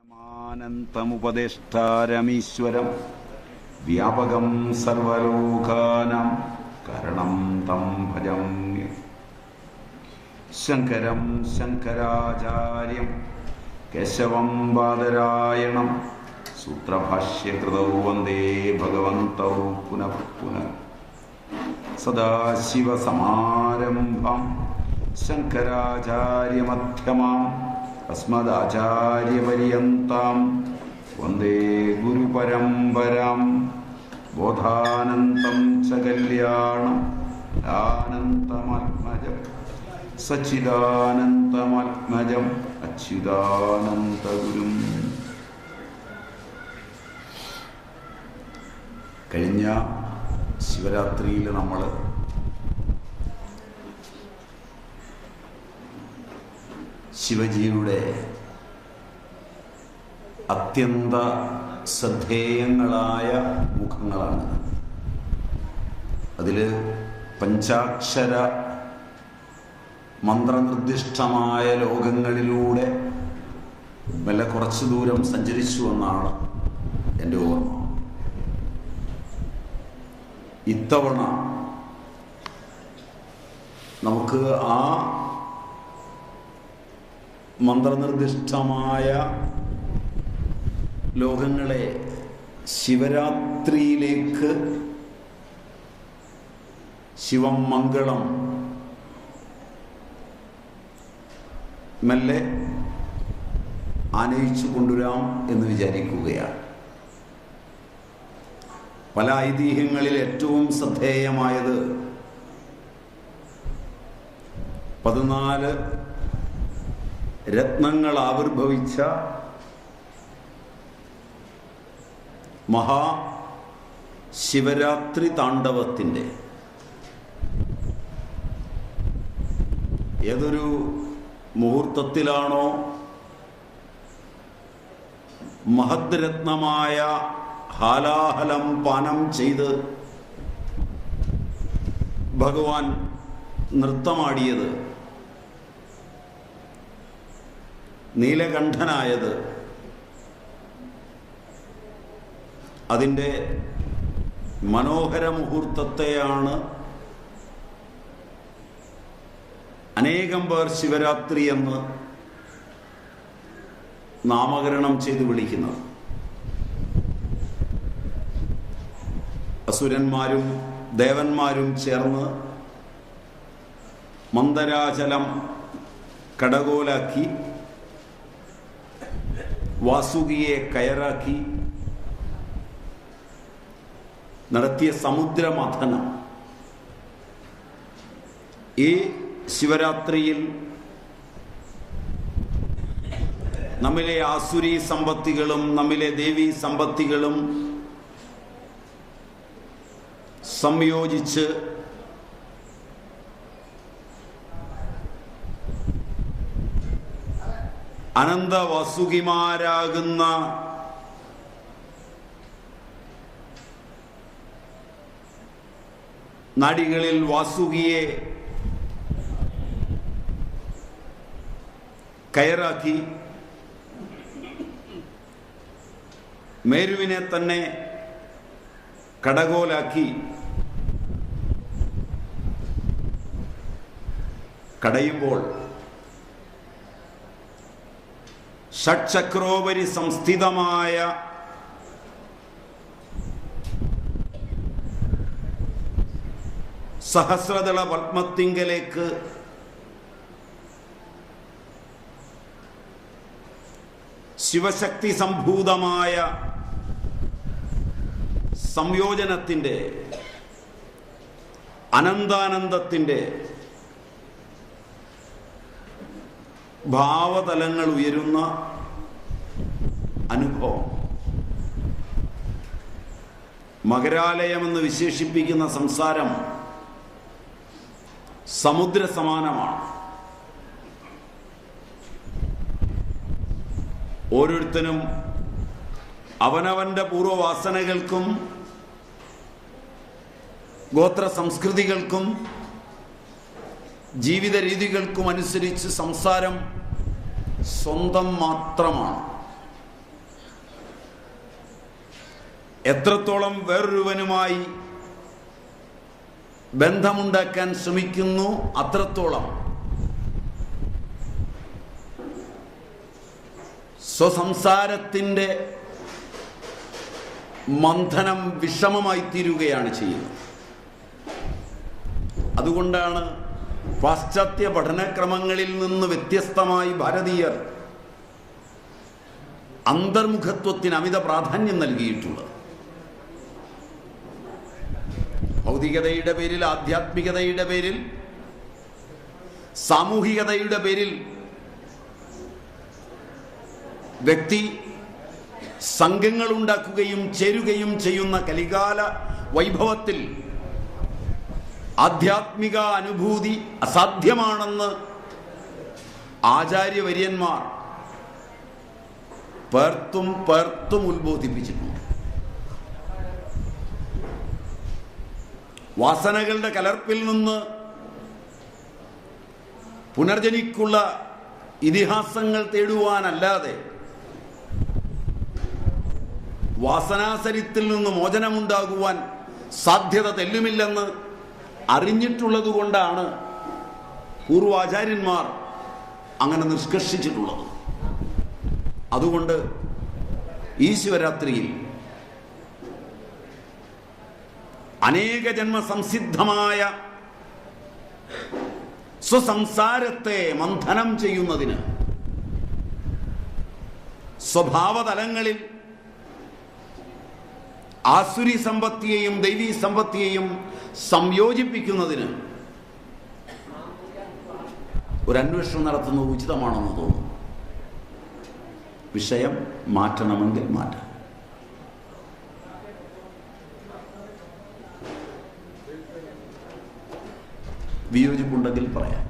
പരമാനന്തമുപദേഷ്ടാരമീശ്വരം വ്യാപകം സർവലോകാനാം കരണം തം ഭജമ്യ. ശങ്കരം ശങ്കരാചാര്യം കേശവം ബാദരായണം സൂത്രഭാഷ്യകൃതൗ വന്ദേ ഭഗവന്തൗ പുനഃ പുനഃ. സദാശിവസമാരംഭം ശങ്കരാചാര്യമധ്യമാം അസ്മദാചാര്യപര്യന്താം വന്ദേ ഗുരുപരമ്പരാം. ബോധാനന്തം ച കല്യാണം ആനന്തമാത്മജം സച്ചിദാനന്തമാത്മജം അച്യുതാനന്തഗുരും. കഴിഞ്ഞ ശിവരാത്രിയിൽ നമ്മൾ ശിവജിയുടെ അത്യന്ത ശ്രദ്ധേയങ്ങളായ മുഖങ്ങളാണ്. അതിൽ പഞ്ചാക്ഷര മന്ത്രനിർദ്ദിഷ്ടമായ ലോകങ്ങളിലൂടെ മെല്ലെ കുറച്ചു ദൂരം സഞ്ചരിച്ചു എന്നാണ് എൻ്റെ ഓർമ്മ. ഇത്തവണ നമുക്ക് ആ മന്ത്രനിർദ്ദിഷ്ടമായ ലോകങ്ങളെ ശിവരാത്രിയിലേക്ക് ശിവം മംഗളം മെല്ലെ ആനയിച്ചു കൊണ്ടുവരാം എന്ന് വിചാരിക്കുകയാണ്. പല ഐതിഹ്യങ്ങളിൽ ഏറ്റവും ശ്രദ്ധേയമായത് 14 രത്നങ്ങൾ ആവിർഭവിച്ച മഹാശിവരാത്രി താണ്ഡവത്തിൻ്റെ ഏതൊരു മുഹൂർത്തത്തിലാണോ മഹദ്രത്നമായ ഹാലാഹലം പാനം ചെയ്ത് ഭഗവാൻ നൃത്തമാടിയത്, നീലകണ്ഠനായത്, അതിൻ്റെ മനോഹര മുഹൂർത്തത്തെയാണ് അനേകം പേർ ശിവരാത്രി എന്ന് നാമകരണം ചെയ്ത് വിളിക്കുന്നത്. അസുരന്മാരും ദേവന്മാരും ചേർന്ന് മന്ദരാചലം കടകോലാക്കി വാസുകിയെ കയറാക്കി നടത്തിയ സമുദ്രമഥനം ഈ ശിവരാത്രിയിൽ നമ്മിലെ ആസുരി സമ്പത്തികളും നമ്മിലെ ദേവീ സമ്പത്തികളും സംയോജിച്ച് അനന്തവാസുകിമാരാകുന്ന നാടികളിൽ വാസുകിയെ കയറാക്കി മേരുവിനെ തന്നെ കടകോലാക്കി കടയുമ്പോൾ ഷഡ്ചക്രോപരി സംസ്ഥിതമായ സഹസ്രദള പത്മത്തിങ്കലേക്ക് ശിവശക്തി സംഭൂതമായ സംയോജനത്തിൻ്റെ അനന്താനന്ദത്തിൻ്റെ ഭാവതലങ്ങൾ ഉയരുന്ന അനുഭവം. മകരാലയമെന്ന് വിശേഷിപ്പിക്കുന്ന സംസാരം സമുദ്ര സമാനമാണ്. ഓരോരുത്തരും അവനവൻ്റെ പൂർവ്വവാസനകൾക്കും ഗോത്ര സംസ്കൃതികൾക്കും ജീവിത രീതികൾക്കും അനുസരിച്ച് സംസാരം സ്വന്തം മാത്രമാണ്. എത്രത്തോളം വേറൊരുവനുമായി ബന്ധമുണ്ടാക്കാൻ ശ്രമിക്കുന്നു, അത്രത്തോളം സ്വസംസാരത്തിൻ്റെ മന്ഥനം വിഷമമായി തീരുകയാണ് ചെയ്യുന്നത്. അതുകൊണ്ടാണ് പാശ്ചാത്യ പഠനക്രമങ്ങളിൽ നിന്ന് വ്യത്യസ്തമായി ഭാരതീയർ അന്തർമുഖത്വത്തിന് അമിത പ്രാധാന്യം നൽകിയിട്ടുള്ളത്. ഭൗതികതയുടെ പേരിൽ, ആധ്യാത്മികതയുടെ പേരിൽ, സാമൂഹികതയുടെ പേരിൽ വ്യക്തി സംഘങ്ങൾ ഉണ്ടാക്കുകയും ചേരുകയും ചെയ്യുന്ന കലികാല വൈഭവത്തിൽ ആധ്യാത്മിക അനുഭൂതി അസാധ്യമാണെന്ന് ആചാര്യവര്യന്മാർ പേർത്തും ഉത്ബോധിപ്പിച്ചിട്ടുണ്ട്. വാസനകളുടെ കലർപ്പിൽ നിന്ന് പുനർജനിക്കുള്ള ഇതിഹാസങ്ങൾ തേടുവാനല്ലാതെ വാസനാസരിത്തിൽ നിന്ന് മോചനമുണ്ടാകുവാൻ സാധ്യത തെല്ലുമില്ലെന്ന് അറിഞ്ഞിട്ടുള്ളത് കൊണ്ടാണ് പൂർവാചാര്യന്മാർ അങ്ങനെ നിഷ്കർഷിച്ചിട്ടുള്ളത്. അതുകൊണ്ട് ഈ ശിവരാത്രിയിൽ അനേക ജന്മസംസിദ്ധമായ സ്വസംസാരത്തെ മന്ഥനം ചെയ്യുന്നതിന്, സ്വഭാവതലങ്ങളിൽ ആസുരി സമ്പത്തിയെയും ദൈവീ സമ്പത്തിയെയും സംയോജിപ്പിക്കുന്നതിന് ഒരു അന്വേഷണം നടത്തുന്നത് ഉചിതമാണെന്ന് തോന്നുന്നു. വിഷയം മാറ്റണമെങ്കിൽ മാറ്റാം. വിയോജിപ്പുണ്ടെങ്കിൽ പറയാം.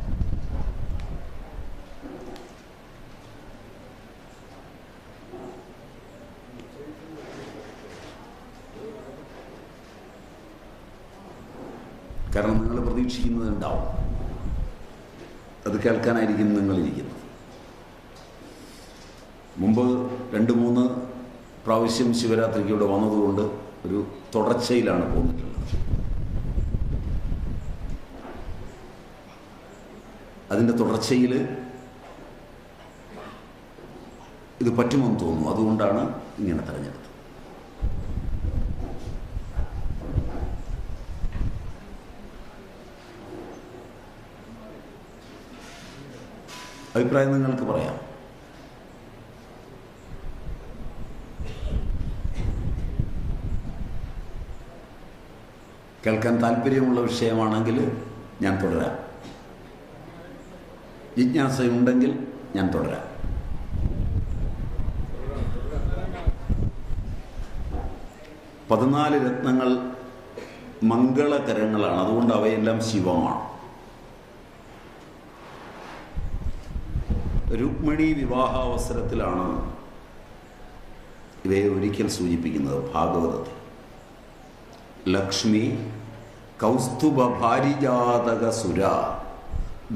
കാരണം നിങ്ങൾ പ്രതീക്ഷിക്കുന്നത് ഉണ്ടാവും, അത് കേൾക്കാനായിരിക്കും നിങ്ങളിരിക്കുന്നത്. മുമ്പ് 2-3 പ്രാവശ്യം ശിവരാത്രിക്ക് ഇവിടെ വന്നതുകൊണ്ട് ഒരു തുടർച്ചയിലാണ് പോന്നിട്ടുള്ളത്. അതിൻ്റെ തുടർച്ചയിൽ ഇത് പറ്റുമെന്ന് തോന്നുന്നു. അതുകൊണ്ടാണ് ഇങ്ങനെ തെരഞ്ഞെടുത്തത്. അഭിപ്രായം നിങ്ങൾക്ക് പറയാം. കേൾക്കാൻ താല്പര്യമുള്ള വിഷയമാണെങ്കിൽ ഞാൻ തുടരാം. ജിജ്ഞാസയുണ്ടെങ്കിൽ ഞാൻ തുടരാം. പതിനാല് രത്നങ്ങൾ മംഗളകരങ്ങളാണ്. അതുകൊണ്ട് അവയെല്ലാം ശിവമാണ്. രുക്മിണി വിവാഹാവസരത്തിലാണ് ഇവയെ ഒരിക്കൽ സൂചിപ്പിക്കുന്നത് ഭാഗവതത്തിൽ. ലക്ഷ്മി കൗസ്തുഭ ഭാരിജാതക സുര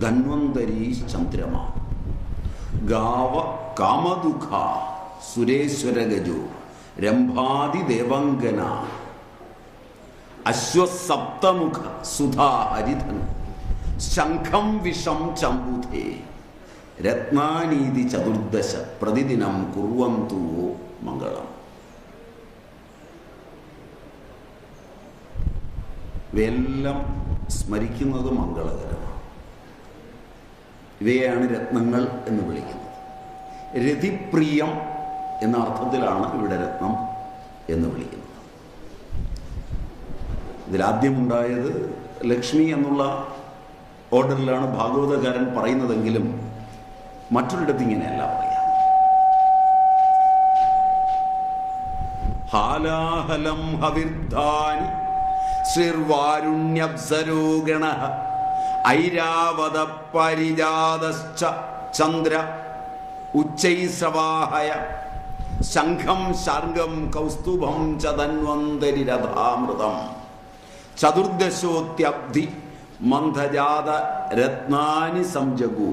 ധന്വന്തരീ ചന്ദ്രമ ഗാവ കാമദുഃഖ സുരേശ്വരഗജോ രംഭാതി ദേവങ്കന അശ്വസപ്തമുഖ സുധാ ഹരിധൻ ശംഖം വിഷം ചമ്പുധേ രത്നാനീതി ചതുർദശ പ്രതിദിനം കുർവന്തു മംഗളം. ഇവയെല്ലാം സ്മരിക്കുന്നത് മംഗളകരമാണ്. ഇവയാണ് രത്നങ്ങൾ എന്ന് വിളിക്കുന്നത്. രതിപ്രിയം എന്ന അർത്ഥത്തിലാണ് ഇവിടെ രത്നം എന്ന് വിളിക്കുന്നത്. ഇതിലാദ്യമുണ്ടായത് ലക്ഷ്മി എന്നുള്ള ഓർഡറിലാണ് ഭാഗവതകാരൻ പറയുന്നതെങ്കിലും മറ്റൊരിടത്ത് ഇങ്ങനെയല്ല പറയാം. ഹാലാഹലം ഹവിർധാനി ശ്രീർവാരുണ്യപ്സരോഗണ ഐരാവത പരിജാതശ്ച ചന്ദ്ര ഉച്ചൈസവാഹയ ശംഖം ശാർഗം കൗസ്തുഭം ച ധന്വന്തരി രഥാമൃതം ചതുർദശോത്യബ്ധി മന്ദജാത രത്നാനി സംജഗു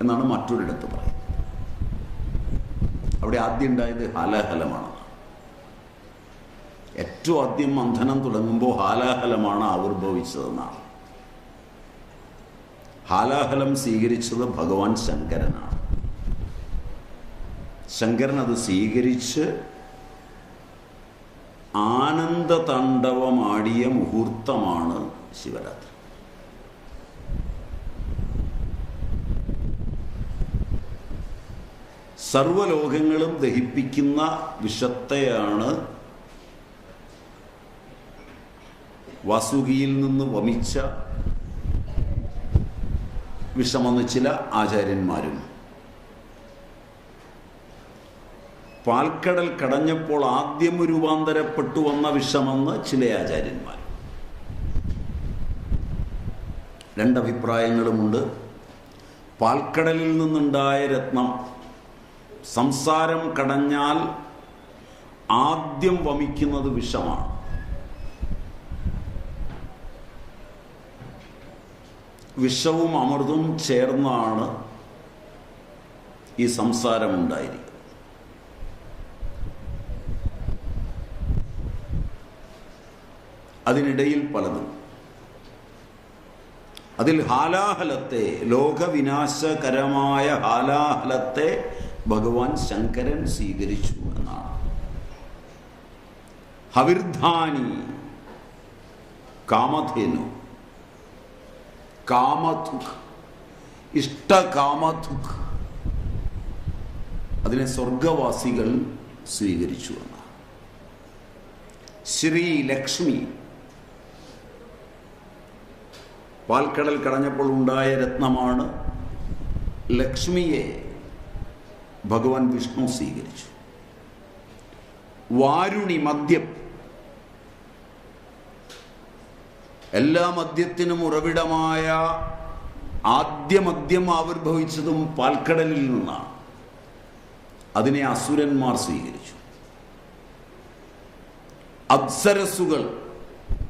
എന്നാണ് മറ്റൊരിടത്ത് പറയുന്നത്. അവിടെ ആദ്യം ഉണ്ടായത് ഹലഹലമാണ്. ഏറ്റവും ആദ്യം മന്ഥനം തുടങ്ങുമ്പോൾ ഹാലാഹലമാണ് ആവിർഭവിച്ചതെന്നാണ്. ഹാലാഹലം സ്വീകരിച്ചത് ഭഗവാൻ ശങ്കരനാണ്. ശങ്കരൻ അത് സ്വീകരിച്ച് ആനന്ദതാണ്ഡവമാടിയ മുഹൂർത്തമാണ് ശിവരാത്രി. സർവലോകങ്ങളും ദഹിപ്പിക്കുന്ന വിഷത്തെയാണ് വാസുകിയിൽ നിന്ന് വമിച്ച വിഷമെന്ന് ചില ആചാര്യന്മാരും, പാൽക്കടൽ കടഞ്ഞപ്പോൾ ആദ്യം രൂപാന്തരപ്പെട്ടു വന്ന വിഷമെന്ന് ചില ആചാര്യന്മാർ. രണ്ടഭിപ്രായങ്ങളുമുണ്ട്. പാൽക്കടലിൽ നിന്നുണ്ടായ രത്നം സംസാരം കടഞ്ഞാൽ ആദ്യം വമിക്കുന്നത് വിഷമാണ്. വിഷവും അമൃതവും ചേർന്നാണ് ഈ സംസാരമുണ്ടായിരിക്കുന്നത്. അതിനിടയിൽ പലതും. അതിൽ ഹാലാഹലത്തെ, ലോകവിനാശകരമായ ഹാലാഹലത്തെ ഭഗവാൻ ശങ്കരൻ സ്വീകരിച്ചു എന്നാണ്. ഹവിർധാനി കാമധേനു, കാമധുക്, ഇഷ്ടകാമധുക്, അതിനെ സ്വർഗവാസികൾ സ്വീകരിച്ചു എന്നാണ്. ശ്രീ ലക്ഷ്മി, പാൽക്കടൽ കടഞ്ഞപ്പോൾ ഉണ്ടായ രത്നമാണ്. ലക്ഷ്മിയെ ഭഗവാൻ വിഷ്ണു സ്വീകരിച്ചു. വാരുണി, മദ്യം, എല്ലാ മദ്യത്തിനും ഉറവിടമായ ആദ്യമദ്യം ആവിർഭവിച്ചതും പാൽക്കടലിൽ നിന്നാണ്. അതിനെ അസുരന്മാർ സ്വീകരിച്ചു. അപ്സരസുകൾ,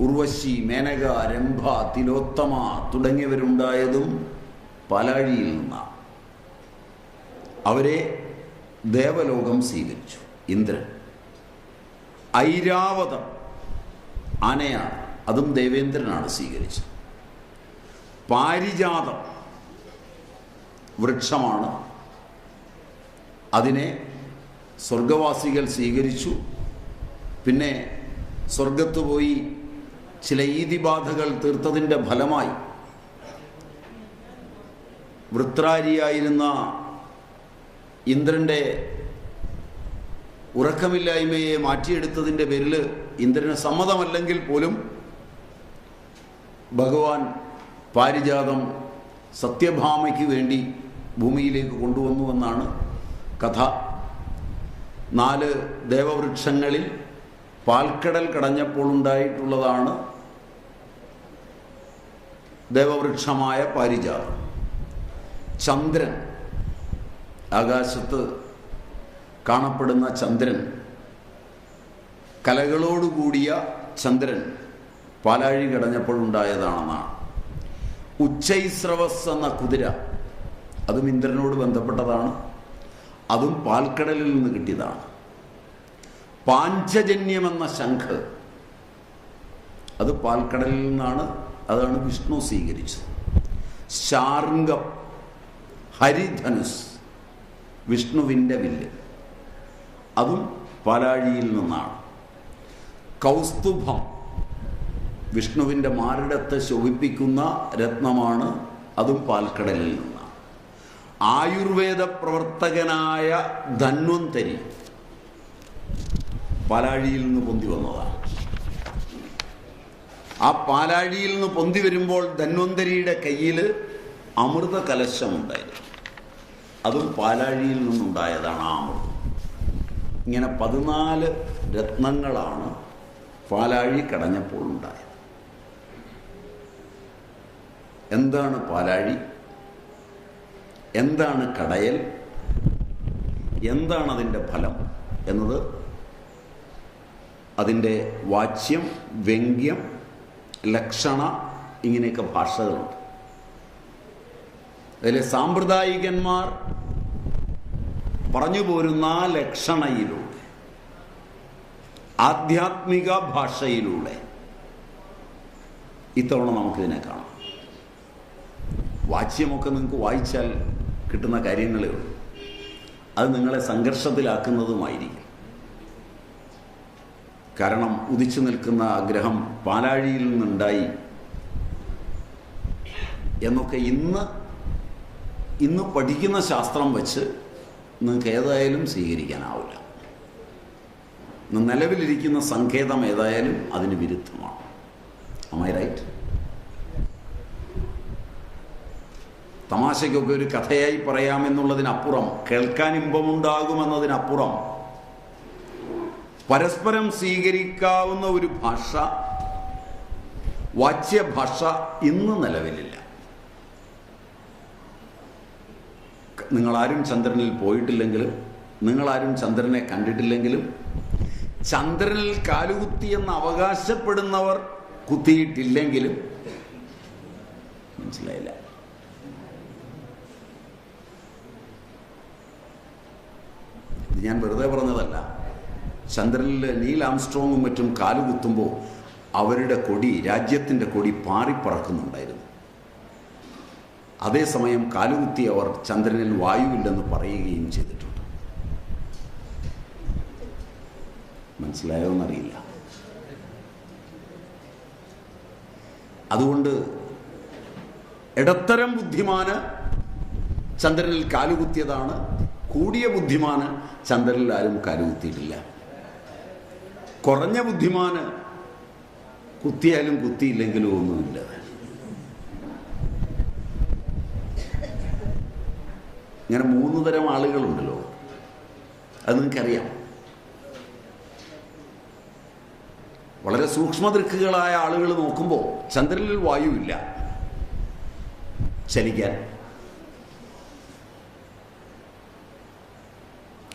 ഉർവശി, മേനക, രംഭ, തിലോത്തമ തുടങ്ങിയവരുണ്ടായതും പാലാഴിയിൽ നിന്നാണ്. അവരെ ദേവലോകം സ്വീകരിച്ചു. ഇന്ദ്രൻ. ഐരാവതം ആനയാണ്, അതും ദേവേന്ദ്രനാണ് സ്വീകരിച്ചത്. പാരിജാതം വൃക്ഷമാണ്, അതിനെ സ്വർഗവാസികൾ സ്വീകരിച്ചു. പിന്നെ സ്വർഗത്ത് പോയി ചില ഈതിബാധകൾ തീർത്തതിൻ്റെ ഫലമായി വൃത്രാരിയായിരുന്ന ഇന്ദ്രൻ്റെ ഉറക്കമില്ലായ്മയെ മാറ്റിയെടുത്തതിൻ്റെ പേരിൽ ഇന്ദ്രന് സമ്മതമല്ലെങ്കിൽ പോലും ഭഗവാൻ പാരിജാതം സത്യഭാമയ്ക്ക് വേണ്ടി ഭൂമിയിലേക്ക് കൊണ്ടുവന്നുവെന്നാണ് കഥ. 4 ദേവവൃക്ഷങ്ങളിൽ പാൽക്കടൽ കടഞ്ഞപ്പോൾ ഉണ്ടായിട്ടുള്ളതാണ് ദേവവൃക്ഷമായ പാരിജാതം. ചന്ദ്രൻ, ആകാശത്ത് കാണപ്പെടുന്ന ചന്ദ്രൻ, കലകളോടുകൂടിയ ചന്ദ്രൻ പാലാഴി കടഞ്ഞപ്പോൾ ഉണ്ടായതാണെന്നാണ്. ഉച്ചൈസ്രവസ് എന്ന കുതിര, അതും ഇന്ദ്രനോട് ബന്ധപ്പെട്ടതാണ്. അതും പാൽക്കടലിൽ നിന്ന് കിട്ടിയതാണ്. പാഞ്ചജന്യമെന്ന ശംഖ്, അത് പാൽക്കടലിൽ നിന്നാണ്. അതാണ് വിഷ്ണു സ്വീകരിച്ചത്. ശാർംഗം, ഹരിധനുസ്, വിഷ്ണുവിൻ്റെ വില്ല്, അതും പാലാഴിയിൽ നിന്നാണ്. കൗസ്തുഭം, വിഷ്ണുവിൻ്റെ മാറിടത്തെ ശോഭിപ്പിക്കുന്ന രത്നമാണ്, അതും പാൽക്കടലിൽ നിന്നാണ്. ആയുർവേദ പ്രവർത്തകനായ ധന്വന്തരി പാലാഴിയിൽ നിന്ന് പൊന്തി വന്നതാണ്. ആ പാലാഴിയിൽ നിന്ന് പൊന്തി വരുമ്പോൾ ധന്വന്തരിയുടെ കയ്യിൽ അമൃത കലശമുണ്ടായിരുന്നു. അതും പാലാഴിയിൽ നിന്നുണ്ടായതാണ് ആ അമൃതം. ഇങ്ങനെ 14 രത്നങ്ങളാണ് പാലാഴി കടഞ്ഞപ്പോൾ ഉണ്ടായത്. എന്താണ് പാലാഴി? എന്താണ് കടയൽ? എന്താണ് അതിൻ്റെ ഫലം എന്നത് അതിൻ്റെ വാച്യം, വ്യംഗ്യം, ലക്ഷണ, ഇങ്ങനെയൊക്കെ ഭാഷകളുണ്ട്. അതിലെ സാമ്പ്രദായികന്മാർ പറഞ്ഞു പോരുന്ന ലക്ഷണയിലൂടെ ആധ്യാത്മിക ഭാഷയിലൂടെ ഇത്തവണ നമുക്കിതിനെ കാണാം. വാച്യമൊക്കെ നിങ്ങൾക്ക് വായിച്ചാൽ കിട്ടുന്ന കാര്യങ്ങളേ ഉള്ളൂ. അത് നിങ്ങളെ സംഘർഷത്തിലാക്കുന്നതുമായിരിക്കും. കാരണം ഉദിച്ചു നിൽക്കുന്ന ഗ്രഹം പാലാഴിയിൽ നിന്നുണ്ടായി എന്നൊക്കെ ഇന്ന് പഠിക്കുന്ന ശാസ്ത്രം വെച്ച് നിങ്ങൾക്ക് ഏതായാലും സ്വീകരിക്കാനാവില്ല. നിലവിലിരിക്കുന്ന സങ്കേതം ഏതായാലും അതിന് വിരുദ്ധമാണ്. Am I right? തമാശയ്ക്കൊക്കെ ഒരു കഥയായി പറയാമെന്നുള്ളതിനപ്പുറം, കേൾക്കാൻ ഇമ്പമുണ്ടാകുമെന്നതിനപ്പുറം പരസ്പരം സ്വീകരിക്കാവുന്ന ഒരു ഭാഷ, വാച്യഭാഷ ഇന്ന് നിലവിലില്ല. നിങ്ങളാരും ചന്ദ്രനിൽ പോയിട്ടില്ലെങ്കിലും, നിങ്ങളാരും ചന്ദ്രനെ കണ്ടിട്ടില്ലെങ്കിലും, ചന്ദ്രനിൽ കാലുകുത്തിയെന്ന് അവകാശപ്പെടുന്നവർ കുത്തിയിട്ടില്ലെങ്കിലും, മനസ്സിലായില്ല, ഇത് ഞാൻ വെറുതെ പറഞ്ഞതല്ല. ചന്ദ്രനിൽ നീൽ ആംസ്ട്രോങ്ങും മറ്റും കാലുകുത്തുമ്പോൾ അവരുടെ കൊടി, രാജ്യത്തിൻ്റെ കൊടി പാറിപ്പറക്കുന്നുണ്ടായിരുന്നു. അതേസമയം കാലുകുത്തിയവർ ചന്ദ്രനിൽ വായുവില്ലെന്ന് പറയുകയും ചെയ്തിട്ടുണ്ട്. മനസ്സിലായോ എന്നറിയില്ല. അതുകൊണ്ട് ഇടത്തരം ബുദ്ധിമാന് ചന്ദ്രനിൽ കാലുകുത്തിയതാണ്, കൂടിയ ബുദ്ധിമാന് ചന്ദ്രനിൽ ആരും കാലുകുത്തിയിട്ടില്ല. കുറഞ്ഞ ബുദ്ധിമാന് കുത്തിയാലും കുത്തിയില്ലെങ്കിലും ഒന്നുമില്ല. ഇങ്ങനെ 3 തരം ആളുകളുണ്ടല്ലോ, അത് നിങ്ങൾക്കറിയാം. വളരെ സൂക്ഷ്മദൃക്കുകളായ ആളുകൾ നോക്കുമ്പോൾ ചന്ദ്രനിൽ വായുവില്ല ചലിക്കാൻ,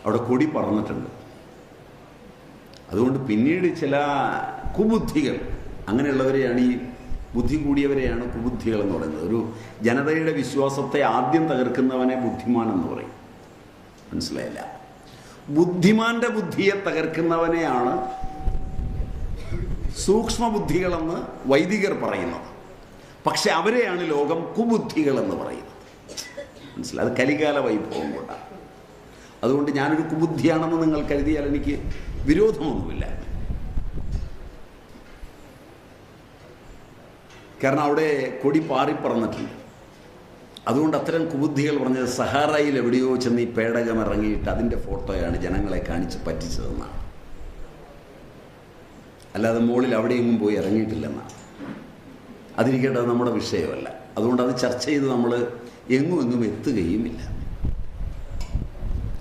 അവിടെ കൊടി പറന്നിട്ടുണ്ട്. അതുകൊണ്ട് പിന്നീട് ചില കുബുദ്ധികൾ, അങ്ങനെയുള്ളവരെയാണ്, ഈ ബുദ്ധി കൂടിയവരെയാണ് കുബുദ്ധികൾ എന്ന് പറയുന്നത്. ഒരു ജനതയുടെ വിശ്വാസത്തെ ആദ്യം തകർക്കുന്നവനെ ബുദ്ധിമാൻ എന്ന് പറയും. മനസ്സിലായില്ല? ബുദ്ധിമാന്റെ ബുദ്ധിയെ തകർക്കുന്നവനെയാണ് സൂക്ഷ്മബുദ്ധികളെന്ന് വൈദികർ പറയുന്നത്. പക്ഷെ അവരെയാണ് ലോകം കുബുദ്ധികളെന്ന് പറയുന്നത്. മനസ്സിലായി? അത് കലികാല വൈഭവം കൊണ്ടാണ്. അതുകൊണ്ട് ഞാനൊരു കുബുദ്ധിയാണെന്ന് നിങ്ങൾ കരുതിയാൽ എനിക്ക് വിരോധമൊന്നുമില്ല. കാരണം അവിടെ കൊടി പാറിപ്പറന്നിട്ടുണ്ട്. അതുകൊണ്ട് അത്തരം കുബുദ്ധികൾ പറഞ്ഞത് സഹാറയിൽ എവിടെയോ ചെന്ന് ഈ പേടകം ഇറങ്ങിയിട്ട് അതിൻ്റെ ഫോട്ടോയാണ് ജനങ്ങളെ കാണിച്ച് പറ്റിച്ചതെന്നാണ്. അല്ലാതെ മുകളിൽ അവിടെയെങ്ങും പോയി ഇറങ്ങിയിട്ടില്ലെന്നാണ്. അതിരിക്കേണ്ടത് നമ്മുടെ വിഷയമല്ല. അതുകൊണ്ട് അത് ചർച്ച ചെയ്ത് നമ്മൾ എങ്ങും എത്തുകയുമില്ല.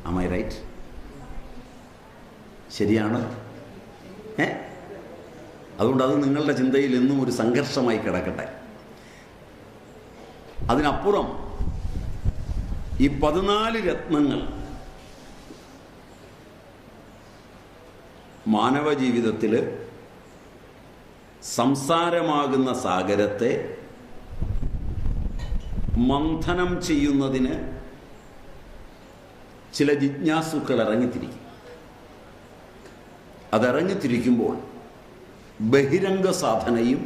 Am I right? ശരിയാണ്. അതുകൊണ്ട് അത് നിങ്ങളുടെ ചിന്തയിൽ എന്നും ഒരു സംഘർഷമായി കിടക്കട്ടെ. അതിനപ്പുറം ഈ 14 രത്നങ്ങൾ മാനവ ജീവിതത്തിൽ സംസാരമാകുന്ന സാഗരത്തെ മന്ഥനം ചെയ്യുന്നതിന് ചില ജിജ്ഞാസുക്കൾ ഇറങ്ങിത്തിരിക്കും. അതിറങ്ങിത്തിരിക്കുമ്പോൾ ബഹിരംഗ സാധനയും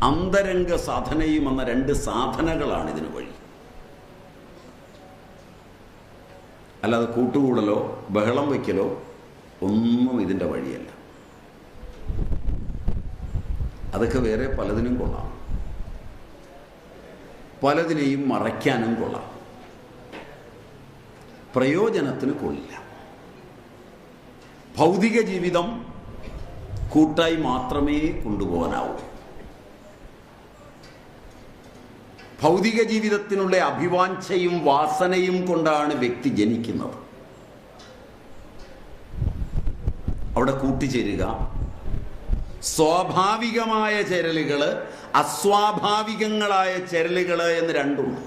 അന്തരംഗ സാധനയും എന്ന 2 സാധനകളാണ് ഇതിന് വഴി. അല്ലാതെ കൂട്ടുകൂടലോ ബഹളം വയ്ക്കലോ ഒന്നും ഇതിൻ്റെ വഴിയല്ല. അതൊക്കെ വേറെ പലതിനും കൊള്ളാം, പലതിനെയും മറയ്ക്കാനും കൊള്ളാം, പ്രയോജനത്തിന് കൊള്ളില്ല. ഭൗതിക ജീവിതം കൂട്ടായി മാത്രമേ കൊണ്ടുപോകാനാവൂ. ഭൗതിക ജീവിതത്തിനുള്ള അഭിവാഞ്ഛയും വാസനയും കൊണ്ടാണ് വ്യക്തി ജനിക്കുന്നത്. അവിടെ കൂട്ടിച്ചേരുക, സ്വാഭാവികമായ ചേരലുകൾ, അസ്വാഭാവികങ്ങളായ ചേരലുകൾ എന്ന് 2 ഉണ്ട്.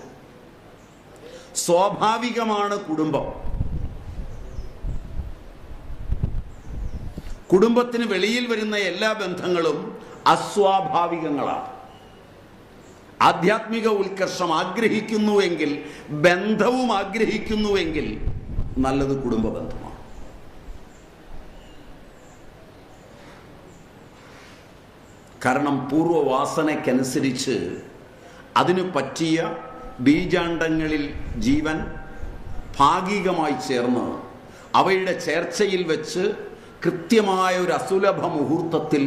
സ്വാഭാവികമാണ് കുടുംബം. കുടുംബത്തിന് വെളിയിൽ വരുന്ന എല്ലാ ബന്ധങ്ങളും അസ്വാഭാവികങ്ങളാണ്. ആധ്യാത്മിക ഉത്കർഷം ആഗ്രഹിക്കുന്നുവെങ്കിൽ, ബന്ധവും ആഗ്രഹിക്കുന്നുവെങ്കിൽ നല്ലത് കുടുംബ ബന്ധമാണ്. കാരണം പൂർവ്വവാസനയ്ക്കനുസരിച്ച് അതിന് പറ്റിയ ബീജാണ്ടങ്ങളിൽ ജീവൻ ഭാഗികമായി ചേർന്ന് അവയുടെ ചേർച്ചയിൽ വെച്ച് കൃത്യമായ ഒരു അസുലഭ മുഹൂർത്തത്തിൽ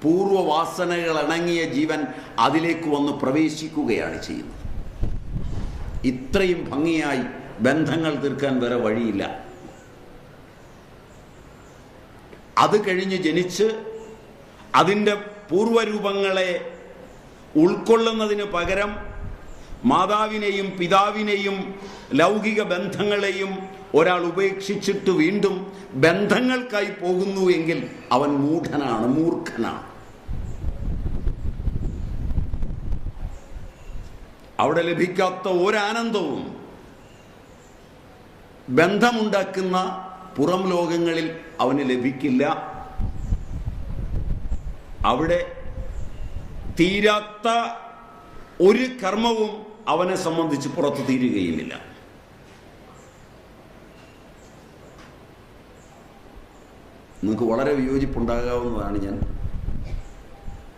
പൂർവ്വവാസനകൾ ഇണങ്ങിയ ജീവൻ അതിലേക്ക് വന്ന് പ്രവേശിക്കുകയാണ് ചെയ്യുന്നത്. ഇത്രയും ഭംഗിയായി ബന്ധങ്ങൾ തീർക്കാൻ വേറെ വഴിയില്ല. അത് കഴിഞ്ഞ് ജനിച്ച് അതിൻ്റെ പൂർവ്വരൂപങ്ങളെ ഉൾക്കൊള്ളുന്നതിന് പകരം മാതാവിനെയും പിതാവിനെയും ലൗകിക ബന്ധങ്ങളെയും ഒരാൾ ഉപേക്ഷിച്ചിട്ട് വീണ്ടും ബന്ധങ്ങൾക്കായി പോകുന്നു എങ്കിൽ അവൻ മൂഢനാണ്, മൂർഖനാണ്. അവിടെ ലഭിക്കാത്ത ഒരാനന്ദവും ബന്ധമുണ്ടാക്കുന്ന പുറം ലോകങ്ങളിൽ അവന് ലഭിക്കില്ല. അവിടെ തീരാത്ത ഒരു കർമ്മവും അവനെ സംബന്ധിച്ച് പുറത്തു തീരുകയുമില്ല. നിങ്ങൾക്ക് വളരെ വിയോജിപ്പുണ്ടാകാവുന്നതാണ് ഞാൻ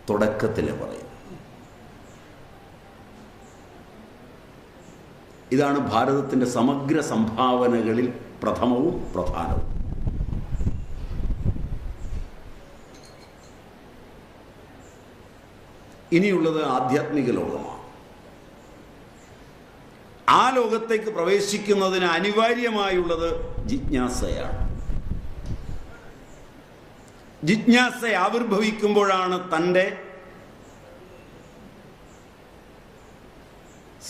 തുടക്കത്തിൽ പറയുന്നത്. ഇതാണ് ഭാരതത്തിൻ്റെ സമഗ്ര സംഭാവനകളിൽ പ്രഥമവും പ്രധാനവും. ഇനിയുള്ളത് ആധ്യാത്മിക ലോകമാണ്. ആ ലോകത്തേക്ക് പ്രവേശിക്കുന്നതിന് അനിവാര്യമായുള്ളത് ജിജ്ഞാസയാണ്. ജിജ്ഞാസ ആവിർഭവിക്കുമ്പോഴാണ് തൻ്റെ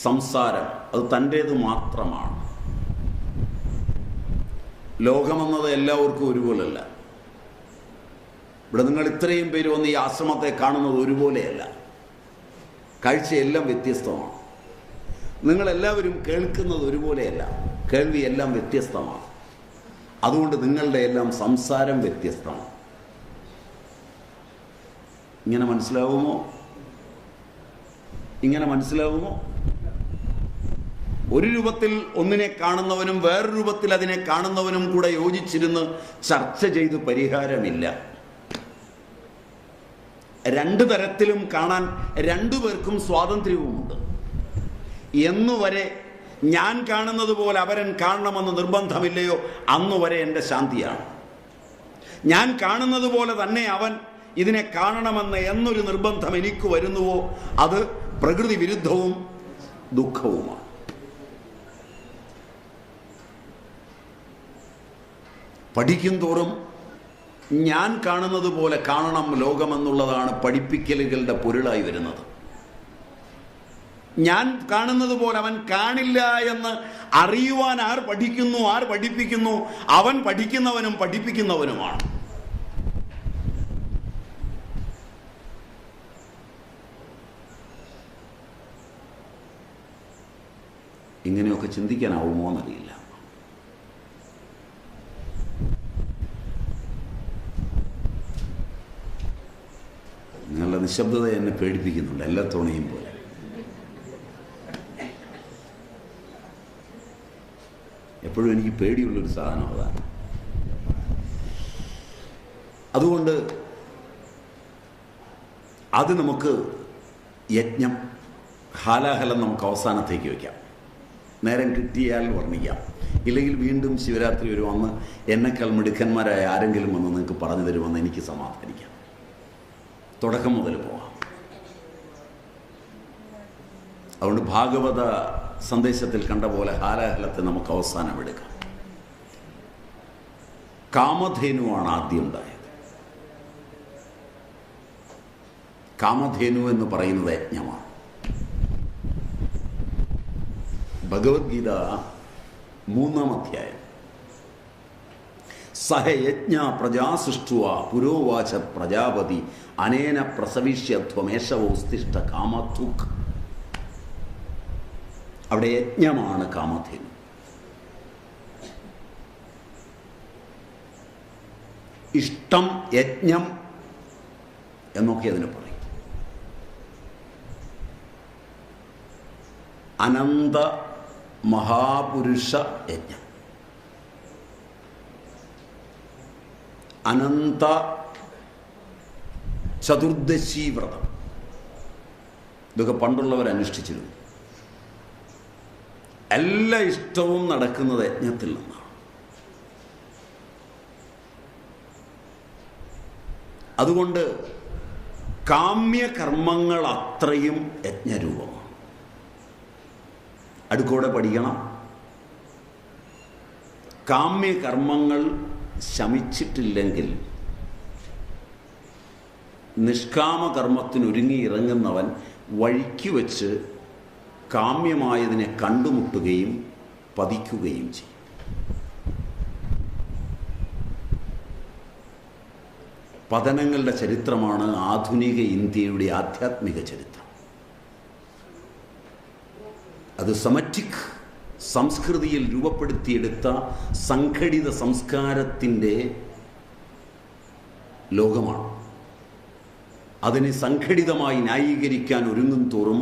സംസാരം അത് തൻ്റേത് മാത്രമാണ്. ലോകമെന്നത് എല്ലാവർക്കും ഒരുപോലല്ല. ഇവിടെ നിങ്ങൾ ഇത്രയും പേര് വന്ന് ഈ ആശ്രമത്തെ കാണുന്നത് ഒരുപോലെയല്ല. കാഴ്ചയെല്ലാം വ്യത്യസ്തമാണ്. നിങ്ങളെല്ലാവരും കേൾക്കുന്നത് ഒരുപോലെയല്ല. കേൾവി എല്ലാം വ്യത്യസ്തമാണ്. അതുകൊണ്ട് നിങ്ങളുടെ എല്ലാം സംസാരം വ്യത്യസ്തമാണ്. ഇങ്ങനെ മനസ്സിലാവുമോ? ഇങ്ങനെ മനസ്സിലാവുമോ? ഒരു രൂപത്തിൽ ഒന്നിനെ കാണുന്നവനും വേറൊരു രൂപത്തിൽ അതിനെ കാണുന്നവനും കൂടെ യോജിച്ചിരുന്ന് ചർച്ച ചെയ്ത് പരിഹാരമില്ല. രണ്ടു തരത്തിലും കാണാൻ രണ്ടുപേർക്കും സ്വാതന്ത്ര്യവുമുണ്ട്. എന്നുവരെ ഞാൻ കാണുന്നത് പോലെ അവരൻ കാണണമെന്ന് നിർബന്ധമില്ലയോ അന്നുവരെ എൻ്റെ ശാന്തിയാണ്. ഞാൻ കാണുന്നത് പോലെ തന്നെ അവൻ ഇതിനെ കാണണമെന്ന് എന്നൊരു നിർബന്ധം എനിക്ക് വരുന്നുവോ അത് പ്രകൃതി വിരുദ്ധവും ദുഃഖവുമാണ്. പഠിക്കും തോറും ഞാൻ കാണുന്നത് പോലെ കാണണം ലോകമെന്നുള്ളതാണ് പഠിപ്പിക്കലുകളുടെ പൊരുളായി വരുന്നത്. ഞാൻ കാണുന്നത് പോലെ അവൻ കാണില്ല എന്ന് അറിയുവാൻ ആർ പഠിക്കുന്നു, ആർ പഠിപ്പിക്കുന്നു? അവൻ പഠിക്കുന്നവനും പഠിപ്പിക്കുന്നവനുമാണ്. ഇങ്ങനെയൊക്കെ ചിന്തിക്കാനാവുമോ എന്നറിയില്ല. നിങ്ങളുടെ നിശബ്ദത എന്നെ പേടിപ്പിക്കുന്നുണ്ട്, എല്ലാ തവണയും പോലെ. എപ്പോഴും എനിക്ക് പേടിയുള്ളൊരു സാധനം അതാണ്. അതുകൊണ്ട് അത് നമുക്ക് യജ്ഞം, ഹാലാഹലം നമുക്ക് അവസാനത്തേക്ക് വയ്ക്കാം. നേരം കിട്ടിയാൽ വർണ്ണിക്കാം. ഇല്ലെങ്കിൽ വീണ്ടും ശിവരാത്രി ഒരു വന്ന് എന്നെക്കാൾ മിടുക്കന്മാരായ ആരെങ്കിലും വന്ന് നിങ്ങൾക്ക് പറഞ്ഞു തരുമെന്ന് എനിക്ക് സമാധാനിക്കാം. തുടക്കം മുതൽ പോവാം. അതുകൊണ്ട് ഭാഗവത സന്ദേശത്തിൽ കണ്ട പോലെ ഹാലാഹലത്തെ നമുക്ക് അവസാനം എടുക്കാം. കാമധേനുവാണ് ആദ്യം ഉണ്ടായത്. കാമധേനു എന്ന് പറയുന്നത് യജ്ഞമാണ്. ഭഗവത്ഗീത 3-ാം അധ്യായം. സഹയജ്ഞ പ്രജാസൃഷ്ടുവ പുരോവാച പ്രജാപതി അനേന പ്രസവിഷ്യധ്വമേഷവോസ്തിഷ്ഠ കാമധുക്. അവിടെ യജ്ഞമാണ് കാമധേനു. ഇഷ്ടം, യജ്ഞം എന്നൊക്കെ അതിന് പറയും. അനന്ത മഹാപുരുഷ യജ്ഞം, അനന്ത ചതുർദശി വ്രതം, ഇതൊക്കെ പണ്ടുള്ളവർ അനുഷ്ഠിച്ചിരുന്നു. എല്ലാ ഇഷ്ടവും നടക്കുന്നത് യജ്ഞത്തിൽ നിന്നാണ്. അതുകൊണ്ട് കാമ്യകർമ്മങ്ങൾ അത്രയും യജ്ഞരൂപമാണ്. അടുക്കോടെ പഠിക്കണം. കാമ്യകർമ്മങ്ങൾ ശമിച്ചിട്ടില്ലെങ്കിൽ നിഷ്കാമകർമ്മത്തിനൊരുങ്ങി ഇറങ്ങുന്നവൻ വഴിക്ക് വച്ച് കാമ്യമായതിനെ കണ്ടുമുട്ടുകയും പതിക്കുകയും ചെയ്യും. പതനങ്ങളുടെ ചരിത്രമാണ് ആധുനിക ഇന്ത്യയുടെ ആധ്യാത്മിക ചരിത്രം. അത് സെമറ്റിക് സംസ്കൃതിയിൽ രൂപപ്പെടുത്തിയെടുത്ത സംഘടിത സംസ്കാരത്തിൻ്റെ ലോകമാണ്. അതിനെ സംഘടിതമായി ന്യായീകരിക്കാൻ ഒരുങ്ങും തോറും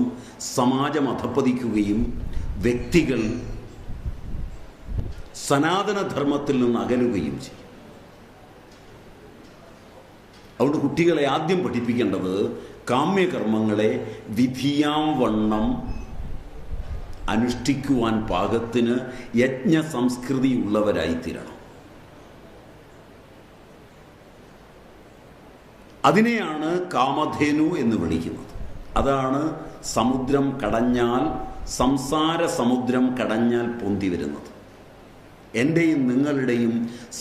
സമാജം അധപ്പതിക്കുകയും വ്യക്തികൾ സനാതനധർമ്മത്തിൽ നിന്ന് അകലുകയും ചെയ്യും. അതുകൊണ്ട് കുട്ടികളെ ആദ്യം പഠിപ്പിക്കേണ്ടത് കാമ്യകർമ്മങ്ങളെ വിധിയാം വണ്ണം അനുഷ്ഠിക്കുവാൻ പാകത്തിന് യജ്ഞ സംസ്കൃതി ഉള്ളവരായിത്തീരണം. അതിനെയാണ് കാമധേനു എന്ന് വിളിക്കുന്നത്. അതാണ് സമുദ്രം കടഞ്ഞാൽ, സംസാര സമുദ്രം കടഞ്ഞാൽ പൊന്തി വരുന്നത്. എൻ്റെയും നിങ്ങളുടെയും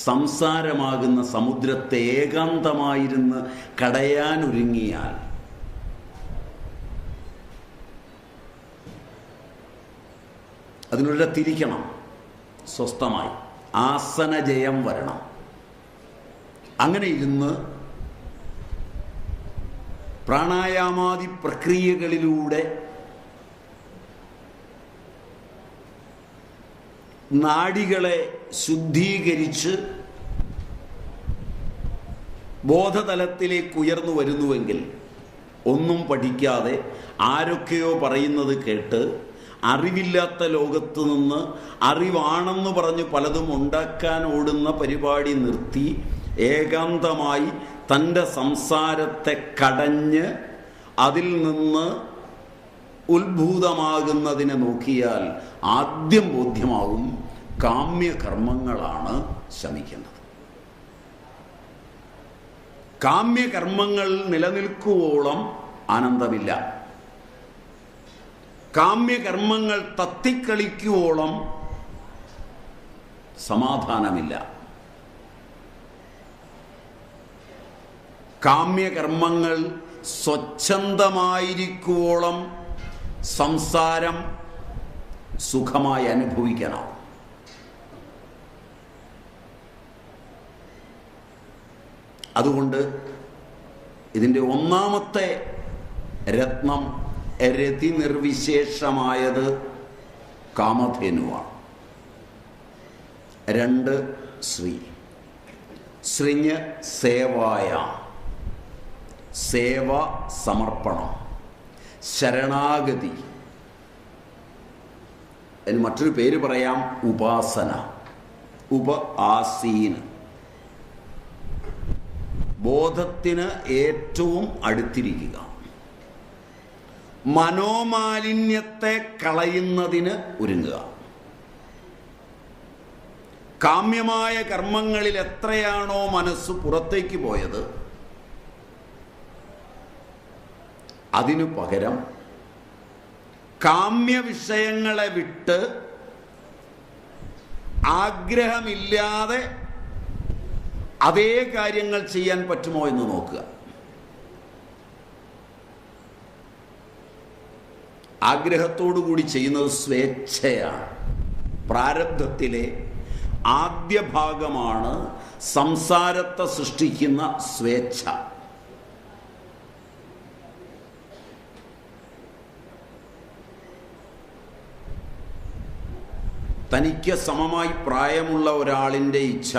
സംസാരമാകുന്ന സമുദ്രത്തെ ഏകാന്തമായിരുന്ന് കടയാനൊരുങ്ങിയാൽ അതിനുള്ള തിരിക്കണം. സ്വസ്ഥമായി ആസനജയം വരണം. അങ്ങനെ ഇരുന്ന് പ്രാണായാമാദി പ്രക്രിയകളിലൂടെ നാഡികളെ ശുദ്ധീകരിച്ച് ബോധതലത്തിലേക്ക് ഉയർന്നു വരുന്നുവെങ്കിൽ ഒന്നും പഠിക്കാതെ ആരൊക്കെയോ പറയുന്നത് കേട്ട് അറിവില്ലാത്ത ലോകത്ത് നിന്ന് അറിവാണെന്ന് പറഞ്ഞ് പലതും ഉണ്ടാക്കാൻ ഓടുന്ന പരിപാടി നിർത്തി ഏകാന്തമായി തൻ്റെ സംസാരത്തെ കടഞ്ഞ് അതിൽ നിന്ന് ഉത്ഭൂതമാകുന്നതിനെ നോക്കിയാൽ ആദ്യം ബോധ്യമാവും കാമ്യകർമ്മങ്ങളാണ് ശമിക്കേണ്ടത്. കാമ്യകർമ്മങ്ങൾ നിലനിൽക്കുവോളം ആനന്ദമില്ല. കാമ്യകർമ്മങ്ങൾ തത്തിക്കളിക്കുവോളം സമാധാനമില്ല. കാമ്യകർമ്മങ്ങൾ സ്വച്ഛന്തമായിരിക്കുവോളം സംസാരം സുഖമായി അനുഭവിക്കാനാവും. അതുകൊണ്ട് ഇതിൻ്റെ ഒന്നാമത്തെ രത്നം രതി നിർവിശേഷമായത് കാമധേനുവാണ്. 2 ശ്രീ. ശ്രീഞ്ഞ് സേവായ, സേവ സമർപ്പണം, ശരണാഗതി. അതിന് മറ്റൊരു പേര് പറയാം, ഉപാസന, ആസീന. ബോധത്തിന് ഏറ്റവും അടുത്തിരിക്കുക, മനോമാലിന്യത്തെ കളയുന്നതിന് ഒരുങ്ങുക. കാമ്യമായ കർമ്മങ്ങളിൽ എത്രയാണോ മനസ്സ് പുറത്തേക്ക് പോയത്, അതിനു പകരം കാമ്യ വിഷയങ്ങളെ വിട്ട് ആഗ്രഹമില്ലാതെ അതേ കാര്യങ്ങൾ ചെയ്യാൻ പറ്റുമോ എന്ന് നോക്കുക. ആഗ്രഹത്തോടു കൂടി ചെയ്യുന്നത് സ്വേച്ഛയാണ്. പ്രാരബ്ധത്തിലെ ആദ്യ ഭാഗമാണ് സംസാരത്തെ സൃഷ്ടിക്കുന്ന സ്വേച്ഛ. തനിക്ക് സമമായി പ്രായമുള്ള ഒരാളിൻ്റെ ഇച്ഛ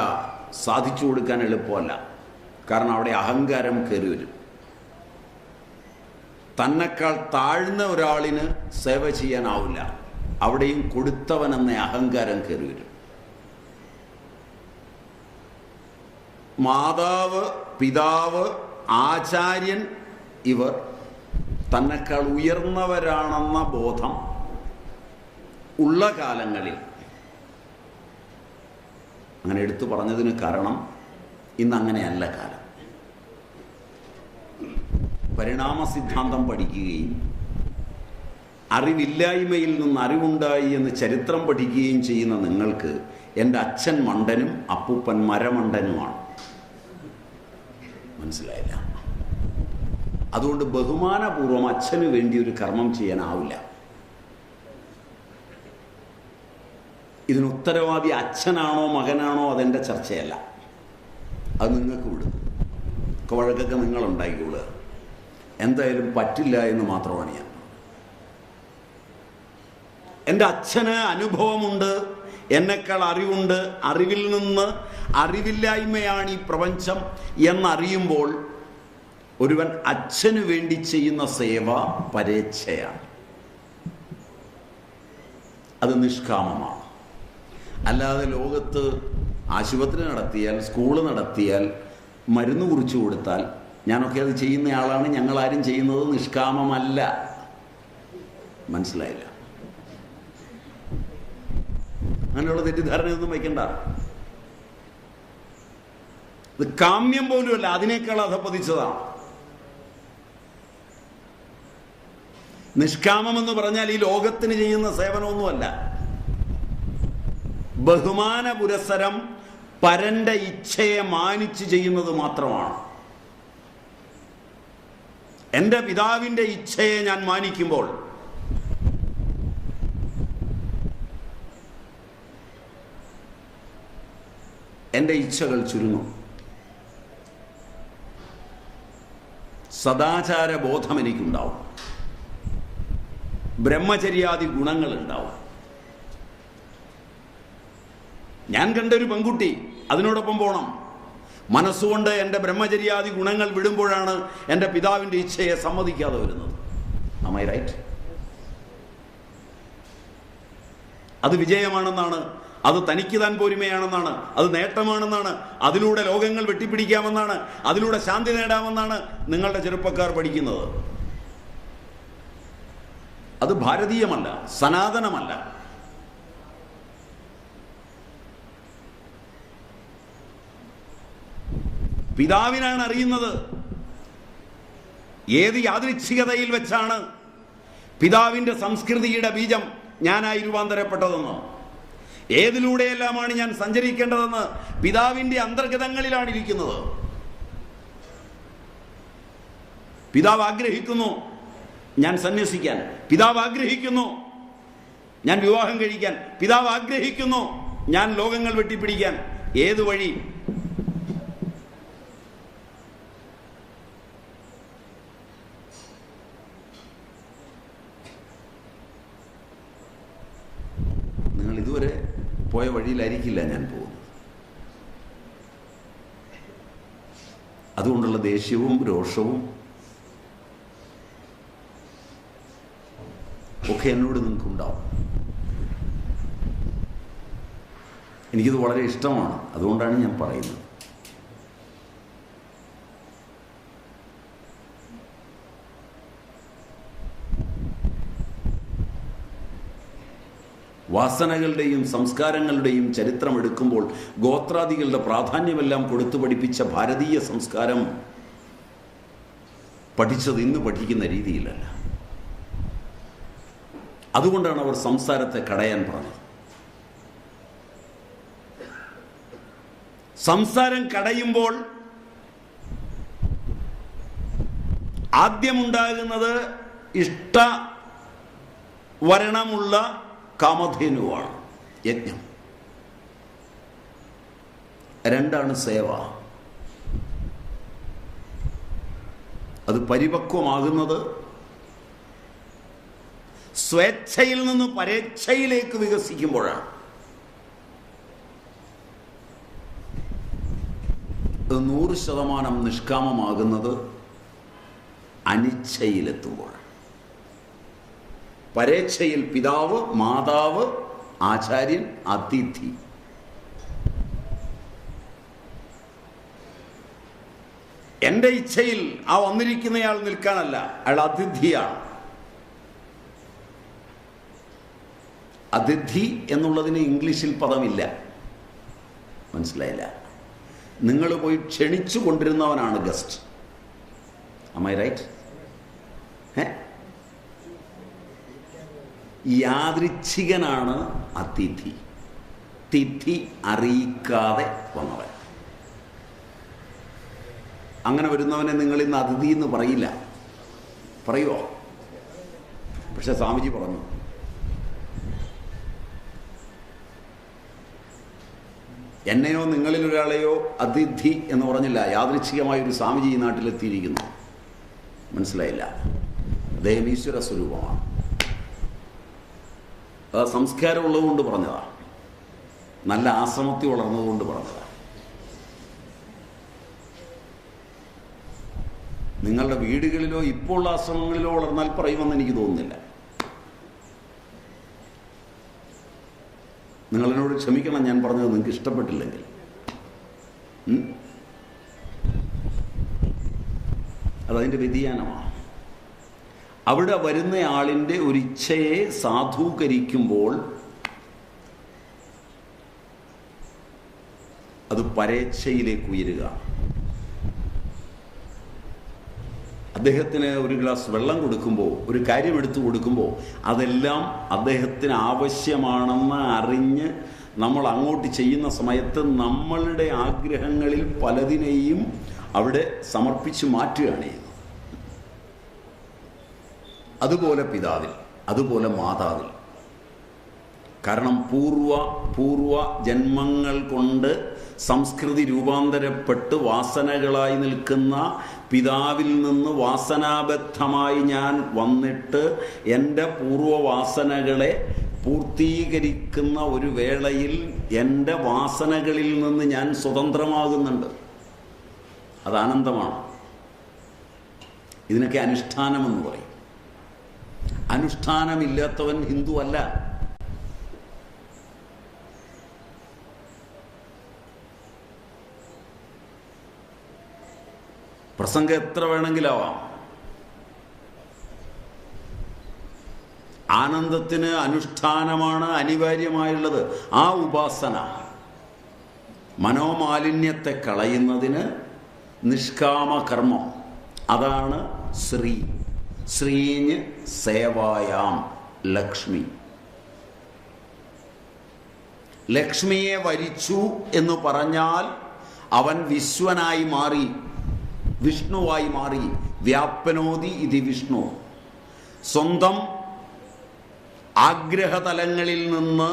സാധിച്ചു കൊടുക്കാൻ എളുപ്പമല്ല. കാരണം അവിടെ അഹങ്കാരം കയറി വരും. തന്നെക്കാൾ താഴ്ന്ന ഒരാളിന് സേവ ചെയ്യാനാവില്ല. അവിടെയും കൊടുത്തവൻ എന്ന അഹങ്കാരം കയറി വരും. മാതാവ്, പിതാവ്, ആചാര്യൻ ഇവർ തന്നെക്കാൾ ഉയർന്നവരാണെന്ന ബോധം ഉള്ള കാലങ്ങളിൽ, അങ്ങനെ എടുത്തു പറഞ്ഞതിന് കാരണം ഇന്ന് അങ്ങനെയല്ല കാലം. പരിണാമ സിദ്ധാന്തം പഠിക്കുകയും അറിവില്ലായ്മയിൽ നിന്ന് അറിവുണ്ടായി എന്ന് ചരിത്രം പഠിക്കുകയും ചെയ്യുന്ന നിങ്ങൾക്ക് എൻ്റെ അച്ഛൻ മണ്ടനും അപ്പൂപ്പൻ മരമണ്ടനുമാണ്. മനസ്സിലായില്ല? അതുകൊണ്ട് ബഹുമാനപൂർവ്വം അച്ഛന് വേണ്ടി ഒരു കർമ്മം ചെയ്യാനാവില്ല. ഇതിന് ഉത്തരവാദി അച്ഛനാണോ മകനാണോ അതെൻ്റെ ചർച്ചയല്ല. അത് നിങ്ങൾക്ക് വിടും. വഴക്കൊക്കെ നിങ്ങളുണ്ടായിക്കൊള്ളുക. എന്തായാലും പറ്റില്ല എന്ന് മാത്രമാണ് ഞാൻ. എൻ്റെ അച്ഛന് അനുഭവമുണ്ട്, എന്നെക്കാൾ അറിവുണ്ട്, അറിവിൽ നിന്ന് അറിവില്ലായ്മയാണ് ഈ പ്രപഞ്ചം എന്നറിയുമ്പോൾ ഒരുവൻ അച്ഛന് വേണ്ടി ചെയ്യുന്ന സേവ പരേച്ഛയാണ്. അത് നിഷ്കാമമാണ്. അല്ലാതെ ലോകത്ത് ആശുപത്രി നടത്തിയാൽ, സ്കൂള് നടത്തിയാൽ, മരുന്ന് കുറിച്ചു കൊടുത്താൽ ഞാനൊക്കെ അത് ചെയ്യുന്നയാളാണ്, ഞങ്ങളാരും ചെയ്യുന്നത് നിഷ്കാമമല്ല. മനസ്സിലായില്ല? അങ്ങനെയുള്ള തെറ്റിദ്ധാരണയൊന്നും വയ്ക്കണ്ട. ഇത് കാമ്യം പോലുമല്ല, അതിനേക്കാൾ അധപ്പതിച്ചതാണ്. നിഷ്കാമമെന്ന് പറഞ്ഞാൽ ഈ ലോകത്തിന് ചെയ്യുന്ന സേവനമൊന്നുമല്ല. ബഹുമാന പുരസ്സരം പരന്റെ ഇച്ഛയെ മാനിച്ച് ചെയ്യുന്നത് മാത്രമാണ്. എൻ്റെ പിതാവിൻ്റെ ഇച്ഛയെ ഞാൻ മാനിക്കുമ്പോൾ എൻ്റെ ഇച്ഛകൾ ചുരുങ്ങും. സദാചാര ബോധം എനിക്കുണ്ടാവും, ബ്രഹ്മചര്യാദി ഗുണങ്ങളുണ്ടാവും. ഞാൻ കണ്ടൊരു പെൺകുട്ടി, അതിനോടൊപ്പം പോകണം. മനസ്സുകൊണ്ട് എൻ്റെ ബ്രഹ്മചര്യാദി ഗുണങ്ങൾ വിടുമ്പോഴാണ് എൻ്റെ പിതാവിൻ്റെ ഇച്ഛയെ സമ്മതിക്കാതെ വരുന്നത്. Am I right? അത് വിജയമാണെന്നാണ്, അത് തനിക്ക് താൻ പോരുമയാണെന്നാണ്, അത് നേട്ടമാണെന്നാണ്, അതിലൂടെ ലോകങ്ങൾ വെട്ടിപ്പിടിക്കാമെന്നാണ്, അതിലൂടെ ശാന്തി നേടാമെന്നാണ് നിങ്ങളുടെ ചെറുപ്പക്കാർ പഠിക്കുന്നത്. അത് ഭാരതീയമല്ല, സനാതനമല്ല. പിതാവിനാണ് അറിയുന്നത് ഏത് യാദൃച്ഛികതയിൽ വെച്ചാണ് പിതാവിൻ്റെ സംസ്കൃതിയുടെ ബീജം ഞാനായി രൂപാന്തരപ്പെട്ടതെന്ന്, ഏതിലൂടെയെല്ലാമാണ് ഞാൻ സഞ്ചരിക്കേണ്ടതെന്ന് പിതാവിൻ്റെ അന്തർഗതങ്ങളിലാണ് ഇരിക്കുന്നത്. പിതാവ് ആഗ്രഹിക്കുന്നു ഞാൻ സന്യസിക്കാൻ, പിതാവ് ആഗ്രഹിക്കുന്നു ഞാൻ വിവാഹം കഴിക്കാൻ, പിതാവ് ആഗ്രഹിക്കുന്നു ഞാൻ ലോകങ്ങൾ വെട്ടിപ്പിടിക്കാൻ. ഏത് വഴി? നിങ്ങൾ ഇതുവരെ പോയ വഴിയിലായിരിക്കില്ല ഞാൻ പോകുന്നത്. അതുകൊണ്ടുള്ള ദേഷ്യവും രോഷവും ഒക്കെ എന്നോട് നിങ്ങൾക്കുണ്ടാവും. എനിക്കിത് വളരെ ഇഷ്ടമാണ്, അതുകൊണ്ടാണ് ഞാൻ പറയുന്നത്. വാസനകളുടെയും സംസ്കാരങ്ങളുടെയും ചരിത്രം എടുക്കുമ്പോൾ ഗോത്രാദികളുടെ പ്രാധാന്യമെല്ലാം കൊടുത്തു പഠിപ്പിച്ച ഭാരതീയ സംസ്കാരം പഠിച്ചത് ഇന്ന് പഠിക്കുന്ന രീതിയിലല്ല. അതുകൊണ്ടാണ് അവർ സംസാരത്തെ കടയാൻ പറഞ്ഞത്. സംസാരം കടയുമ്പോൾ ആദ്യമുണ്ടാകുന്നത് ഇഷ്ടവരണമുള്ള കാമധേനുവാണ്, യജ്ഞം. രണ്ടാണ് സേവ. അത് പരിപക്വമാകുന്നത് സ്വേച്ഛയിൽ നിന്ന് പരേച്ഛയിലേക്ക് വികസിക്കുമ്പോഴാണ്. അത് 100% നിഷ്കാമമാകുന്നത് അനിച്ഛയിലെത്തുമ്പോൾ. പരേച്ഛയിൽ പിതാവ്, മാതാവ്, ആചാര്യൻ, അതിഥി. എൻ്റെ ഇച്ഛയിൽ ആ വന്നിരിക്കുന്നയാൾ നിൽക്കാനല്ല, അയാൾ അതിഥിയാണ്. അതിഥി എന്നുള്ളതിന് ഇംഗ്ലീഷിൽ പദമില്ല. മനസ്സിലായില്ല? നിങ്ങൾ പോയി ക്ഷണിച്ചു കൊണ്ടിരുന്നവനാണ് ഗസ്റ്റ്. Am I right? യാദൃച്ഛികനാണ് അതിഥി. തിഥി അറിയിക്കാതെ വന്നവൻ. അങ്ങനെ വരുന്നവനെ നിങ്ങൾ ഇന്ന് അതിഥി എന്ന് പറയില്ല. പറയുമോ? പക്ഷെ സ്വാമിജി പറഞ്ഞു. എന്നെയോ നിങ്ങളിൽ ഒരാളെയോ അതിഥി എന്ന് പറഞ്ഞില്ല. യാദൃച്ഛികമായൊരു സ്വാമിജി ഈ നാട്ടിലെത്തിയിരിക്കുന്നു. മനസ്സിലായില്ല? അദ്ദേഹം ഈശ്വര സ്വരൂപമാണ്. അത് സംസ്കാരം ഉള്ളതുകൊണ്ട് പറഞ്ഞതാ, നല്ല ആശ്രമത്തിൽ വളർന്നതുകൊണ്ട് പറഞ്ഞതാ. നിങ്ങളുടെ വീടുകളിലോ ഇപ്പോൾ ഉള്ള ആശ്രമങ്ങളിലോ വളർന്നാൽ പറയുമെന്ന് എനിക്ക് തോന്നുന്നില്ല. നിങ്ങളെന്നോട് ക്ഷമിക്കണം, ഞാൻ പറഞ്ഞത് നിങ്ങൾക്ക് ഇഷ്ടപ്പെട്ടില്ലെങ്കിൽ. അതതിൻ്റെ വ്യതിയാനമാണ്. അവിടെ വരുന്ന ആളിൻ്റെ ഒരു ഇച്ഛയെ സാധൂകരിക്കുമ്പോൾ അത് പരേച്ഛയിലേക്ക് ഉയരുക. അദ്ദേഹത്തിന് ഒരു ഗ്ലാസ് വെള്ളം കൊടുക്കുമ്പോൾ, ഒരു കാര്യം എടുത്തു കൊടുക്കുമ്പോൾ, അതെല്ലാം അദ്ദേഹത്തിന് ആവശ്യമാണെന്ന് അറിഞ്ഞ് നമ്മൾ അങ്ങോട്ട് ചെയ്യുന്ന സമയത്ത് നമ്മളുടെ ആഗ്രഹങ്ങളിൽ പലതിനെയും അവിടെ സമർപ്പിച്ച് മാറ്റുകയാണ് ചെയ്യുന്നത്. അതുപോലെ പിതാവിൽ, അതുപോലെ മാതാവിൽ. കാരണം പൂർവ ജന്മങ്ങൾ കൊണ്ട് സംസ്കൃതി രൂപാന്തരപ്പെട്ട് വാസനകളായി നിൽക്കുന്ന പിതാവിൽ നിന്ന് വാസനാബദ്ധമായി ഞാൻ വന്നിട്ട് എൻ്റെ പൂർവവാസനകളെ പൂർത്തീകരിക്കുന്ന ഒരു വേളയിൽ എൻ്റെ വാസനകളിൽ നിന്ന് ഞാൻ സ്വതന്ത്രമാകുന്നുണ്ട്. അത് ആനന്ദമാണ്. ഇതിനൊക്കെ അനുഷ്ഠാനമെന്ന് പറയും. അനുഷ്ഠാനമില്ലാത്തവൻ ഹിന്ദു അല്ല. പ്രസംഗം എത്ര വേണമെങ്കിലാവാം. ആനന്ദത്തിന് അനുഷ്ഠാനമാണ് അനിവാര്യമായുള്ളത്. ആ ഉപാസന മനോമാലിന്യത്തെ കളയുന്നതിന് നിഷ്കാമ കർമ്മം, അതാണ് ശ്രീ. ശ്രീഞ്ഞ് സേവായാം ലക്ഷ്മി. ലക്ഷ്മിയെ വരിച്ചു എന്ന് പറഞ്ഞാൽ അവൻ വിശ്വനായി മാറി, വിഷ്ണുവായി മാറി. വ്യാപനോതി ഇതി വിഷ്ണു. സ്വന്തം ആഗ്രഹതലങ്ങളിൽ നിന്ന്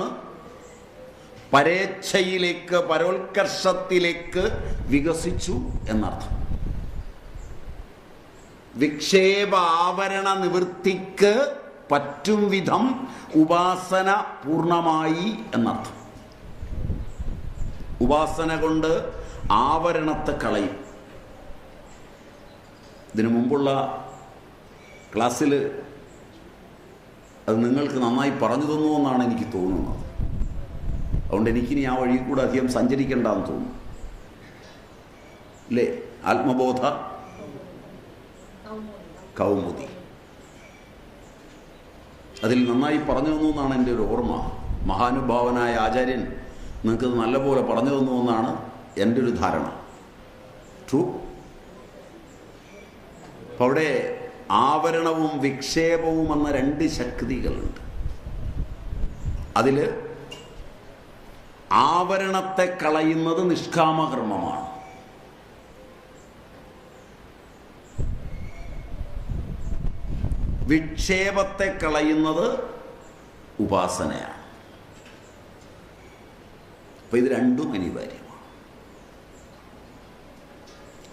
പരേച്ഛയിലേക്ക്, പരോത്കർഷത്തിലേക്ക് വികസിച്ചു എന്നർത്ഥം. വിക്ഷേപ ആവരണ നിവൃത്തിക്ക് പറ്റും വിധം ഉപാസന പൂർണ്ണമായി എന്നർത്ഥം. ഉപാസന കൊണ്ട് ആവരണത്തെ കളയും. ഇതിനു മുമ്പുള്ള ക്ലാസ്സിൽ അത് നിങ്ങൾക്ക് നന്നായി പറഞ്ഞു തന്നു എന്നാണ് എനിക്ക് തോന്നുന്നത്. അതുകൊണ്ട് എനിക്കിനി ആ വഴി കൂടെ അധികം സഞ്ചരിക്കേണ്ടെന്ന് തോന്നുന്നു. അല്ലേ? ആത്മബോധ കൗമുദി അതിൽ നന്നായി പറഞ്ഞു തന്നു എന്നാണ് എൻ്റെ ഒരു ഓർമ്മ. മഹാനുഭാവനായ ആചാര്യൻ നിങ്ങൾക്കത് നല്ലപോലെ പറഞ്ഞു തന്നു എന്നാണ് എൻ്റെ ഒരു ധാരണ. ട്രൂ. അപ്പം അവിടെ ആവരണവും വിക്ഷേപവും എന്ന രണ്ട് ശക്തികളുണ്ട്. അതിൽ ആവരണത്തെ കളയുന്നത് നിഷ്കാമകർമ്മമാണ്. വിക്ഷേപത്തെ കളയുന്നത് ഉപാസനയാണ്. അപ്പം ഇത് രണ്ടും അനിവാര്യമാണ്.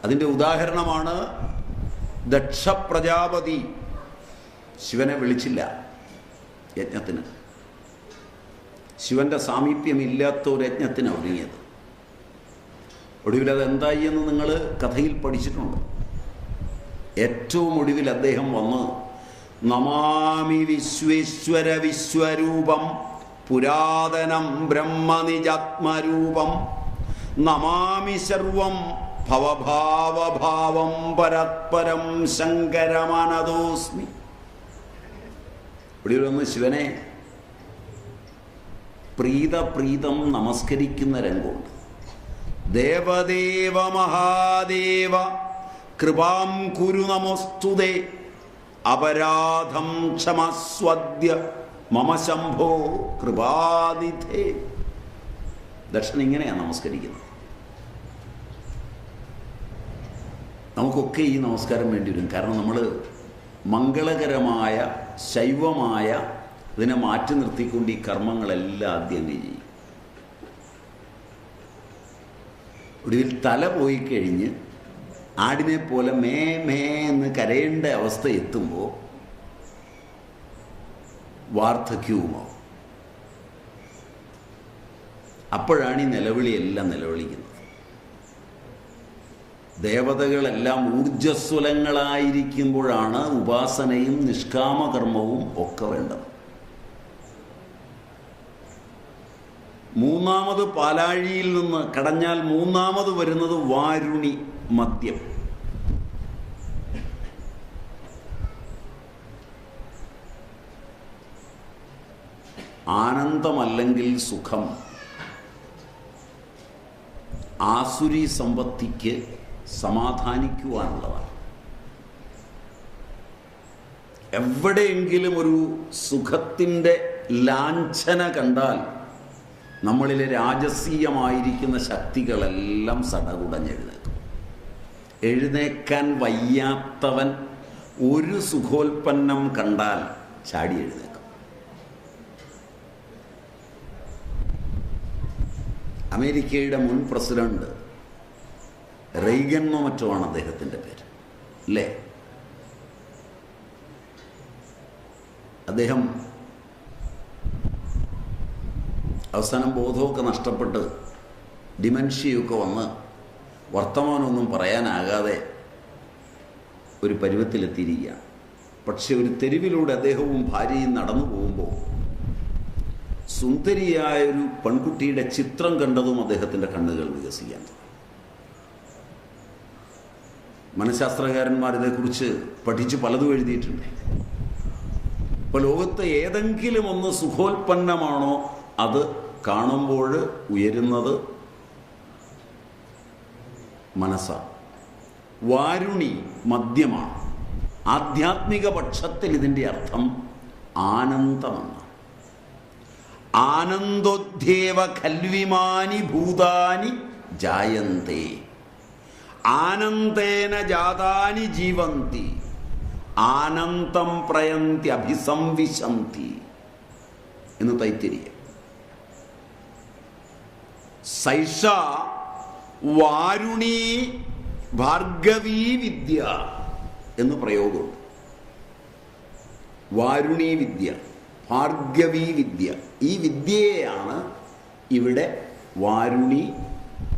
അതിൻ്റെ ഉദാഹരണമാണ് ദക്ഷ പ്രജാപതി. ശിവനെ വിളിച്ചില്ല യജ്ഞത്തിന്. ശിവന്റെ സാമീപ്യമില്ലാത്ത ഒരു യജ്ഞത്തിന് ഒരുങ്ങിയത്. ഒടുവിൽ അതെന്തായി എന്ന് നിങ്ങൾ കഥയിൽ പഠിച്ചിട്ടുണ്ട്. ഏറ്റവും ഒടുവിൽ അദ്ദേഹം വന്ന് നമാമി വിശ്വേശ്വര വിശ്വരൂപം പുരാതനം ബ്രഹ്മനിജാത്മരൂപം നമാമി സർവം ഭവഭാവഭാവം പരത്പരം ശങ്കരമനതോസ്മി. ഇവിടെ ഒന്ന് ശിവനെ പ്രീതം നമസ്കരിക്കുന്ന രംഗമുണ്ട്. ദേവദേവ മഹാദേവ കൃപാം കുരു നമോസ്തുതേ അപരാധം ക്ഷമസ്വദ്യ മമ ശംഭോ കൃപാനിധേ. ദക്ഷൻ ഇങ്ങനെയാണ് നമസ്കരിക്കുന്നത്. നമുക്കൊക്കെ ഈ നമസ്കാരം വേണ്ടി വരും. കാരണം നമ്മൾ മംഗളകരമായ ശൈവമായ ഇതിനെ മാറ്റി നിർത്തിക്കൊണ്ട് ഈ കർമ്മങ്ങളെല്ലാം ആദ്യം ചെയ്യും. ഒടുവിൽ തല പോയി കഴിഞ്ഞ് ആടിനെ പോലെ മേ മേ എന്ന് കരയേണ്ട അവസ്ഥ എത്തുമ്പോൾ വാർദ്ധക്യവുമാവും. അപ്പോഴാണ് ഈ നിലവിളിയെല്ലാം നിലവിളിക്കുന്നത്. ദേവതകളെല്ലാം ഊർജ്ജസ്വലങ്ങളായിരിക്കുമ്പോഴാണ് ഉപാസനയും നിഷ്കാമകർമ്മവും ഒക്കെ വേണ്ടത്. മൂന്നാമത് പാലാഴിയിൽ നിന്ന് കടഞ്ഞാൽ മൂന്നാമത് വരുന്നത് വാരുണി മദ്യം. ആനന്ദമല്ലെങ്കിൽ സുഖം ആസുരി സമ്പത്തിക്ക് സമാധാനിക്കുവാനുള്ളതാണ്. എവിടെയെങ്കിലും ഒരു സുഖത്തിൻ്റെ ലാഞ്ചന കണ്ടാൽ നമ്മളിലെ രാജസീയമായിരിക്കുന്ന ശക്തികളെല്ലാം സടകുടഞ്ഞെഴുന്നേക്കും. എഴുന്നേക്കാൻ വയ്യാത്തവൻ ഒരു സുഖോൽപ്പന്നം കണ്ടാൽ ചാടി എഴുന്നേക്കും. അമേരിക്കയുടെ മുൻ പ്രസിഡന്റ് റെയ്ഗനോ മറ്റോ ആണ് അദ്ദേഹത്തിൻ്റെ പേര്, അല്ലേ? അദ്ദേഹം അവസാനം ബോധമൊക്കെ നഷ്ടപ്പെട്ട് ഡിമെൻഷ്യയൊക്കെ വന്ന് വർത്തമാനമൊന്നും പറയാനാകാതെ ഒരു പരുവത്തിലെത്തിയിരിക്കുകയാണ്. പക്ഷെ ഒരു തെരുവിലൂടെ അദ്ദേഹവും ഭാര്യയും നടന്നു പോകുമ്പോൾ സുന്ദരിയായൊരു പെൺകുട്ടിയുടെ ചിത്രം കണ്ടതും അദ്ദേഹത്തിൻ്റെ കണ്ണുകൾ വികസിക്കാൻ തുടങ്ങി. മനഃശാസ്ത്രകാരന്മാർ ഇതേക്കുറിച്ച് പഠിച്ച് പലതും എഴുതിയിട്ടുണ്ട്. ഇപ്പോൾ ലോകത്ത് ഏതെങ്കിലും ഒന്ന് സുഖോൽപ്പന്നമാണോ അത് കാണുമ്പോൾ ഉയരുന്നത് മനസ്സാണ്. വാരുണി മദ്യമാണ്. ആധ്യാത്മിക പക്ഷത്തിൽ ഇതിൻ്റെ അർത്ഥം ആനന്ദമെന്നാണ്. ആനന്ദോദ്ധ്യേവ ഖൽവിമാനി ഭൂതാനി ജായന്തേ ആനന്ദേന ജാതാനി ജീവന്തി ആനന്ദം പ്രയന്തി അഭിസംവിശന്തി എന്ന് തൈത്തിരീയം. സൈഷ വാരുണി ഭാർഗവീ വിദ്യ എന്ന് പ്രയോഗമുണ്ട്. വാരുണി വിദ്യ, ഭാർഗവീ വിദ്യ, ഈ വിദ്യയെയാണ് ഇവിടെ വാരുണി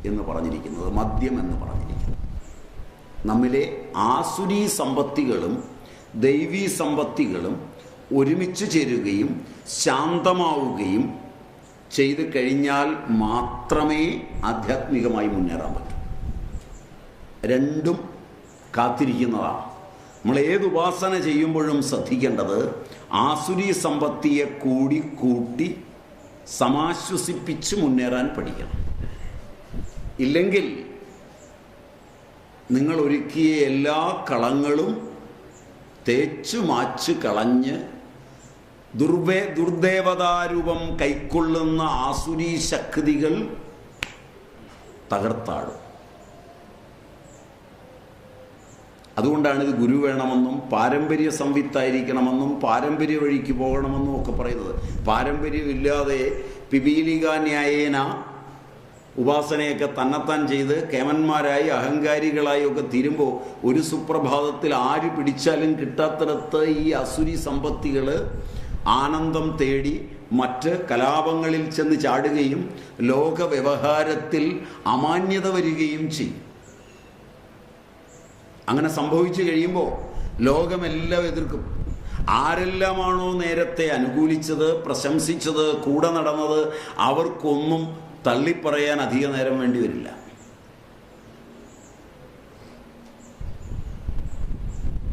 എന്ന് പറഞ്ഞിരിക്കുന്നത്, മദ്യം എന്ന് പറഞ്ഞിരിക്കുന്നത്. നമ്മിലെ ആസുരീ സമ്പത്തികളും ദൈവീ സമ്പത്തികളും ഒരുമിച്ച് ചേരുകയും ശാന്തമാവുകയും ചെയ്തു കഴിഞ്ഞാൽ മാത്രമേ ആധ്യാത്മികമായി മുന്നേറാൻ പറ്റൂ. രണ്ടും കാത്തിരിക്കുന്നതാണ്. നമ്മൾ ഏത് ഉപാസന ചെയ്യുമ്പോഴും ശ്രദ്ധിക്കേണ്ടത് ആസുരീ സമ്പത്തിയെ കൂടി കൂട്ടി സമാശ്വസിപ്പിച്ച് മുന്നേറാൻ പഠിക്കണം. ഇല്ലെങ്കിൽ നിങ്ങൾ ഒരുക്കിയ എല്ലാ കളങ്ങളും തേച്ചു മാച്ച് കളഞ്ഞ് ദുർദേവതാരൂപം കൈക്കൊള്ളുന്ന ആസുരീ ശക്തികൾ തകർത്താടും. അതുകൊണ്ടാണ് ഇത് ഗുരു വേണമെന്നും പാരമ്പര്യ സംവിത്തായിരിക്കണമെന്നും പാരമ്പര്യ വഴിക്ക് പോകണമെന്നും ഒക്കെ പറയുന്നത്. പാരമ്പര്യമില്ലാതെ പിപീലിക ന്യായേന ഉപാസനയൊക്കെ തന്നെത്താൻ ചെയ്ത് കേമന്മാരായി അഹങ്കാരികളായി ഒക്കെ തീരുമ്പോൾ ഒരു സുപ്രഭാതത്തിൽ ആര് പിടിച്ചാലും കിട്ടാത്തിടത്ത് ഈ അസുരി സമ്പത്തികൾ ആനന്ദം തേടി മറ്റ് കലാപങ്ങളിൽ ചെന്ന് ചാടുകയും ലോക വ്യവഹാരത്തിൽ അമാന്യത വരികയും ചെയ്യും. അങ്ങനെ സംഭവിച്ചു കഴിയുമ്പോൾ ലോകമെല്ലാം എതിർക്കും. ആരെല്ലാമാണോ നേരത്തെ അനുകൂലിച്ചത്, പ്രശംസിച്ചത്, കൂടെ നടന്നത്, അവർക്കൊന്നും തള്ളിപ്പറയാൻ അധിക നേരം വേണ്ടി വരില്ല.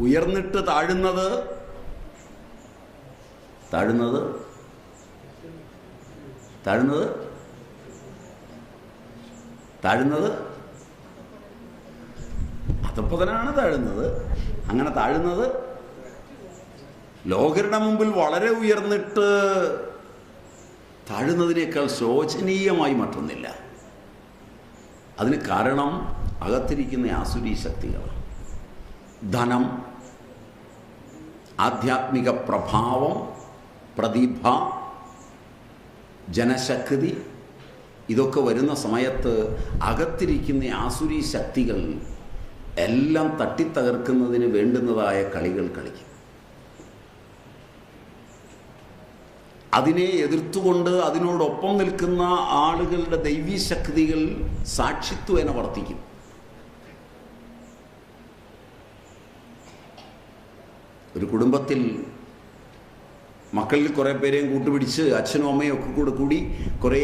ഉയർന്നിട്ട് താഴുന്നത് താഴുന്നത് താഴുന്നത് താഴുന്നത് അധപ്പതനാണ് താഴുന്നത്. അങ്ങനെ താഴുന്നത് ലോകരുടെ മുമ്പിൽ വളരെ ഉയർന്നിട്ട് താഴുന്നതിനേക്കാൾ ശോചനീയമായി മറ്റൊന്നില്ല. അതിന് കാരണം അകത്തിരിക്കുന്ന ആസുരീ ശക്തികളാണ്. ധനം, ആധ്യാത്മിക പ്രഭാവം, പ്രതിഭ, ജനശക്തി, ഇതൊക്കെ വരുന്ന സമയത്ത് അകത്തിരിക്കുന്ന ആസുരീ ശക്തികൾ എല്ലാം തട്ടിത്തകർക്കുന്നതിന് വേണ്ടുന്നതായ കളികൾ കളിക്കും. അതിനെ എതിർത്തുകൊണ്ട് അതിനോടൊപ്പം നിൽക്കുന്ന ആളുകളുടെ ദൈവീ ശക്തികൾ സാക്ഷിത്വേന വർത്തിക്കും. ഒരു കുടുംബത്തിൽ മക്കളിൽ കുറേ പേരെയും കൂട്ടുപിടിച്ച് അച്ഛനും അമ്മയും ഒക്കെ കൂടി കുറേ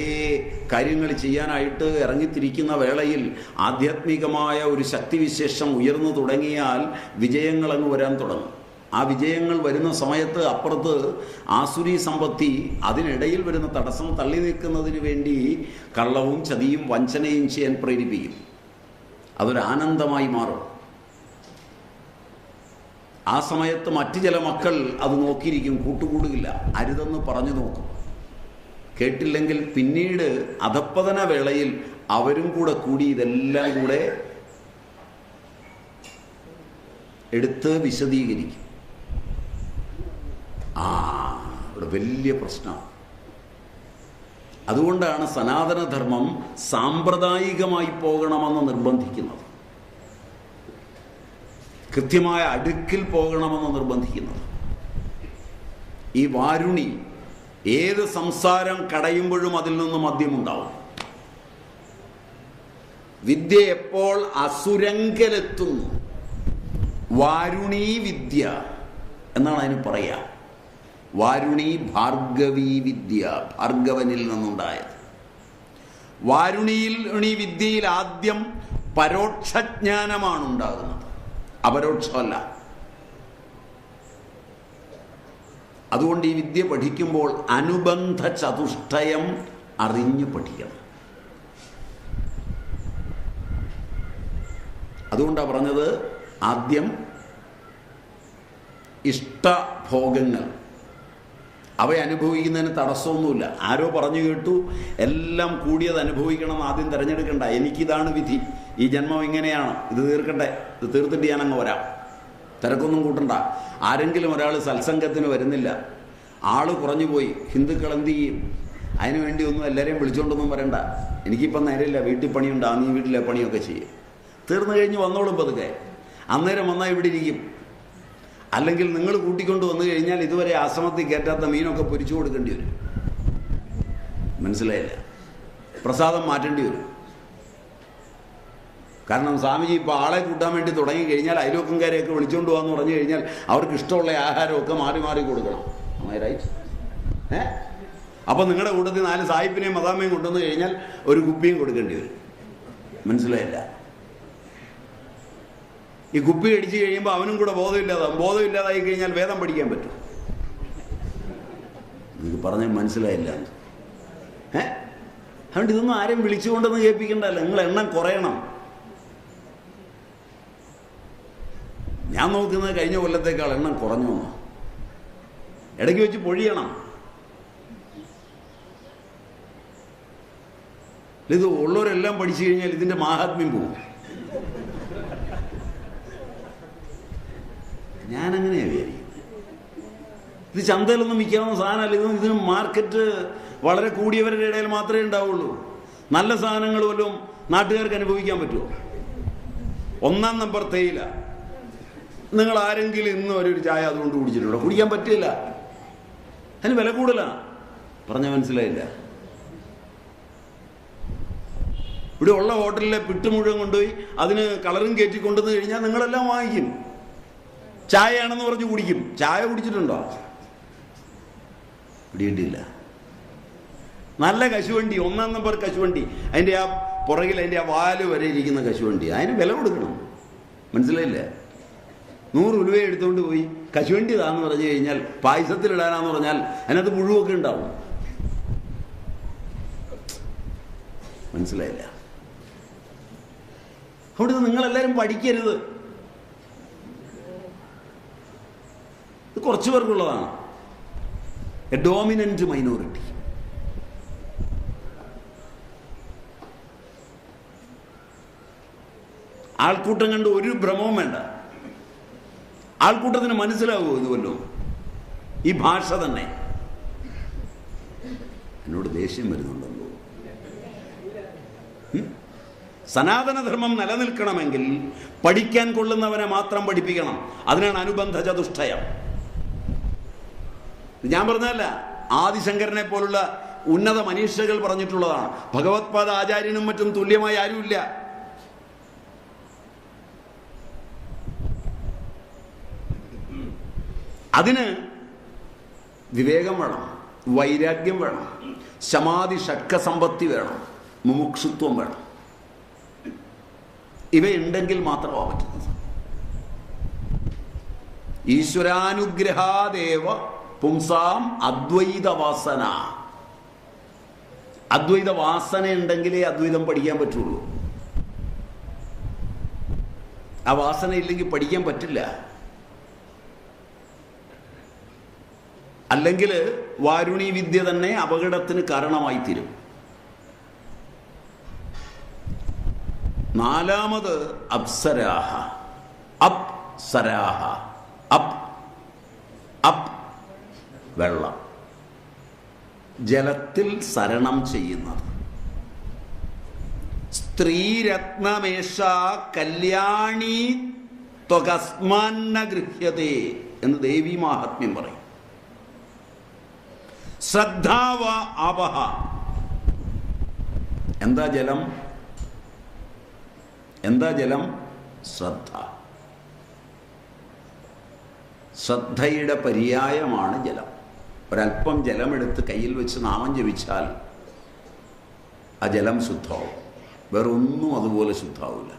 കാര്യങ്ങൾ ചെയ്യാനായിട്ട് ഇറങ്ങിത്തിരിക്കുന്ന വേളയിൽ ആധ്യാത്മികമായ ഒരു ശക്തിവിശേഷം ഉയർന്നു തുടങ്ങിയാൽ വിജയങ്ങൾ അങ്ങ് വരാൻ തുടങ്ങും. ആ വിജയങ്ങൾ വരുന്ന സമയത്ത് അപ്പുറത്ത് ആസുരി സമ്പത്തി അതിനിടയിൽ വരുന്ന തടസ്സം തള്ളി നിൽക്കുന്നതിന് വേണ്ടി കള്ളവും ചതിയും വഞ്ചനയും ചെയ്യാൻ പ്രേരിപ്പിക്കും. അതൊരു ആനന്ദമായി മാറും. ആ സമയത്ത് മറ്റു ചില മക്കൾ അത് നോക്കിയിരിക്കും, കൂട്ടുകൂടുകില്ല, അരുതെന്ന് പറഞ്ഞു നോക്കും. കേട്ടില്ലെങ്കിൽ പിന്നീട് അധപ്പതന വേളയിൽ അവരും കൂടെ കൂടി ഇതെല്ലാം കൂടെ എടുത്ത് വിശദീകരിക്കും. ഇവിടെ വലിയ പ്രശ്നമാണ്. അതുകൊണ്ടാണ് സനാതനധർമ്മം സാമ്പ്രദായികമായി പോകണമെന്ന് നിർബന്ധിക്കുന്നത്, കൃത്യമായ അടുക്കിൽ പോകണമെന്ന് നിർബന്ധിക്കുന്നത്. ഈ വാരുണി ഏത് സംസാരം കടയുമ്പോഴും അതിൽ നിന്ന് മദ്യമുണ്ടാവും. വിദ്യ എപ്പോൾ അസുരങ്കലെത്തുന്നു, വാരുണീ വിദ്യ എന്നാണ് അതിന് പറയുക. വാരുണി ഭാർഗവീ വിദ്യ, ഭാർഗവനിൽ നിന്നുണ്ടായത്. വാരുണിയിൽ വിദ്യയിൽ ആദ്യം പരോക്ഷജ്ഞാനമാണ് ഉണ്ടാകുന്നത്, അപരോക്ഷമല്ല. അതുകൊണ്ട് ഈ വിദ്യ പഠിക്കുമ്പോൾ അനുബന്ധ ചതുഷ്ടയം അറിഞ്ഞു പഠിക്കണം. അതുകൊണ്ടാണ് പറഞ്ഞത് ആദ്യം ഇഷ്ടഭോഗങ്ങൾ അവ അനുഭവിക്കുന്നതിന് തടസ്സമൊന്നുമില്ല. ആരോ പറഞ്ഞു കേട്ടു എല്ലാം കൂടിയത് അനുഭവിക്കണം ആദ്യം തിരഞ്ഞെടുക്കണ്ട. എനിക്കിതാണ് വിധി, ഈ ജന്മം ഇങ്ങനെയാണ്, ഇത് തീർക്കട്ടെ, ഇത് തീർത്തിട്ട് ഞാനങ്ങ് വരാം, തിരക്കൊന്നും കൂട്ടണ്ട. ആരെങ്കിലും ഒരാൾ സത്സംഗത്തിന് വരുന്നില്ല, ആള് കുറഞ്ഞു പോയി, ഹിന്ദുക്കൾ എന്ത് ചെയ്യും? അതിനു വേണ്ടി ഒന്നും എല്ലാവരെയും വിളിച്ചുകൊണ്ടൊന്നും വരണ്ട, എനിക്കിപ്പം നേരമില്ല, വീട്ടിൽ പണിയുണ്ട്, ആ നീ വീട്ടിലെ പണിയൊക്കെ ചെയ്യും, തീർന്നു കഴിഞ്ഞ് വന്നോളും പതുക്കെ. അന്നേരം വന്നാൽ ഇവിടെ ഇരിക്കും. അല്ലെങ്കിൽ നിങ്ങൾ കൂട്ടിക്കൊണ്ട് വന്നു കഴിഞ്ഞാൽ ഇതുവരെ ആശ്രമത്തിൽ കയറ്റാത്ത മീനൊക്കെ പൊരിച്ചു കൊടുക്കേണ്ടി വരും. മനസ്സിലായില്ല? പ്രസാദം മാറ്റേണ്ടി വരും. കാരണം സ്വാമിജി ഇപ്പോൾ ആളെ കൂട്ടാൻ വേണ്ടി തുടങ്ങി കഴിഞ്ഞാൽ അയൽവക്കംകാരെയൊക്കെ വിളിച്ചുകൊണ്ട് പോകാമെന്ന് പറഞ്ഞു കഴിഞ്ഞാൽ അവർക്ക് ഇഷ്ടമുള്ള ആഹാരമൊക്കെ മാറി മാറി കൊടുക്കണം. റൈറ്റ്? അപ്പം നിങ്ങളുടെ കൂട്ടത്തിൽ 4 സായിപ്പിനെയും മദാമയും കൊണ്ടുവന്ന് കഴിഞ്ഞാൽ ഒരു കുപ്പിയും കൊടുക്കേണ്ടി വരും. മനസ്സിലായില്ല? ഈ കുപ്പി അടിച്ചു കഴിയുമ്പോൾ അവനും കൂടെ ബോധമില്ലാതായി കഴിഞ്ഞാൽ വേദം പഠിക്കാൻ പറ്റും. നിങ്ങൾക്ക് പറഞ്ഞാൽ മനസ്സിലായില്ല. അതുകൊണ്ട് ഇതൊന്നും ആരെയും വിളിച്ചുകൊണ്ടൊന്നും കേൾപ്പിക്കണ്ടല്ലോ, നിങ്ങൾ എണ്ണം കുറയണം. ഞാൻ നോക്കുന്നത് കഴിഞ്ഞ കൊല്ലത്തേക്കാൾ എണ്ണം കുറഞ്ഞു വന്നു. ഇടയ്ക്ക് വെച്ച് പൊഴിയണം. ഇത് ഉള്ളവരെല്ലാം പഠിച്ചു കഴിഞ്ഞാൽ ഇതിൻ്റെ മാഹാത്മ്യം പോകും. ഞാനങ്ങനെയാണ് വിചാരിക്കുന്നത്. ഇത് ചന്തയിലൊന്നും വിൽക്കാവുന്ന സാധനമല്ല. ഇതിന് മാർക്കറ്റ് വളരെ കൂടിയവരുടെ ഇടയിൽ മാത്രമേ ഉണ്ടാവുള്ളൂ. നല്ല സാധനങ്ങൾ വല്ലതും നാട്ടുകാർക്ക് അനുഭവിക്കാൻ പറ്റുമോ? 1-ാം നമ്പർ തേയില നിങ്ങൾ ആരെങ്കിലും ഇന്ന് ഒരു ചായ അതുകൊണ്ട് കുടിച്ചിട്ടുണ്ടോ? കുടിക്കാൻ പറ്റില്ല, അതിന് വില കൂടുതലാണ്. പറഞ്ഞ മനസ്സിലായില്ല? ഇവിടെ ഉള്ള ഹോട്ടലിലെ പിട്ട് മുഴുവൻ കൊണ്ടുപോയി അതിന് കളറും കയറ്റി കൊണ്ടുവന്ന് കഴിഞ്ഞാൽ നിങ്ങളെല്ലാം വാങ്ങിക്കും. ചായയാണെന്ന് പറഞ്ഞ് കുടിക്കും. ചായ കുടിച്ചിട്ടുണ്ടോ? പിടിയിട്ടില്ല. നല്ല കശുവണ്ടി, 1-ാം നമ്പർ കശുവണ്ടി, അതിൻ്റെ ആ പുറകിൽ അതിൻ്റെ ആ വാല് വരെ ഇരിക്കുന്ന കശുവണ്ടി, അതിന് വില കൊടുക്കണം. മനസ്സിലായില്ലേ? 100 ഉലുവ എടുത്തുകൊണ്ട് പോയി കശുവണ്ടി താന്ന് പറഞ്ഞു കഴിഞ്ഞാൽ പായസത്തിലിടാനാന്ന് പറഞ്ഞാൽ അതിനകത്ത് പുഴുവൊക്കെ ഉണ്ടാവും. മനസ്സിലായില്ല? അവിടുന്ന് നിങ്ങളെല്ലാവരും പഠിക്കരുത്. ഇത് കുറച്ചു പേർക്കുള്ളതാണ്. A dominant minority. ആൾക്കൂട്ടം കണ്ട് ഒരു ഭ്രമവും വേണ്ട. ആൾക്കൂട്ടത്തിന് മനസ്സിലാവുമോ ഇതുവല്ലോ? ഈ ഭാഷ തന്നെ. എന്നോട് ദേഷ്യം വരുന്നുണ്ടല്ലോ. സനാതനധർമ്മം നിലനിൽക്കണമെങ്കിൽ പഠിക്കാൻ കൊള്ളുന്നവനെ മാത്രം പഠിപ്പിക്കണം. അതിനാണ് അനുബന്ധ ചതുഷ്ടയം. ഞാൻ പറഞ്ഞതല്ല, ആദിശങ്കരനെ പോലുള്ള ഉന്നത മനീഷകൾ പറഞ്ഞിട്ടുള്ളതാണ്. ഭഗവത്പാദ ആചാര്യനും മറ്റും തുല്യമായി ആരുമില്ല. അതിന് വിവേകം വേണം, വൈരാഗ്യം വേണം, ശമാധി ഷഡ്കസമ്പത്തി വേണം, മുമുക്ഷുത്വം വേണം. ഇവയുണ്ടെങ്കിൽ മാത്രമാവാൻ പറ്റുന്നത്. ഈശ്വരാനുഗ്രഹാദേവ പുംസാം അദ്വൈത വാസന. അദ്വൈത വാസന ഉണ്ടെങ്കിലേ അദ്വൈതം പഠിക്കാൻ പറ്റുള്ളൂ. ആ വാസന ഇല്ലെങ്കിൽ പഠിക്കാൻ പറ്റില്ല. അല്ലെങ്കിൽ വാരുണി വിദ്യ തന്നെ അപകടത്തിന് കാരണമായി തീരും. 4 അപ്സരാഹ. അപ്സരാഹ. അപ്പ് വെള്ളം, ജലത്തിൽ സരണം ചെയ്യുന്നത്. സ്ത്രീരത്നമേഷ കല്യാണി ത്വകസ്മാന്ന ഗൃഹ്യതേ എന്ന് ദേവി മാഹാത്മ്യം പറയും. ശ്രദ്ധാവ ആപഹ. എന്താ ജലം? എന്താ ജലം? ശ്രദ്ധ. ശ്രദ്ധയുടെ പര്യായമാണ് ജലം. ഒരല്പം ജലമെടുത്ത് കയ്യിൽ വെച്ച് നാമം ജപിച്ചാൽ ആ ജലം ശുദ്ധമാവും. വേറൊന്നും അതുപോലെ ശുദ്ധമാവില്ല.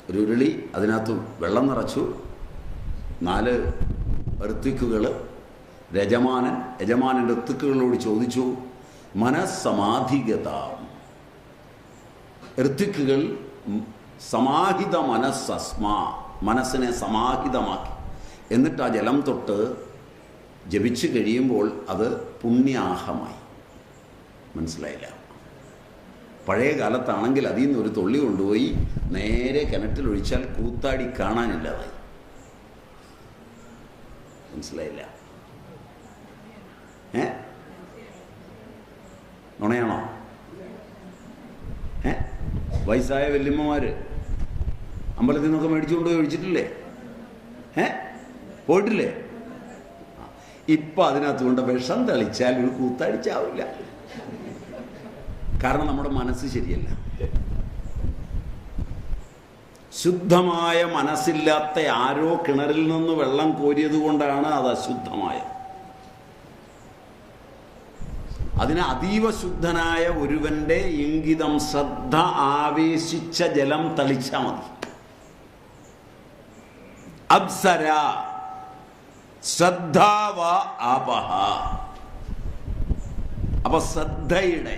ഒരു ഉരുളി, അതിനകത്ത് വെള്ളം നിറച്ചു, 4 ഋത്വിക്കുകൾ, യജമാനൻ്റെ ഋത്വിക്കുകളോട് ചോദിച്ചു, മനസ്സമാധിഗത. ഋത്വിക്കുകൾ സമാഹിത മനസ്സസ്മാ, മനസ്സിനെ സമാഹിതമാക്കി. എന്നിട്ട് ആ ജലം തൊട്ട് ജപിച്ച് കഴിയുമ്പോൾ അത് പുണ്യാഹമായി. മനസ്സിലായില്ല? പഴയ കാലത്താണെങ്കിൽ അതിൽ നിന്ന് ഒരു തുള്ളി കൊണ്ടുപോയി നേരെ കിണറ്റിലൊഴിച്ചാൽ കൂത്താടി കാണാനില്ലാതായി. മനസ്സിലായില്ല? നുണയാണോ? വയസ്സായ വല്യമ്മമാര് അമ്പലത്തിൽ നിന്നൊക്കെ മേടിച്ചുകൊണ്ട് പോയി ഒഴിച്ചിട്ടില്ലേ? പോയിട്ടില്ലേ? ഇപ്പൊ അതിനകത്ത് കൊണ്ട് വിഷം തളിച്ചാൽ ഒരു കൂത്തടിച്ചാവില്ല. കാരണം നമ്മുടെ മനസ്സ് ശരിയല്ല. ശുദ്ധമായ മനസ്സില്ലാത്ത ആരോ കിണറിൽ നിന്ന് വെള്ളം കോരിയത് കൊണ്ടാണ് അത് അശുദ്ധമായത്. അതിന് അതീവ ശുദ്ധനായ ഒരുവന്റെ ഇംഗിതം, ശ്രദ്ധ ആവേശിച്ച ജലം തളിച്ചാൽ മതി. അപ്സര ശ്രദ്ധാവ ആപഹ. അപ്പൊ ശ്രദ്ധയുടെ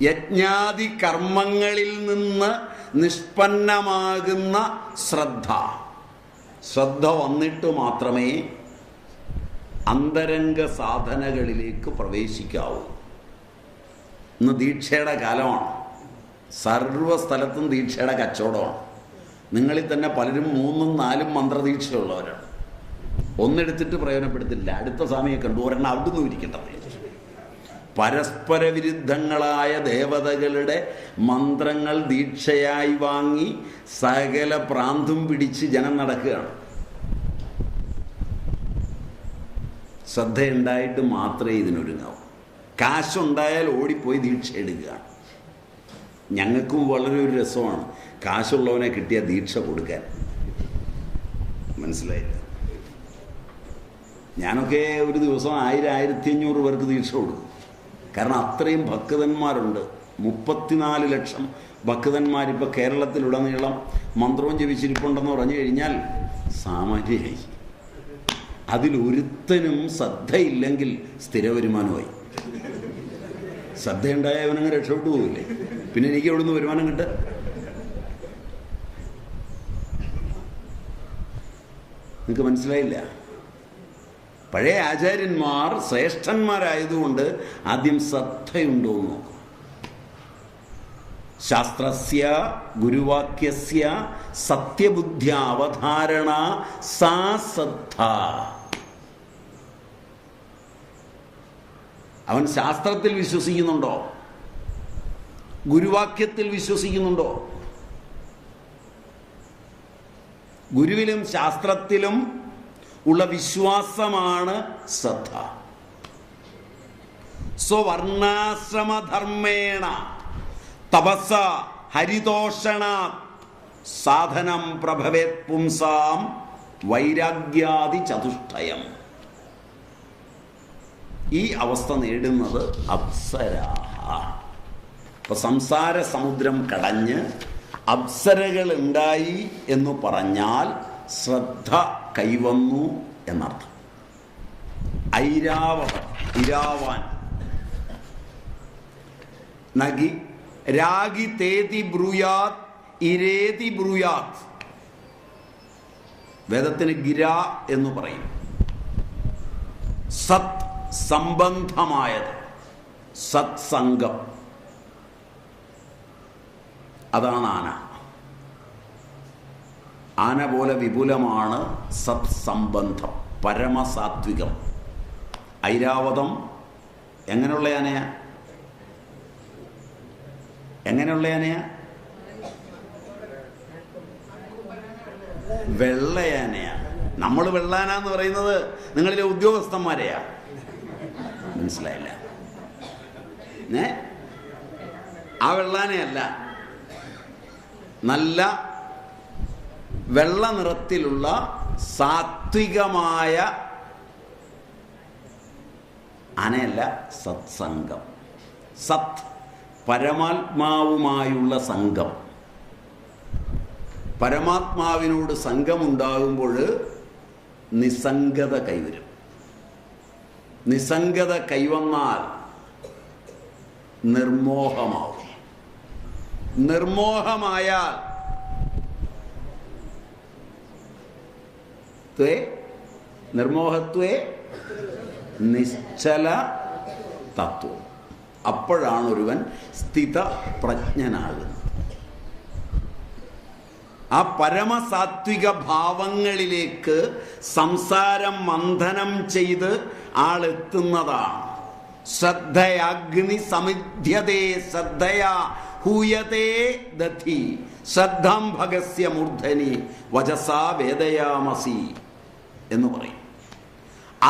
യജ്ഞാദി കർമ്മങ്ങളിൽ നിന്ന് നിഷ്പന്നമാകുന്ന ശ്രദ്ധ വന്നിട്ട് മാത്രമേ അന്തരംഗ സാധനകളിലേക്ക് പ്രവേശിക്കാവൂ. ഇന്ന് ദീക്ഷയുടെ കാലമാണ്. സർവ്വസ്ഥലത്തും ദീക്ഷയുടെ കച്ചവടമാണ്. നിങ്ങളിൽ തന്നെ പലരും 3ഉം 4ഉം മന്ത്രദീക്ഷയുള്ളവരാണ്. ഒന്നെടുത്തിട്ട് പ്രയോജനപ്പെടുത്തില്ല. അടുത്ത സമയം കണ്ടു ഒരെണ്ണം അവിടുന്ന് ഇരിക്കട്ടെ. പരസ്പര വിരുദ്ധങ്ങളായ ദേവതകളുടെ മന്ത്രങ്ങൾ ദീക്ഷയായി വാങ്ങി സകല പ്രാന്തും പിടിച്ച് ജനം നടക്കുകയാണ്. ശ്രദ്ധയുണ്ടായിട്ട് മാത്രമേ ഇതിനൊരുങ്ങാവൂ. കാശുണ്ടായാൽ ഓടിപ്പോയി ദീക്ഷ എടുക്കുകയാണ്. ഞങ്ങൾക്കും വളരെ ഒരു രസമാണ് കാശുള്ളവനെ കിട്ടിയ ദീക്ഷ കൊടുക്കാൻ. മനസ്സിലായില്ല? ഞാനൊക്കെ ഒരു ദിവസം 1000-1500 പേർക്ക് ദീക്ഷ കൊടുക്കും. കാരണം അത്രയും ഭക്തന്മാരുണ്ട് 34 ലക്ഷം ഭക്തന്മാരിപ്പോൾ കേരളത്തിലുടനീളം മന്ത്രവും ജപിച്ചിരിപ്പുണ്ടെന്ന് പറഞ്ഞു കഴിഞ്ഞാൽ സാമാന്യമായി. അതിലൊരുത്തനും ശ്രദ്ധയില്ലെങ്കിൽ സ്ഥിര വരുമാനമായി. ശ്രദ്ധയുണ്ടായ അവനങ്ങ് രക്ഷപ്പെട്ടു പോകില്ലേ? പിന്നെ എനിക്ക് എവിടെ നിന്ന് വരുമാനം കിട്ടുക? നിങ്ങൾക്ക് മനസ്സിലായില്ല? പഴയ ആചാര്യന്മാർ ശ്രേഷ്ഠന്മാരായതുകൊണ്ട് ആദ്യം ശ്രദ്ധയുണ്ടോ എന്ന് നോക്കും. ശാസ്ത്രസ്യ ഗുരുവാക്യസ്യ സത്യബുദ്ധ്യ അവധാരണ സാ ശ്രദ്ധ. അവൻ ശാസ്ത്രത്തിൽ വിശ്വസിക്കുന്നുണ്ടോ? ഗുരുവാക്യത്തിൽ വിശ്വസിക്കുന്നുണ്ടോ? ഗുരുവിലും ശാസ്ത്രത്തിലും ഉള്ള വിശ്വാസമാണ് ശ്രദ്ധ. സ്വവർണാശ്രമധർമ്മേണ തപസ ഹരിതോഷണ സാധനം പ്രഭവേത് പുംസാം വൈരാഗ്യാദി ചതുഷ്ടയം. ഈ അവസ്ഥ നേടുന്നത് അപ്സരാഹ. ഇപ്പൊ സംസാര സമുദ്രം കടഞ്ഞ് അപ്സരകൾ ഉണ്ടായി എന്ന് പറഞ്ഞാൽ ശ്രദ്ധ കൈവന്നു എന്നർത്ഥം. ഇരാവാൻ നഗി രാഗി തേതി ബ്രൂയാത് ഇരേതി ബ്രൂയാത്. വേദത്തിന് ഗിര എന്ന് പറയും. സത് സംബന്ധമായത്, സത്സംഗം, അതാണ് ആന. ആന പോലെ വിപുലമാണ് സത്സംബന്ധം, പരമസാത്വികം. ഐരാവതം എങ്ങനെയുള്ള ആനയാ? എങ്ങനെയുള്ള ആനയാ? വെള്ളയാനയാ. നമ്മൾ വെള്ളാന എന്ന് പറയുന്നത് നിങ്ങളിലെ ഉദ്യോഗസ്ഥന്മാരെയാ. മനസ്സിലായില്ല? ആ വെള്ളാനയല്ല, നല്ല വെള്ള നിറത്തിലുള്ള സാത്വികമായ ആനയല്ല. സത്സംഗം, സത് പരമാത്മാവുമായുള്ള സംഘം. പരമാത്മാവിനോട് സംഘമുണ്ടാകുമ്പോൾ നിസ്സംഗത കൈവരും. നിസ്സംഗത കൈവന്നാൽ നിർമോഹമാവും. നിർമോഹമായാൽ നിർമോഹത്വേ നിശ്ചല തത്വം. അപ്പോഴാണ് ഒരുവൻ സ്ഥിതപ്രജ്ഞനാകുന്നത്. ആ പരമസാത്വിക ഭാവങ്ങളിലേക്ക് സംസാരം മന്ഥനം ചെയ്ത് ആളെത്തുന്നതാണ്. ശ്രദ്ധയാഗ്നി സമിധ്യതേ ശ്രദ്ധയാ ഹൂയതേ ദധി ശ്രദ്ധം ഭഗസ്യ മൂർധനി വചസാ വേദയാമസി എന്ന് പറയും.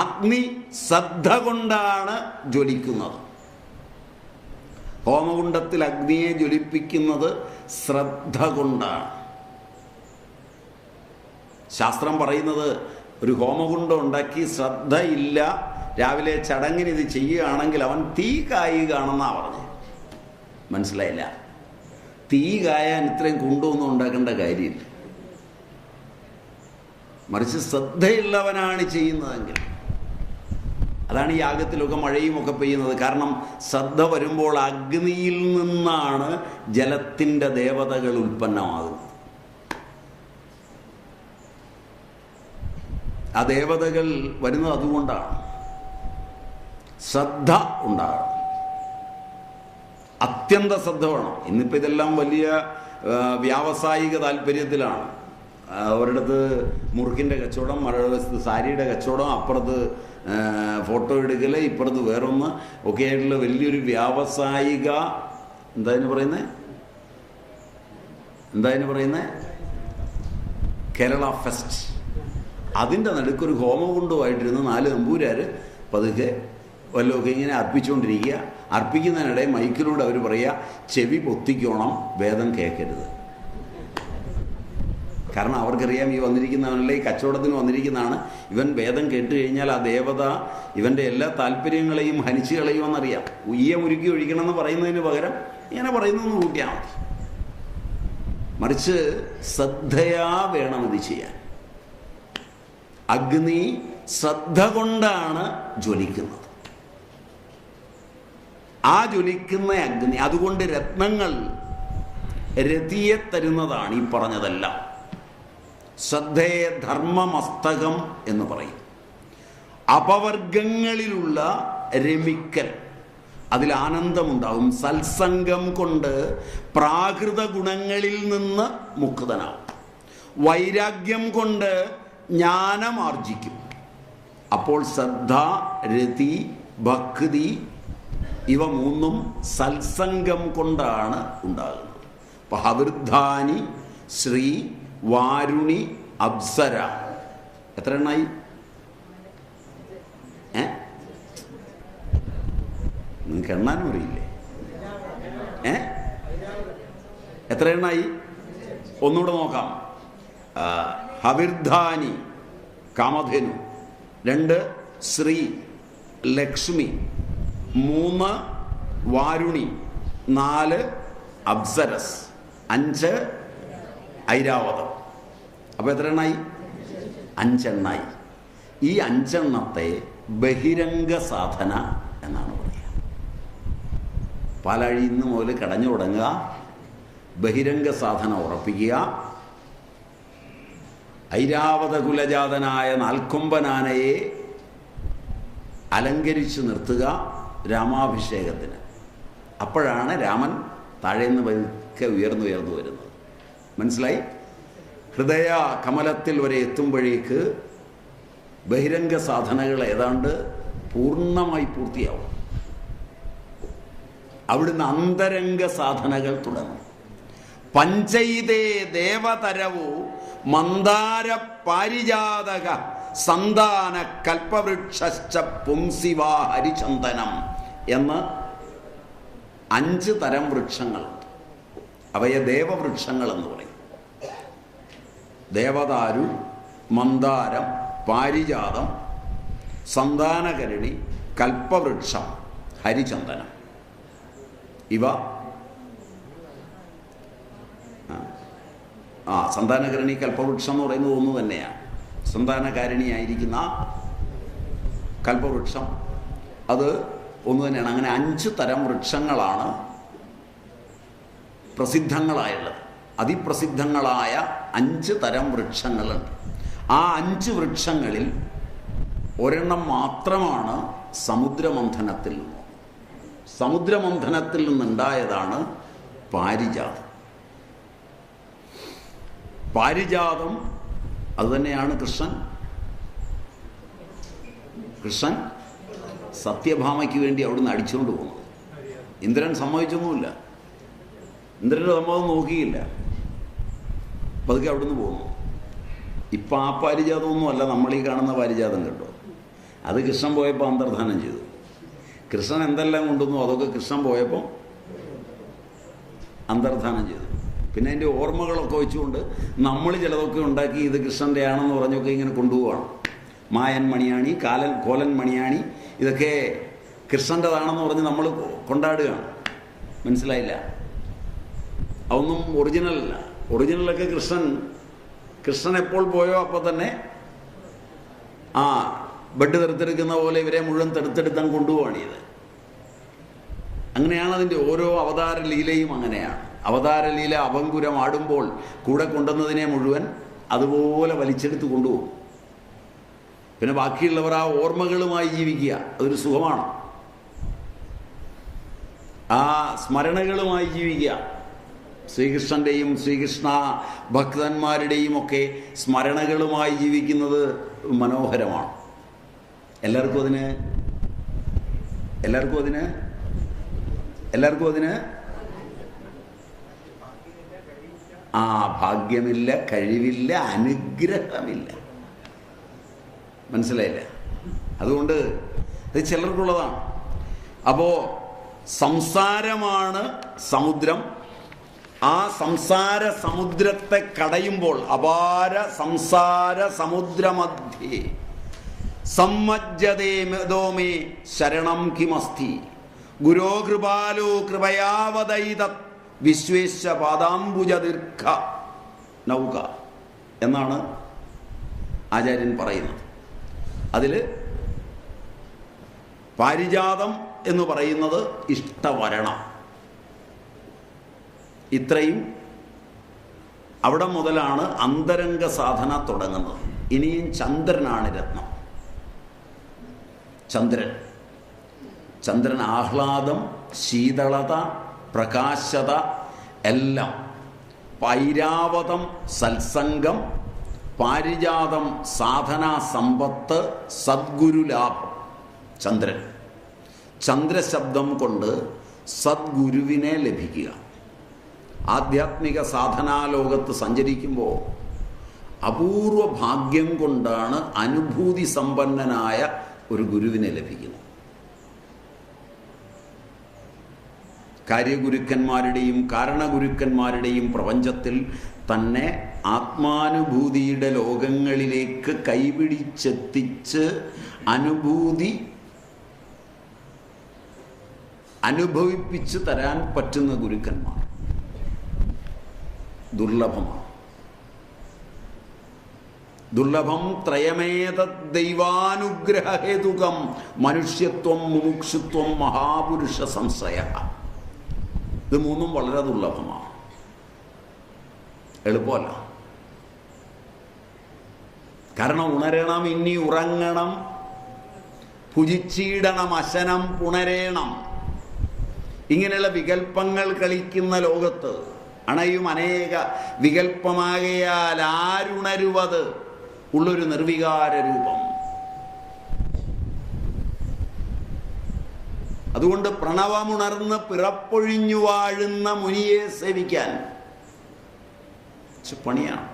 അഗ്നി ശ്രദ്ധ കൊണ്ടാണ് ജ്വലിക്കുന്നത്. ഹോമകുണ്ഡത്തിൽ അഗ്നിയെ ജ്വലിപ്പിക്കുന്നത് ശ്രദ്ധ കൊണ്ടാണ്. ശാസ്ത്രം പറയുന്നത് ഒരു ഹോമകുണ്ഡം ഉണ്ടാക്കി ശ്രദ്ധയില്ല, രാവിലെ ചടങ്ങിന് ഇത് ചെയ്യുകയാണെങ്കിൽ അവൻ തീ കായുകയാണെന്നാണ് പറഞ്ഞത്. മനസ്സിലായില്ല? തീ കായാൻ ഇത്രയും കുണ്ടൊന്നും ഉണ്ടാക്കേണ്ട കാര്യമില്ല. മറിച്ച് ശ്രദ്ധയുള്ളവനാണ് ചെയ്യുന്നതെങ്കിൽ. അതാണ് ഈ യാഗത്തിലൊക്കെ മഴയും ഒക്കെ പെയ്യുന്നത്. കാരണം ശ്രദ്ധ വരുമ്പോൾ അഗ്നിയിൽ നിന്നാണ് ജലത്തിൻ്റെ ദേവതകൾ ഉൽപ്പന്നമാകുന്നത്. ആ ദേവതകൾ വരുന്നത് അതുകൊണ്ടാണ്. ശ്രദ്ധ ഉണ്ടാകണം, അത്യന്ത ശ്രദ്ധ വേണം. ഇന്നിപ്പോൾ ഇതെല്ലാം വലിയ വ്യാവസായിക താല്പര്യത്തിലാണ്. ഒരിടത്ത് മുറുക്കിൻ്റെ കച്ചവടം, മറുവശത്ത് സാരിയുടെ കച്ചവടം, അപ്പുറത്ത് ഫോട്ടോ എടുക്കൽ, ഇപ്പുറത്ത് വേറൊന്ന് ഒക്കെ ആയിട്ടുള്ള വലിയൊരു വ്യാവസായിക എന്താ പറയുന്നത് കേരള ഫെസ്റ്റ്. അതിൻ്റെ നടുക്കൊരു ഹോമകുണ്ടമായിട്ടിരുന്ന് 4 നമ്പൂരാർ പതുക്കെ വല്ലതൊക്കെ ഇങ്ങനെ അർപ്പിച്ചുകൊണ്ടിരിക്കുക. അർപ്പിക്കുന്നതിനിടെ മൈക്കിലൂടെ അവർ പറയുക, ചെവി പൊത്തിക്കോണം, വേദം കേൾക്കരുത്. കാരണം അവർക്കറിയാം ഈ വന്നിരിക്കുന്നവനല്ലേ, ഈ കച്ചവടത്തിന് വന്നിരിക്കുന്നതാണ്, ഇവൻ വേദം കേട്ട് കഴിഞ്ഞാൽ ആ ദേവത ഇവൻ്റെ എല്ലാ താല്പര്യങ്ങളെയും ഹനിച്ചു കളയുമെന്നറിയാം. ഉയ്യ മുരുക്കി ഒഴിക്കണമെന്ന് പറയുന്നതിന് പകരം ഇങ്ങനെ പറയുന്നു കൂട്ടിയാൽ മതി. മറിച്ച് ശ്രദ്ധയാ വേണം ഇത് ചെയ്യാൻ. അഗ്നി ശ്രദ്ധ കൊണ്ടാണ് ജ്വലിക്കുന്നത്. ആ ജ്വലിക്കുന്ന അഗ്നി, അതുകൊണ്ട് രത്നങ്ങൾ രതിയെ തരുന്നതാണ് ഈ പറഞ്ഞതെല്ലാം. ശ്രദ്ധയെ ധർമ്മമസ്തകം എന്ന് പറയും. അപവർഗങ്ങളിലുള്ള രമിക്കൽ, അതിൽ ആനന്ദമുണ്ടാവും. സത്സംഗം കൊണ്ട് പ്രാകൃത ഗുണങ്ങളിൽ നിന്ന് മുക്തനാവും. വൈരാഗ്യം കൊണ്ട് ജ്ഞാനമാർജിക്കും. അപ്പോൾ ശ്രദ്ധ, രതി, ഭക്തി ഇവ മൂന്നും സത്സംഗം കൊണ്ടാണ് ഉണ്ടാകുന്നത്. അപ്പൊ ഹവിർധാനി, ശ്രീ, വാരുണി, അപ്സര, എത്ര എണ്ണായി? നിങ്ങൾക്ക് എണ്ണാനും അറിയില്ലേ? എത്ര എണ്ണായി? ഒന്നുകൂടെ നോക്കാം. ഹവിർധാനി കാമധേനു, 2 ശ്രീ ലക്ഷ്മി, 3 വാരുണി, 4 അപ്സരസ്, 5 ഐരാവതം. അപ്പോൾ എത്ര എണ്ണായി? 5 എണ്ണായി. ഈ 5 എണ്ണത്തെ ബഹിരംഗ സാധന എന്നാണ് പറയുക. പാലഴിന്ന് മുതൽ കടഞ്ഞു തുടങ്ങുക, ബഹിരംഗ സാധന ഉറപ്പിക്കുക, ഐരാവത കുലജാതനായ നാൽക്കൊമ്പനാനയെ അലങ്കരിച്ചു നിർത്തുക രാമാഭിഷേകത്തിന്. അപ്പോഴാണ് രാമൻ താഴേന്ന് പതുക്കെ ഉയർന്നു വരുന്നത്. മനസ്സിലായി? ഹൃദയ കമലത്തിൽ വരെ എത്തുമ്പോഴേക്ക് ബഹിരംഗ സാധനകൾ ഏതാണ്ട് പൂർണ്ണമായി പൂർത്തിയാവും. അവിടുന്ന് അന്തരംഗ സാധനകൾ തുടങ്ങും. പഞ്ചൈതേ ദേവതരവോ മന്ദാര പാരിജാതക സന്താന കൽപ്പവൃക്ഷശ്ച പുംസിവാ ഹരിചന്ദനം എന്ന് 5 തരം വൃക്ഷങ്ങളുണ്ട്. അവയെ ദേവവൃക്ഷങ്ങൾ എന്ന് പറയും. ദേവദാരു, മന്ദാരം, പാരിജാതം, സന്താനകരണി, കൽപ്പവൃക്ഷം, ഹരിചന്ദനം. ഇവ സന്താനകരണി, കൽപ്പവൃക്ഷം എന്ന് പറയുന്നത് ഒന്ന് തന്നെയാണ്. സന്താനകാരിണിയായിരിക്കുന്ന കൽപ്പവൃക്ഷം അത് ഒന്ന് തന്നെയാണ്. അങ്ങനെ 5 തരം വൃക്ഷങ്ങളാണ് പ്രസിദ്ധങ്ങളായുള്ളത്. അതിപ്രസിദ്ധങ്ങളായ 5 തരം വൃക്ഷങ്ങളുണ്ട്. ആ 5 വൃക്ഷങ്ങളിൽ ഒരെണ്ണം മാത്രമാണ് സമുദ്രമന്ഥനത്തിൽ നിന്ന്. സമുദ്രമന്ഥനത്തിൽ നിന്നുണ്ടായതാണ് പാരിജാതം. പാരിജാതം അതുതന്നെയാണ് കൃഷ്ണൻ സത്യഭാമയ്ക്ക് വേണ്ടി അവിടുന്ന് അടിച്ചുകൊണ്ട് പോകുന്നത്. ഇന്ദ്രൻ സമ്മതിച്ചൊന്നുമില്ല. ഇന്ദ്രൻ്റെ സമ്മതം നോക്കിയില്ല. പതുക്കെ അവിടുന്ന് പോകുന്നു. ഇപ്പം ആ പാരിജാതമൊന്നും അല്ല നമ്മൾ ഈ കാണുന്ന പാരിജാതം കേട്ടോ. അത് കൃഷ്ണൻ പോയപ്പോൾ അന്തർധാനം ചെയ്തു. കൃഷ്ണൻ എന്തെല്ലാം കൊണ്ടുവന്നു അതൊക്കെ കൃഷ്ണൻ പോയപ്പോൾ അന്തർധാനം ചെയ്തു. പിന്നെ അതിൻ്റെ ഓർമ്മകളൊക്കെ വെച്ചുകൊണ്ട് നമ്മൾ ചിലതൊക്കെ ഉണ്ടാക്കി ഇത് കൃഷ്ണൻ്റെ ആണെന്ന് പറഞ്ഞൊക്കെ ഇങ്ങനെ കൊണ്ടുപോവാണ്. മായൻ മണിയാണി, കോലൻ മണിയാണി ഇതൊക്കെ കൃഷ്ണൻ്റെതാണെന്ന് പറഞ്ഞ് നമ്മൾ കൊണ്ടാടുകയാണ്. മനസ്സിലായില്ല? അതൊന്നും ഒറിജിനലല്ല. ഒറിജിനലൊക്കെ കൃഷ്ണൻ എപ്പോൾ പോയോ അപ്പോൾ തന്നെ ബെഡ് തെടുത്തെടുക്കുന്ന പോലെ ഇവരെ മുഴുവൻ തെടുത്തെടുത്താൻ കൊണ്ടുപോവാണ് ഇത്. അങ്ങനെയാണ് അതിൻ്റെ ഓരോ അവതാര ലീലയും. അങ്ങനെയാണ് അവതാര ലീല. അപങ്കുരം ആടുമ്പോൾ കൂടെ കൊണ്ടുവന്നതിനെ മുഴുവൻ അതുപോലെ വലിച്ചെടുത്ത് കൊണ്ടുപോകും. പിന്നെ ബാക്കിയുള്ളവർ ആ ഓർമ്മകളുമായി ജീവിക്കുക. അതൊരു സുഖമാണ്. ആ സ്മരണകളുമായി ജീവിക്കുക. ശ്രീകൃഷ്ണൻ്റെയും ശ്രീകൃഷ്ണ ഭക്തന്മാരുടെയും ഒക്കെ സ്മരണകളുമായി ജീവിക്കുന്നത് മനോഹരമാണ്. എല്ലാവർക്കും അതിന് ഭാഗ്യമില്ല, കഴിവില്ല, അനുഗ്രഹമില്ല. മനസ്സിലായില്ല? അതുകൊണ്ട് ഇത് ചിലർക്കുള്ളതാണ്. അപ്പോൾ സംസാരമാണ് സമുദ്രം. ആ സംസാര സമുദ്രത്തെ കടയുമ്പോൾ അപാര സംസാര സമുദ്രമധ്യേ സമ്മജ്ജതേ മേ ശരണം കിമസ്തി. ഗുരോ കൃപാലോ കൃപയാവതൈത വിശ്വേശ പാദാംബുജ ദീർഘ നൗക എന്നാണ് ആചാര്യൻ പറയുന്നത്. അതിൽ പാരിജാതം എന്ന് പറയുന്നത് ഇഷ്ടവരണം. ഇത്രയും അവിടെ മുതലാണ് അന്തരംഗ സാധന തുടങ്ങുന്നത്. ഇനിയും ചന്ദ്രനാണ് രത്നം. ചന്ദ്രൻ ആഹ്ലാദം, ശീതളത, പ്രകാശത എല്ലാം. പൈരാവതം സത്സംഗം, പാരിജാതം സാധനാ സമ്പത്ത്, സദ്ഗുരുലാഭം. ചന്ദ്രശബ്ദം കൊണ്ട് സദ്ഗുരുവിനെ ലഭിക്കുക. ആധ്യാത്മിക സാധനാലോകത്ത് സഞ്ചരിക്കുമ്പോൾ അപൂർവ ഭാഗ്യം കൊണ്ടാണ് അനുഭൂതി സമ്പന്നനായ ഒരു ഗുരുവിനെ ലഭിക്കുന്നത്. കാര്യഗുരുക്കന്മാരുടെയും കാരണഗുരുക്കന്മാരുടെയും പ്രപഞ്ചത്തിൽ തന്നെ ആത്മാനുഭൂതിയുടെ ലോകങ്ങളിലേക്ക് കൈപിടിച്ചെത്തിച്ച് അനുഭവിപ്പിച്ച് തരാൻ പറ്റുന്ന ഗുരുക്കന്മാർ ദുർലഭം ത്രയമേത ദൈവാനുഗ്രഹഹേതുകം മനുഷ്യത്വം മുമുക്ഷുത്വം മഹാപുരുഷ സംശയ. ഇത് മൂന്നും വളരെ ദുർലഭമാണ്, എളുപ്പമല്ല. കാരണം ഉണരണം, ഇനി ഉറങ്ങണം, ഭുജിച്ചിടണം, അശനം പുണരേണം, ഇങ്ങനെയുള്ള വികല്പങ്ങൾ കളിക്കുന്ന ലോകത്ത് അണയും അനേക വികല്പമാകയാൽ ആരുണരുവത് ഉള്ളൊരു നിർവികാര രൂപം. അതുകൊണ്ട് പ്രണവമുണർന്ന് പിറപ്പൊഴിഞ്ഞു വാഴുന്ന മുനിയെ സേവിക്കാൻ പണിയാണ്.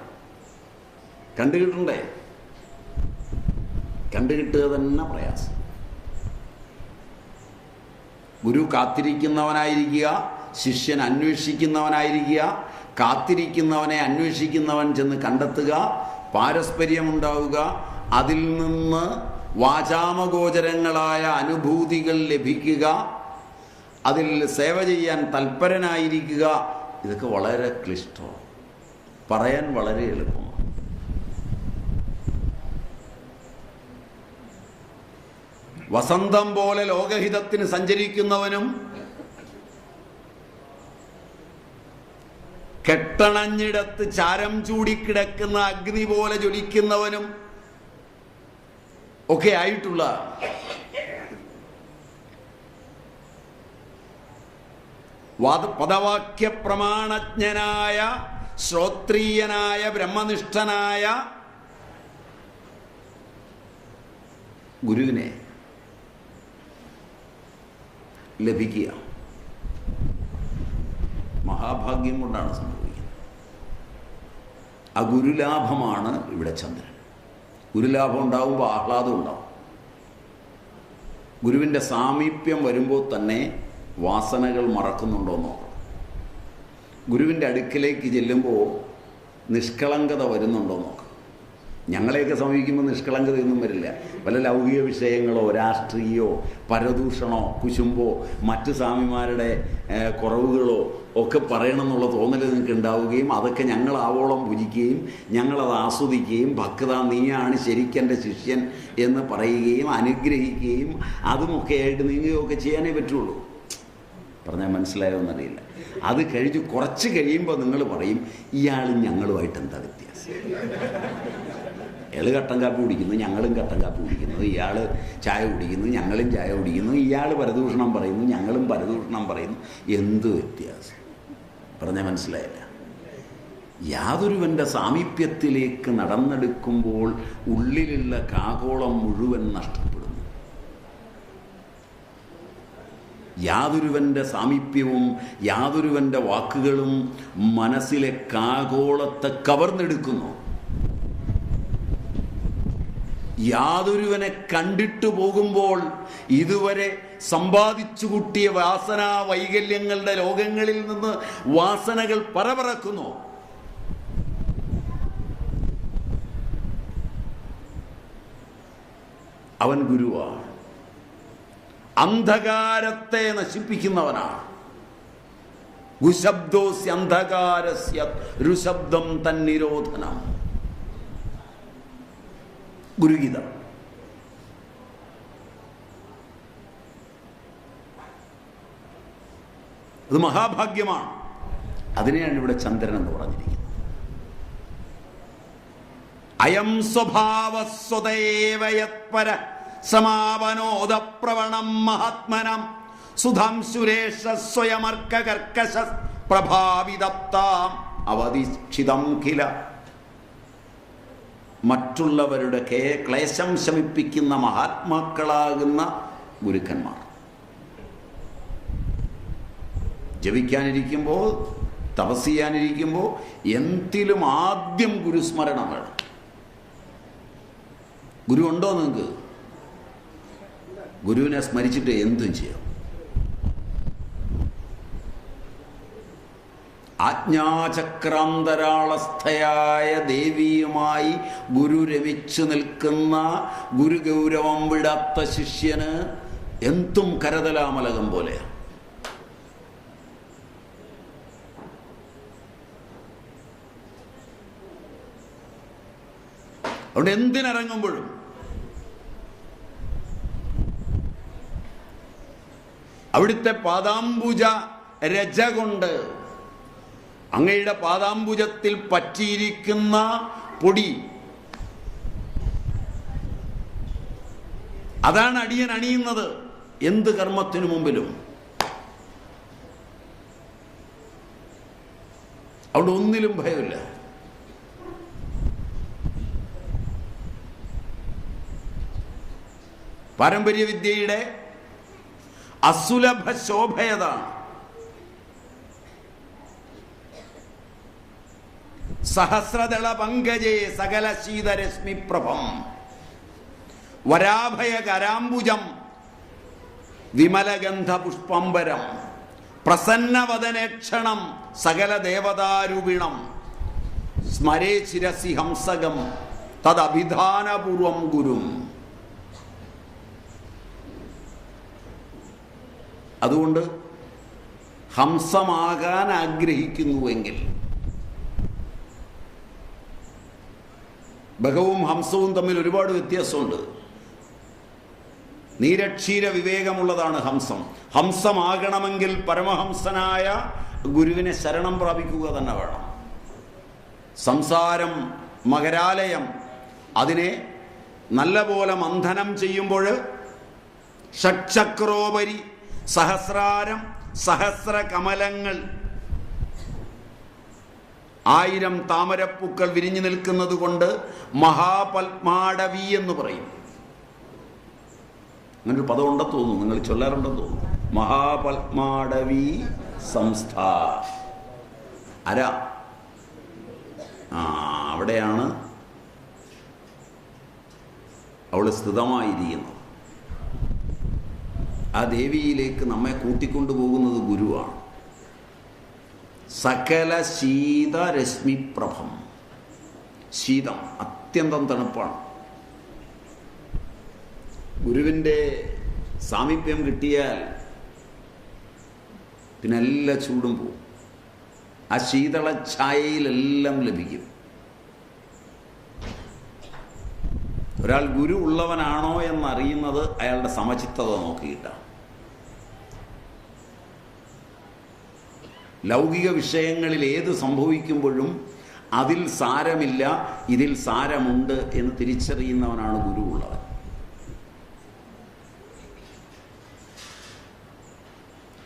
കണ്ടുകിട്ടണ്ടേ? കണ്ടുകിട്ടുക തന്നെ പ്രയാസം. ഗുരു കാത്തിരിക്കുന്നവനായിരിക്കുക, ശിഷ്യൻ അന്വേഷിക്കുന്നവനായിരിക്കുക. കാത്തിരിക്കുന്നവനെ അന്വേഷിക്കുന്നവൻ ചെന്ന് കണ്ടെത്തുക, പാരസ്പര്യമുണ്ടാവുക, അതിൽ നിന്ന് വാചാമഗോചരങ്ങളായ അനുഭൂതികൾ ലഭിക്കുക, അതിൽ സേവ ചെയ്യാൻ തൽപരനായിരിക്കുക. ഇതൊക്കെ വളരെ ക്ലിഷ്ടമാണ്, പറയാൻ വളരെ എളുപ്പമാണ്. വസന്തം പോലെ ലോകഹിതത്തിന് സഞ്ചരിക്കുന്നവനും കെട്ടണഞ്ഞിടത്ത് ചാരം ചൂടിക്കിടക്കുന്ന അഗ്നി പോലെ ജ്വലിക്കുന്നവനും ഒക്കെ ആയിട്ടുള്ള പദവാക്യ പ്രമാണജ്ഞനായ ശ്രോത്രീയനായ ബ്രഹ്മനിഷ്ഠനായ ഗുരുവിനെ ലഭിക്കുക മഹാഭാഗ്യം കൊണ്ടാണ് സംഭവിക്കുന്നത്. ആ ഗുരുലാഭമാണ് ഇവിടെ ചന്ദ്രൻ. ഗുരുലാഭം ഉണ്ടാവുമ്പോൾ ആഹ്ലാദം ഉണ്ടാവും. ഗുരുവിൻ്റെ സാമീപ്യം വരുമ്പോൾ തന്നെ വാസനകൾ മറക്കുന്നുണ്ടോ എന്ന് നോക്കണം. ഗുരുവിൻ്റെ അടുക്കിലേക്ക് ചെല്ലുമ്പോൾ നിഷ്കളങ്കത വരുന്നുണ്ടോ എന്ന് നോക്കണം. ഞങ്ങളെയൊക്കെ സമീപിക്കുമ്പോൾ നിഷ്കളങ്കതയൊന്നും വരില്ല. വല്ല ലൗകിക വിഷയങ്ങളോ രാഷ്ട്രീയമോ പരദൂഷണോ കുശുമ്പോ മറ്റു സ്വാമിമാരുടെ കുറവുകളോ ഒക്കെ പറയണമെന്നുള്ള തോന്നൽ നിങ്ങൾക്ക് ഉണ്ടാവുകയും അതൊക്കെ ഞങ്ങൾ ആവോളം ഭുജിക്കുകയും ഞങ്ങളത് ആസ്വദിക്കുകയും ഭക്ത നീയാണ് ശരിക്കെൻ്റെ ശിഷ്യൻ എന്ന് പറയുകയും അനുഗ്രഹിക്കുകയും അതുമൊക്കെ ആയിട്ട് നീങ്ങുകയൊക്കെ ചെയ്യാനേ പറ്റുള്ളൂ. പറഞ്ഞാൽ മനസ്സിലായോ എന്നറിയില്ല. അത് കഴിഞ്ഞ് കുറച്ച് കഴിയുമ്പോൾ നിങ്ങൾ പറയും ഇയാളും ഞങ്ങളുമായിട്ട് എന്താ വ്യത്യാസം? ഇയാൾ കട്ടൻ കാപ്പി കുടിക്കുന്നു, ഞങ്ങളും കട്ടൻ കാപ്പി കുടിക്കുന്നു. ഇയാൾ ചായ കുടിക്കുന്നു, ഞങ്ങളും ചായ കുടിക്കുന്നു. ഇയാൾ പരദൂഷണം പറയുന്നു, ഞങ്ങളും പരദൂഷണം പറയുന്നു. എന്ത് വ്യത്യാസം? പറഞ്ഞാൽ മനസ്സിലായില്ല. യാതൊരുവൻ്റെ സാമീപ്യത്തിലേക്ക് നടന്നെടുക്കുമ്പോൾ ഉള്ളിലുള്ള കാകോളം മുഴുവൻ നഷ്ടപ്പെടുന്നു. യാതൊരുവൻ്റെ സാമീപ്യവും യാതൊരുവൻ്റെ വാക്കുകളും മനസ്സിലെ കാകോളത്തെ കവർന്നെടുക്കുന്നു. യാതൊരുവനെ കണ്ടിട്ടു പോകുമ്പോൾ ഇതുവരെ സമ്പാദിച്ചു കൂട്ടിയ വാസനാ വൈകല്യങ്ങളുടെ ലോകങ്ങളിൽ നിന്ന് വാസനകൾ പറപറക്കുന്നു. അവൻ ഗുരുവാണ്. അന്ധകാരത്തെ നശിപ്പിക്കുന്നവനാണ്. ഗുശബ്ദോസ്യ അന്ധകാരസ്യ രുശബ്ദം തന്നിരോധനം. ഗുരുഗീത. അത് മഹാഭാഗ്യമാണ്. അതിനെയാണ് ഇവിടെ ചന്ദ്രൻ എന്ന് പറഞ്ഞിരിക്കുന്നത്. അയം സ്വഭാവസ്വതേവയത്പര സമാപനോദ പ്രവണം മഹാത്മനം സുധാം സുരേഷ സ്വയമർക്ക കർക്കശ പ്രഭാവിതപ്താം അവതീക്ഷിതം കില. മറ്റുള്ളവരുടെ ക്ലേശം ശമിപ്പിക്കുന്ന മഹാത്മാക്കളാകുന്ന ഗുരുക്കന്മാർ. ജപിക്കാനിരിക്കുമ്പോൾ, തപസ് ചെയ്യാനിരിക്കുമ്പോൾ എന്തിലും ആദ്യം ഗുരുസ്മരണം വേണം. ഗുരു ഉണ്ടോ നിങ്ങൾക്ക്? ഗുരുവിനെ സ്മരിച്ചിട്ട് എന്തും ചെയ്യാം. ആജ്ഞാചക്രാന്തരാളസ്ഥയായ ദേവിയുമായി ഗുരു രമിച്ചു നിൽക്കുന്ന, ഗുരുഗൗരവം വിടാത്ത ശിഷ്യന് എന്തും കരതലാമലകം പോലെയാണ്. അതുകൊണ്ട് എന്തിനിറങ്ങുമ്പോഴും അവിടുത്തെ പാദാംബുജ രജ കൊണ്ട്, അങ്ങയുടെ പാദാംബുജത്തിൽ പറ്റിയിരിക്കുന്ന പൊടി, അതാണ് അടിയൻ അണിയുന്നത് എന്ത് കർമ്മത്തിനു മുമ്പിലും. അവിടെ ഒന്നിലും ഭയമില്ല. പാരമ്പര്യവിദ്യയുടെ അസുലഭ ശോഭയതാണ്. സഹസ്രദള പങ്കജേ സകല ശീതരശ്മിപ്രഭം വരാഭയ കരാംബുജം വിമലഗന്ധ പുഷ്പംബരം പ്രസന്നവദനേക്ഷണം സകല ദേവതാരൂപിണം സ്മരേ ശിരസി ഹംസകം തദഭിധാനപൂർവം ഗുരും. അതുകൊണ്ട് ഹംസമാകാൻ ആഗ്രഹിക്കുന്നുവെങ്കിൽ, ബഹവും ഹംസവും തമ്മിൽ ഒരുപാട് വ്യത്യാസമുണ്ട്. നീരക്ഷീര വിവേകമുള്ളതാണ് ഹംസം. ഹംസമാകണമെങ്കിൽ പരമഹംസനായ ഗുരുവിനെ ശരണം പ്രാപിക്കുക തന്നെ വേണം. സംസാരം മകരാലയം, അതിനെ നല്ലപോലെ മന്ഥനം ചെയ്യുമ്പോൾ ഷഡ്ചക്രോപരി സഹസ്രാരം സഹസ്ര കമലങ്ങൾ, 1000 താമരപ്പൂക്കൾ വിരിഞ്ഞു നിൽക്കുന്നത് കൊണ്ട് മഹാപത്മാടവി എന്ന് പറയും. അങ്ങനൊരു പദം ഉണ്ടെന്ന് തോന്നുന്നു, നിങ്ങൾ ചൊല്ലാറുണ്ടെന്ന് തോന്നുന്നു. മഹാപത്മാടവി സംസ്ഥ അര, അവിടെയാണ് അവൾ സ്ഥിതമായിരിക്കുന്നത്. ആ ദേവിയിലേക്ക് നമ്മെ കൂട്ടിക്കൊണ്ടുപോകുന്നത് ഗുരുവാണ്. സകല ശീതരശ്മിപ്രഭം. ശീതം, അത്യന്തം തണുപ്പാണ്. ഗുരുവിൻ്റെ സാമീപ്യം കിട്ടിയാൽ പിന്നെ എല്ലാ ചൂടും പോവും. ആ ശീതള ഛായയിലെല്ലാം ലഭിക്കും. ഒരാൾ ഗുരു ഉള്ളവനാണോ എന്നറിയുന്നത് അയാളുടെ സമചിത്തത നോക്കിയിട്ടാണ്. ലൗകിക വിഷയങ്ങളിൽ ഏത് സംഭവിക്കുമ്പോഴും അതിൽ സാരമില്ല, ഇതിൽ സാരമുണ്ട് എന്ന് തിരിച്ചറിയുന്നവനാണ് ഗുരു ഉള്ളവൻ.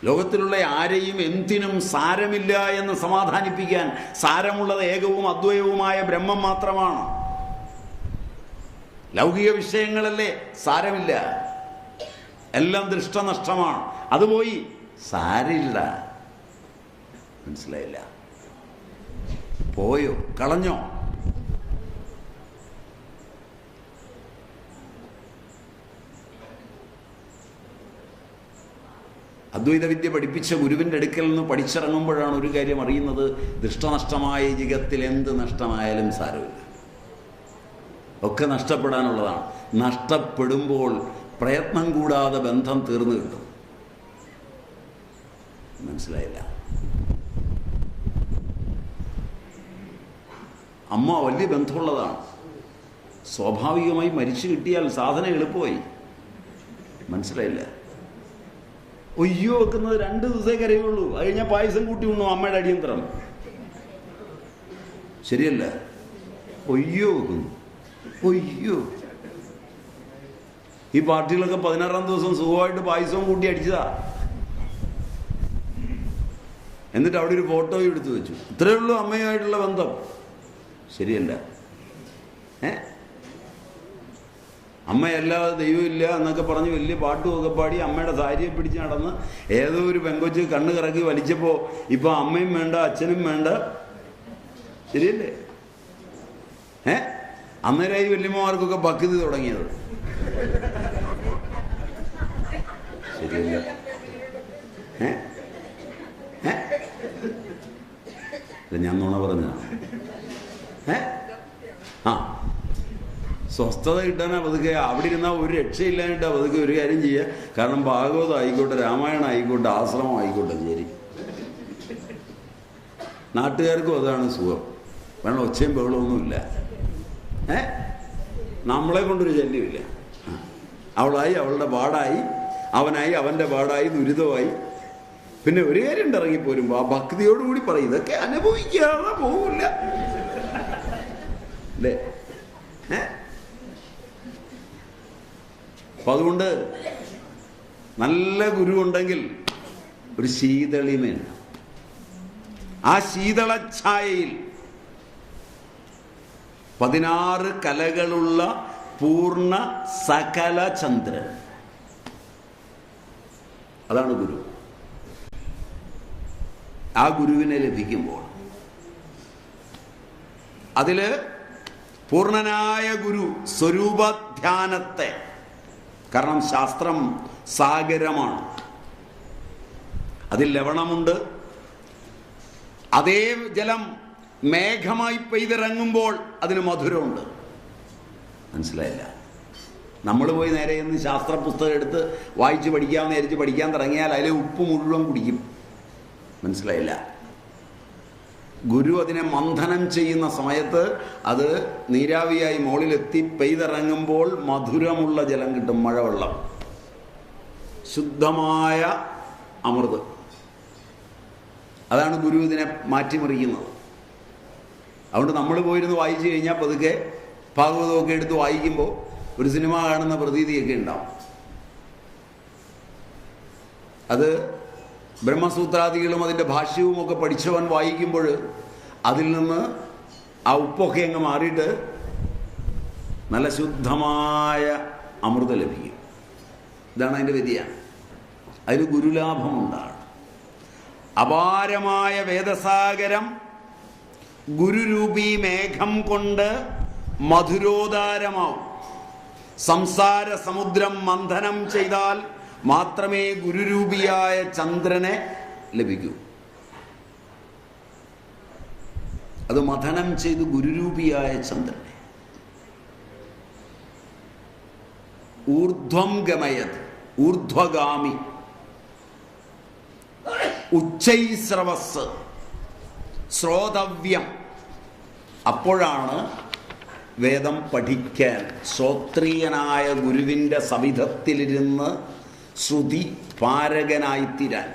ലോകത്തിലുള്ള ആരെയും എന്തിനും സാരമില്ല എന്ന് സമാധാനിപ്പിക്കാൻ സാരമുള്ളത് ഏകവും അദ്വൈതവുമായ ബ്രഹ്മം മാത്രമാണ്. ലൗകിക വിഷയങ്ങളല്ലേ സാരമില്ല, എല്ലാം ദൃഷ്ടനഷ്ടമാണ്. അത് പോയി സാരില്ല. മനസ്സിലായില്ല? പോയോ, കളഞ്ഞോ? അദ്വൈത വിദ്യ പഠിപ്പിച്ച ഗുരുവിൻ്റെ അടുക്കൽ നിന്ന് പഠിച്ചിറങ്ങുമ്പോഴാണ് ഒരു കാര്യം അറിയുന്നത്: ദൃഷ്ടനഷ്ടമായ ജഗത്തിൽ എന്ത് നഷ്ടമായാലും സാരമില്ല, ഒക്കെ നഷ്ടപ്പെടാനുള്ളതാണ്. നഷ്ടപ്പെടുമ്പോൾ പ്രയത്നം കൂടാതെ ബന്ധം തീർന്നു കിട്ടും. മനസ്സിലായില്ല? അമ്മ വലിയ ബന്ധമുള്ളതാണ്. സ്വാഭാവികമായി മരിച്ചു കിട്ടിയാൽ സാധനം എളുപ്പമായി. മനസ്സിലായില്ല? ഒയ്യോ വെക്കുന്നത് 2 ദിവസമേ കരയുള്ളൂ. അത് കഴിഞ്ഞാൽ പായസം കൂട്ടി ഉണ്ണു അമ്മയുടെ അടിയന്തരം. ശരിയല്ല? ഒയ്യോ വെക്കുന്നു. ഒയ്യോ, ഈ പാർട്ടികളൊക്കെ 16-ാം ദിവസം സുഖമായിട്ട് പായസവും കൂട്ടി അടിച്ചതാ. എന്നിട്ട് അവിടെ ഒരു ഫോട്ടോയും എടുത്തു വെച്ചു. ഇത്രയേ ഉള്ളൂ അമ്മയുമായിട്ടുള്ള ബന്ധം. ശരിയല്ല? അമ്മയല്ലാതെ ദൈവമില്ല എന്നൊക്കെ പറഞ്ഞ് വലിയ പാട്ടുമൊക്കെ പാടി അമ്മയുടെ സാരിയെ പിടിച്ച് നടന്ന് ഏതോ ഒരു പെങ്കൊച്ച് കണ്ണ് കറക്കി വലിച്ചപ്പോൾ ഇപ്പം അമ്മയും വേണ്ട അച്ഛനും വേണ്ട. ശരിയല്ലേ? അന്നേരമായി വല്യമ്മമാർക്കൊക്കെ ഭക്തി തുടങ്ങിയത്. ശരിയല്ല? ഞാൻ നുണ പറഞ്ഞതാണ്. സ്വസ്ഥത കിട്ടാനാ പതുക്കെ. അവിടെ ഇരുന്നാൽ ഒരു രക്ഷയില്ലാഞ്ഞിട്ടാ പതുക്കെ ഒരു കാര്യം ചെയ്യുക. കാരണം ഭാഗവതം ആയിക്കോട്ടെ, രാമായണം ആയിക്കോട്ടെ, ആശ്രമം ആയിക്കോട്ടെ, ശരി, നാട്ടുകാർക്കും അതാണ് സുഖം. വേണം ഒച്ചയും ബഹളമൊന്നുമില്ല. നമ്മളെ കൊണ്ടൊരു ശല്യമില്ല. അവളായി അവളുടെ പാടായി, അവനായി അവൻ്റെ പാടായി, ദുരിതമായി. പിന്നെ ഒരു കാര്യം ഉണ്ട്, ഇറങ്ങിപ്പോരുമ്പോൾ ആ ഭക്തിയോടുകൂടി പറയും ഇതൊക്കെ അനുഭവിക്കാതെ പോകില്ല അല്ലേ? അപ്പം അതുകൊണ്ട് നല്ല ഗുരു ഉണ്ടെങ്കിൽ ഒരു ശീതളിമയുണ്ട്. ആ ശീതളഛായയിൽ 16 കലകളുള്ള പൂർണ്ണ സകല ചന്ദ്രൻ, അതാണ് ഗുരു. ആ ഗുരുവിനെ ലഭിക്കുമ്പോൾ അതില് പൂർണ്ണനായ ഗുരു സ്വരൂപധ്യാനത്തെ, കാരണം ശാസ്ത്രം സാഗരമാണ്, അതിൽ ലവണമുണ്ട്. അതേ ജലം മേഘമായി പെയ്തിറങ്ങുമ്പോൾ അതിന് മധുരമുണ്ട്. മനസ്സിലായില്ല? നമ്മൾ പോയി നേരെ നിന്ന് ശാസ്ത്ര പുസ്തകം എടുത്ത് വായിച്ച് പഠിക്കാമെന്ന് വിചാരിച്ച് പഠിക്കാൻ തുടങ്ങിയാൽ അതിലെ ഉപ്പ് മുഴുവൻ കുടിക്കും. മനസ്സിലായില്ല? ഗുരു അതിനെ മന്ഥനം ചെയ്യുന്ന സമയത്ത് അത് നീരാവിയായി മുകളിലെത്തി പെയ്തിറങ്ങുമ്പോൾ മധുരമുള്ള ജലം കിട്ടും, മഴവെള്ളം, ശുദ്ധമായ അമൃത്. അതാണ് ഗുരു ഇതിനെ മാറ്റിമറിക്കുന്നത്. അതുകൊണ്ട് നമ്മൾ പോയിരുന്ന് വായിച്ചു കഴിഞ്ഞാൽ പതുക്കെ ഭാഗവതമൊക്കെ എടുത്ത് വായിക്കുമ്പോൾ ഒരു സിനിമ കാണുന്ന പ്രതീതിയൊക്കെ ഉണ്ടാവും. അത് ബ്രഹ്മസൂത്രാദികളും അതിൻ്റെ ഭാഷ്യവും ഒക്കെ പഠിച്ചവൻ വായിക്കുമ്പോൾ അതിൽ നിന്ന് ആ ഉപ്പൊക്കെ അങ്ങ് മാറിയിട്ട് നല്ല ശുദ്ധമായ അമൃതം ലഭിക്കും. ഇതാണ് അതിൻ്റെ വ്യതിയാനം. അതിന് ഗുരുലാഭമുണ്ടാണ്. അപാരമായ വേദസാഗരം ഗുരുരൂപീ മേഘം കൊണ്ട് മധുരോദാരമാവും. സംസാര സമുദ്രം മന്ഥനം ചെയ്താൽ മാത്രമേ ഗുരുരൂപിയായ ചന്ദ്രനെ ലഭിക്കൂ. അത് മഥനം ചെയ്ത് ഗുരുരൂപിയായ ചന്ദ്രനെ ഊർധ്വം ഗമയത്, ഊർധ്വഗാമി, ഉച്ചൈസ്രവസ്, ശ്രോതവ്യം. അപ്പോഴാണ് വേദം പഠിക്കാൻ ശ്രോത്രീയനായ ഗുരുവിൻ്റെ സവിധത്തിലിരുന്ന് ശ്രുതി പാരകനായിത്തീരാൻ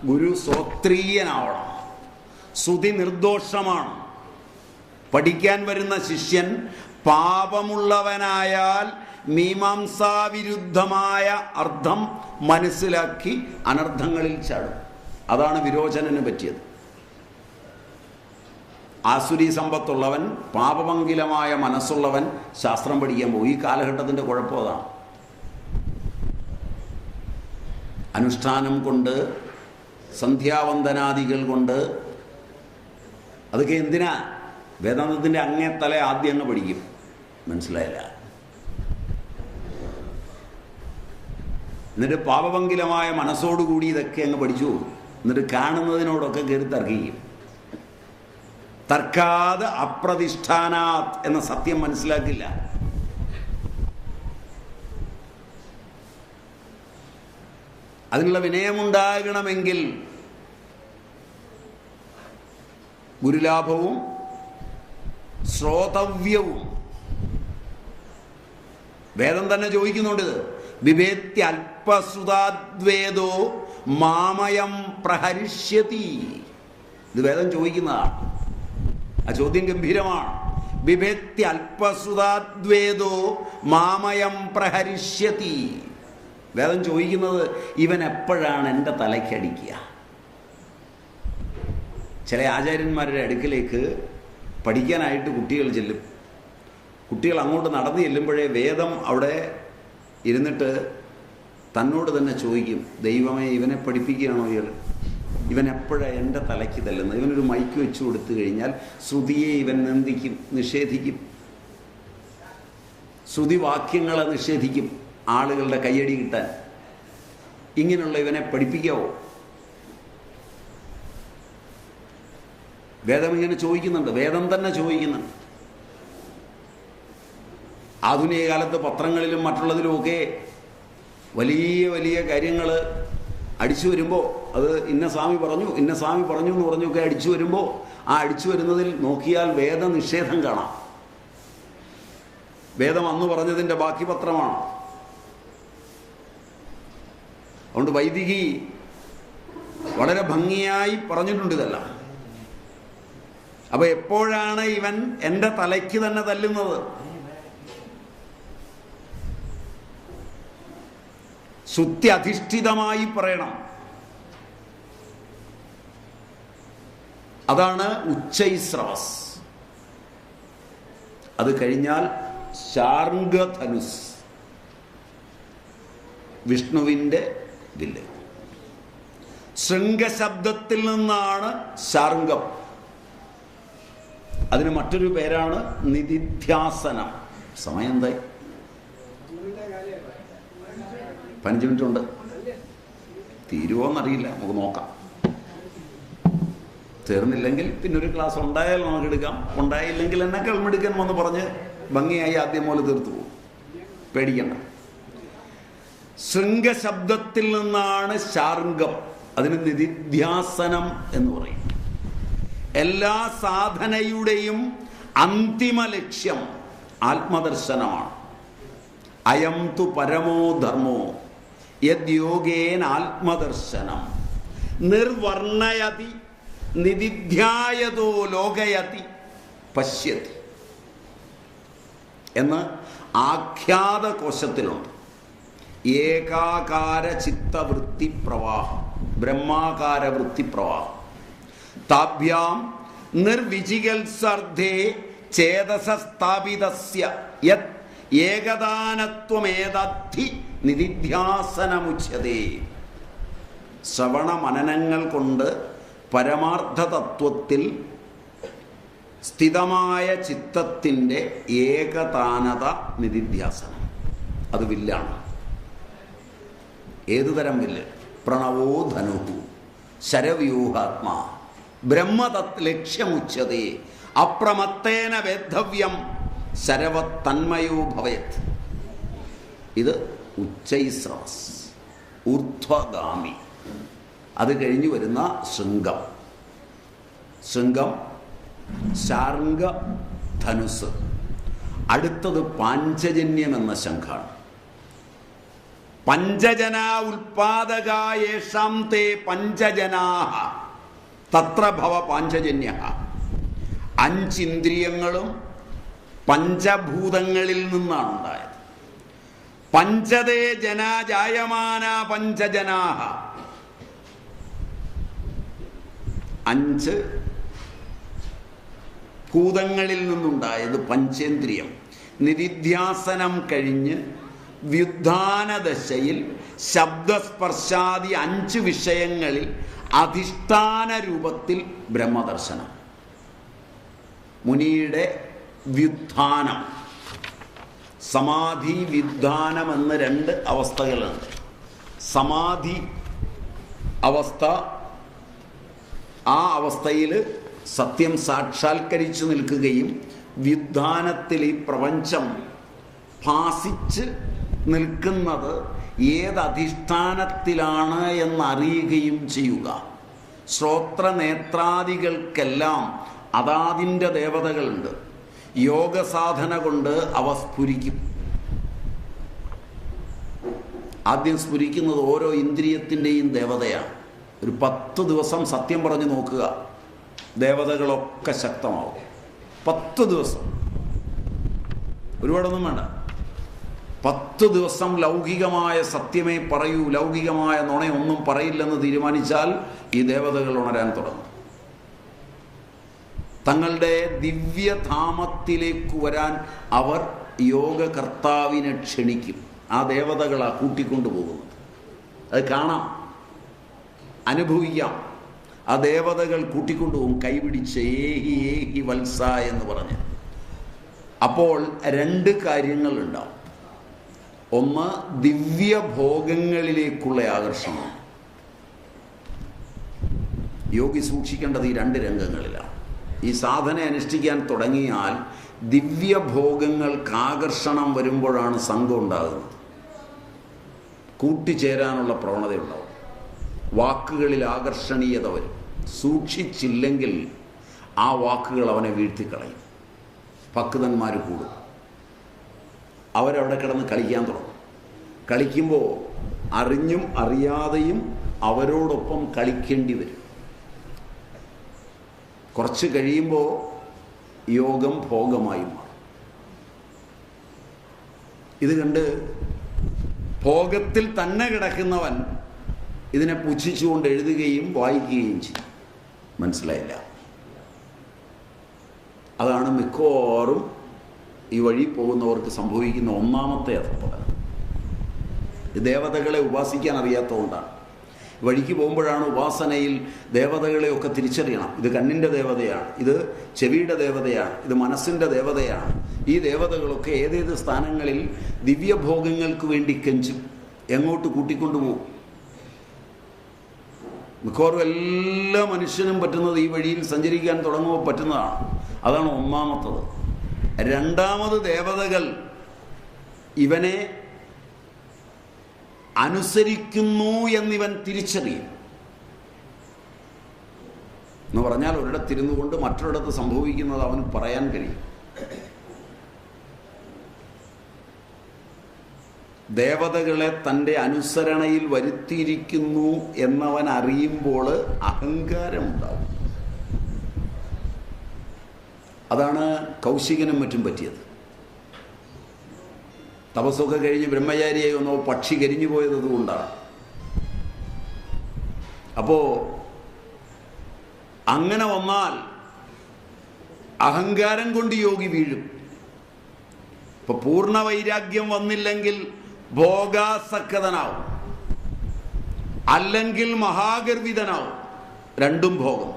ഗുരു ശ്രോത്രീയനാവണം. ശ്രുതി നിർദോഷമാണ്. പഠിക്കാൻ വരുന്ന ശിഷ്യൻ പാപമുള്ളവനായാൽ മീമാംസാവിരുദ്ധമായ അർത്ഥം മനസ്സിലാക്കി അനർത്ഥങ്ങളിൽ ചാടും. അതാണ് വിരോചനന് പറ്റിയത്. ആസുരി സമ്പത്തുള്ളവൻ, പാപമംഗിലമായ മനസ്സുള്ളവൻ ശാസ്ത്രം പഠിക്കാൻ പോകും. ഈ കാലഘട്ടത്തിൻ്റെ കുഴപ്പം അതാണ്. അനുഷ്ഠാനം കൊണ്ട്, സന്ധ്യാവന്ദനാദികൾ കൊണ്ട്, അതൊക്കെ എന്തിനാ? വേദാന്തത്തിൻ്റെ അങ്ങേത്തല ആദ്യം അങ്ങ് പഠിക്കും. മനസ്സിലായില്ല? എന്നിട്ട് പാപമംഗിലമായ മനസ്സോടുകൂടി ഇതൊക്കെ അങ്ങ് പഠിച്ചു. എന്നിട്ട് കാണുന്നതിനോടൊക്കെ കയറി തർക്കിക്കും. തർക്കാത് അപ്രതിഷ്ഠാനാത് എന്ന സത്യം മനസ്സിലാക്കില്ല. അതിനുള്ള വിനയമുണ്ടാകണമെങ്കിൽ ഗുരുലാഭവും ശ്രോതവ്യവും. വേദം തന്നെ ചോദിക്കുന്നുണ്ട്, ബിഭേത്യൽപസുതാദ്വേദോ മാമയം പ്രഹരിഷ്യതി. ഇത് വേദം ചോദിക്കുന്നതാണ്. ആ ചോദ്യം ഗംഭീരമാണ്. ബിഭേത്യൽപസുതാദ്വേദോ മാമയം പ്രഹരിഷ്യതി. വേദം ചോദിക്കുന്നത്, ഇവൻ എപ്പോഴാണ് എൻ്റെ തലയ്ക്കടിക്കുക? ചില ആചാര്യന്മാരുടെ അടുക്കിലേക്ക് പഠിക്കാനായിട്ട് കുട്ടികൾ ചെല്ലും. കുട്ടികൾ അങ്ങോട്ട് നടന്നു ചെല്ലുമ്പോഴേ വേദം അവിടെ ഇരുന്നിട്ട് തന്നോട് തന്നെ ചോദിക്കും, ദൈവമേ, ഇവനെ പഠിപ്പിക്കുകയാണോ ഇയാൾ? ഇവൻ എപ്പോഴാണ് എൻ്റെ തലയ്ക്ക് തല്ലുന്നത്? ഇവനൊരു മൈക്ക് വെച്ച് കൊടുത്തു കഴിഞ്ഞാൽ ശ്രുതിയെ ഇവൻ നിന്ദിക്കും, നിഷേധിക്കും. ശ്രുതിവാക്യങ്ങളെ നിഷേധിക്കും ആളുകളുടെ കയ്യടി കിട്ടാൻ. ഇങ്ങനെയുള്ള ഇവനെ പഠിപ്പിക്കാവോ? വേദം ഇങ്ങനെ ചോദിക്കുന്നുണ്ട്, വേദം തന്നെ ചോദിക്കുന്നുണ്ട്. ആധുനിക കാലത്ത് പത്രങ്ങളിലും മറ്റുള്ളതിലുമൊക്കെ വലിയ വലിയ കാര്യങ്ങൾ അടിച്ചു വരുമ്പോൾ, അത് ഇന്ന സ്വാമി പറഞ്ഞു ഇന്ന സ്വാമി പറഞ്ഞു എന്ന് പറഞ്ഞൊക്കെ അടിച്ചു വരുമ്പോൾ, ആ അടിച്ചു വരുന്നതിൽ നോക്കിയാൽ വേദനിഷേധം കാണാം. വേദം അന്ന് പറഞ്ഞതിൻ്റെ ബാക്കി പത്രമാണ്. അതുകൊണ്ട് വൈദികി വളരെ ഭംഗിയായി പറഞ്ഞിട്ടുണ്ട് ഇതെല്ലാം. അപ്പൊ എപ്പോഴാണ് ഇവൻ എൻ്റെ തലയ്ക്ക് തന്നെ തല്ലുന്നത്? ശ്രുതി അധിഷ്ഠിതമായി പറയണം. അതാണ് ഉച്ചൈസ്രവസ്. അത് കഴിഞ്ഞാൽ ശാർംഗധനുസ്, വിഷ്ണുവിൻ്റെ വില്ല്. ശൃംഗശബ്ദത്തിൽ നിന്നാണ് ശാർംഗം. അതിന് മറ്റൊരു പേരാണ് നിധിധ്യാസനം. സമയം എന്തായി? 15 മിനിറ്റ് ഉണ്ട്. തീരുവോന്നറിയില്ല, നമുക്ക് നോക്കാം. തീർന്നില്ലെങ്കിൽ പിന്നൊരു ക്ലാസ് ഉണ്ടായാൽ നമുക്ക് എടുക്കാം. ഉണ്ടായില്ലെങ്കിൽ എന്നെ കേൾമെടുക്കാൻ വന്ന് പറഞ്ഞ് ഭംഗിയായി ആദ്യം പോലെ തീർത്തു പോകും. പേടിക്കണ്ട. ശൃംഗശബ്ദത്തിൽ നിന്നാണ് ശാർംഗം. അതിന് നിധിധ്യാസനം എന്ന് പറയും. എല്ലാ സാധനയുടെയും അന്തിമ ലക്ഷ്യം ആത്മദർശനമാണ്. അയം തു പരമോ ധർമ്മോ യദ്യോഗേന ആത്മദർശനം നിർവർണയതി നിധിധ്യായതോ ലോകയതി പശ്യതി എന്ന് ആഖ്യാത കോശത്തിലുണ്ട്. ഏകാകാര ചിത്തവൃത്തി പ്രവാഹം, ബ്രഹ്മാകാര വൃത്തിപ്രവാഹം. താഭ്യാം നിർവിചികത്സർദ്ധേ ചേതസസ്ഥാപിതസ്യ യത് ഏകദാനത്വമേതദ്ധി നിധിധ്യാസനമുച്യതേ. ശ്രവണ മനനങ്ങൾ കൊണ്ട് പരമാർത്ഥ തത്വത്തിൽ സ്ഥിതമായ ചിത്തത്തിൻ്റെ ഏകതാനത നിധിധ്യാസനം. അത് വില്ലാണ്. ഏതുതരം വില്ല്? പ്രണവോ ധനുഹു ശരവ്യൂഹാത്മാ ബ്രഹ്മതത് ലക്ഷ്യമുച്യതേ അപ്രമത്തേന വേദ്ധവ്യം ശരവത് തന്മയോ ഭവേത്. ഇത് ഉച്ചൈസ്രവസ്, ഊർധ്വഗാമി. അത് കഴിഞ്ഞു വരുന്ന ശൃംഗം. ശൃംഗം, ശാർംഗ, ധനുസ്. അടുത്തത് പാഞ്ചജന്യം എന്ന ശംഖാണ്. പഞ്ചജന ഉൽപാദകായേഷാം തേ പഞ്ചജനാഹ തത്ര ഭവ പാഞ്ചജന്യ. 5 ഇന്ദ്രിയങ്ങളും പഞ്ചഭൂതങ്ങളിൽ നിന്നാണ് ഉണ്ടായത്. പഞ്ചതേ ജനാ ജായമാന പഞ്ചജനാഹ. 5 ഭൂതങ്ങളിൽ നിന്നുണ്ടായത് പഞ്ചേന്ദ്രിയം. നിധിധ്യാസനം കഴിഞ്ഞ് വ്യുത്ഥാനദശയിൽ ശബ്ദസ്പർശാദി 5 വിഷയങ്ങളിൽ അധിഷ്ഠാന രൂപത്തിൽ ബ്രഹ്മദർശനം. മുനിയുടെ വ്യുത്ഥാനം, സമാധി, വ്യുത്ഥാനം എന്ന് 2 അവസ്ഥകളുണ്ട്. സമാധി അവസ്ഥ, ആ അവസ്ഥയിൽ സത്യം സാക്ഷാത്കരിച്ചു നിൽക്കുകയും വ്യുത്ഥാനത്തിൽ ഈ പ്രപഞ്ചം ഭാസിച്ച് നിൽക്കുന്നത് ഏതധിഷ്ഠാനത്തിലാണ് എന്നറിയുകയും ചെയ്യുക. ശ്രോത്രനേത്രാദികൾക്കെല്ലാം അതാതിൻ്റെ ദേവതകളുണ്ട്. യോഗസാധന കൊണ്ട് അവ സ്ഫുരിക്കും. ആദ്യം സ്ഫുരിക്കുന്നത് ഓരോ ഇന്ദ്രിയത്തിൻ്റെയും ദേവതയാണ്. ഒരു 10 ദിവസം സത്യം പറഞ്ഞു നോക്കുക, ദേവതകളൊക്കെ ശക്തമാവും. 10 ദിവസം, ഒരുപാടൊന്നും വേണ്ട. 10 ദിവസം ലൗകികമായ സത്യമേ പറയൂ, ലൗകികമായ നുണയൊന്നും പറയില്ലെന്ന് തീരുമാനിച്ചാൽ ഈ ദേവതകൾ ഉണരാൻ തുടങ്ങും. തങ്ങളുടെ ദിവ്യധാമത്തിലേക്ക് വരാൻ അവർ യോഗകർത്താവിനെ ക്ഷണിക്കും. ആ ദേവതകളാ കൂട്ടിക്കൊണ്ടുപോകുന്നത്. അത് കാണാം, അനുഭവിക്കാം. ആ ദേവതകൾ കൂട്ടിക്കൊണ്ടുപോകും കൈപിടിച്ച്, ഏഹി ഏഹി വത്സ എന്ന് പറഞ്ഞ്. അപ്പോൾ 2 കാര്യങ്ങളുണ്ടാവും. ഒന്ന്, ദിവ്യഭോഗങ്ങളിലേക്കുള്ള ആകർഷണം. യോഗി സൂക്ഷിക്കേണ്ടത് ഈ 2 രംഗങ്ങളിലാണ്. ഈ സാധന അനുഷ്ഠിക്കാൻ തുടങ്ങിയാൽ ദിവ്യഭോഗങ്ങൾക്ക് ആകർഷണം വരുമ്പോഴാണ് സംഘം ഉണ്ടാകുന്നത്. കൂട്ടിച്ചേരാനുള്ള പ്രവണതയുണ്ടാവും. വാക്കുകളിൽ ആകർഷണീയത വരും. സൂക്ഷിച്ചില്ലെങ്കിൽ ആ വാക്കുകൾ അവനെ വീഴ്ത്തിക്കളയും. ഭക്തന്മാർ കൂടും. അവരവിടെ കിടന്ന് കളിക്കാൻ തുടങ്ങും. കളിക്കുമ്പോൾ അറിഞ്ഞും അറിയാതെയും അവരോടൊപ്പം കളിക്കേണ്ടി വരും. കുറച്ച് കഴിയുമ്പോൾ യോഗം ഭോഗമായി മാറും. ഇത് കണ്ട് ഭോഗത്തിൽ തന്നെ കിടക്കുന്നവൻ ഇതിനെ പുച്ഛിച്ചുകൊണ്ട് എഴുതുകയും വായിക്കുകയും ചെയ്യും. മനസ്സിലായില്ല? അതാണ് മിക്കവാറും ഈ വഴി പോകുന്നവർക്ക് സംഭവിക്കുന്ന ഒന്നാമത്തെ അധപ്പതനം. ദേവതകളെ ഉപാസിക്കാൻ അറിയാത്തതുകൊണ്ടാണ്. വഴിക്ക് പോകുമ്പോഴാണ് ഉപാസനയിൽ ദേവതകളെയൊക്കെ തിരിച്ചറിയണം. ഇത് കണ്ണിൻ്റെ ദേവതയാണ്, ഇത് ചെവിയുടെ ദേവതയാണ്, ഇത് മനസ്സിൻ്റെ ദേവതയാണ്. ഈ ദേവതകളൊക്കെ ഏതേത് സ്ഥാനങ്ങളിൽ ദിവ്യഭോഗങ്ങൾക്ക് വേണ്ടി കെഞ്ചും, എങ്ങോട്ട് കൂട്ടിക്കൊണ്ടുപോകും. മിക്കവാറും എല്ലാ മനുഷ്യനും പറ്റുന്നത് ഈ വഴിയിൽ സഞ്ചരിക്കാൻ തുടങ്ങുമ്പോൾ പറ്റുന്നതാണ്. അതാണ് ഒന്നാമത്തത്. രണ്ടാമത്, ദേവതകൾ ഇവനെ അനുസരിക്കുന്നു എന്നിവൻ തിരിച്ചറിയും. എന്ന് പറഞ്ഞാൽ ഒരിടത്തിരുന്നു കൊണ്ട് മറ്റൊരിടത്ത് സംഭവിക്കുന്നത് അവന് പറയാൻ കഴിയും. ദേവതകളെ തൻ്റെ അനുസരണയിൽ വരുത്തിയിരിക്കുന്നു എന്നവൻ അറിയുമ്പോൾ അഹങ്കാരമുണ്ടാവും. അതാണ് കൗശികനും മറ്റും പറ്റിയത്. തപസ്സൊക്കെ കഴിഞ്ഞ് ബ്രഹ്മചാരിയായി ഒന്നോ പക്ഷി കരിഞ്ഞു പോയത് അതുകൊണ്ടാണ്. അപ്പോൾ അങ്ങനെ വന്നാൽ അഹങ്കാരം കൊണ്ട് യോഗി വീഴും. ഇപ്പൊ പൂർണ്ണ വൈരാഗ്യം വന്നില്ലെങ്കിൽ ഭോഗാസക്തനാവും, അല്ലെങ്കിൽ മഹാഗർവിതനാവും. രണ്ടും ഭോഗം.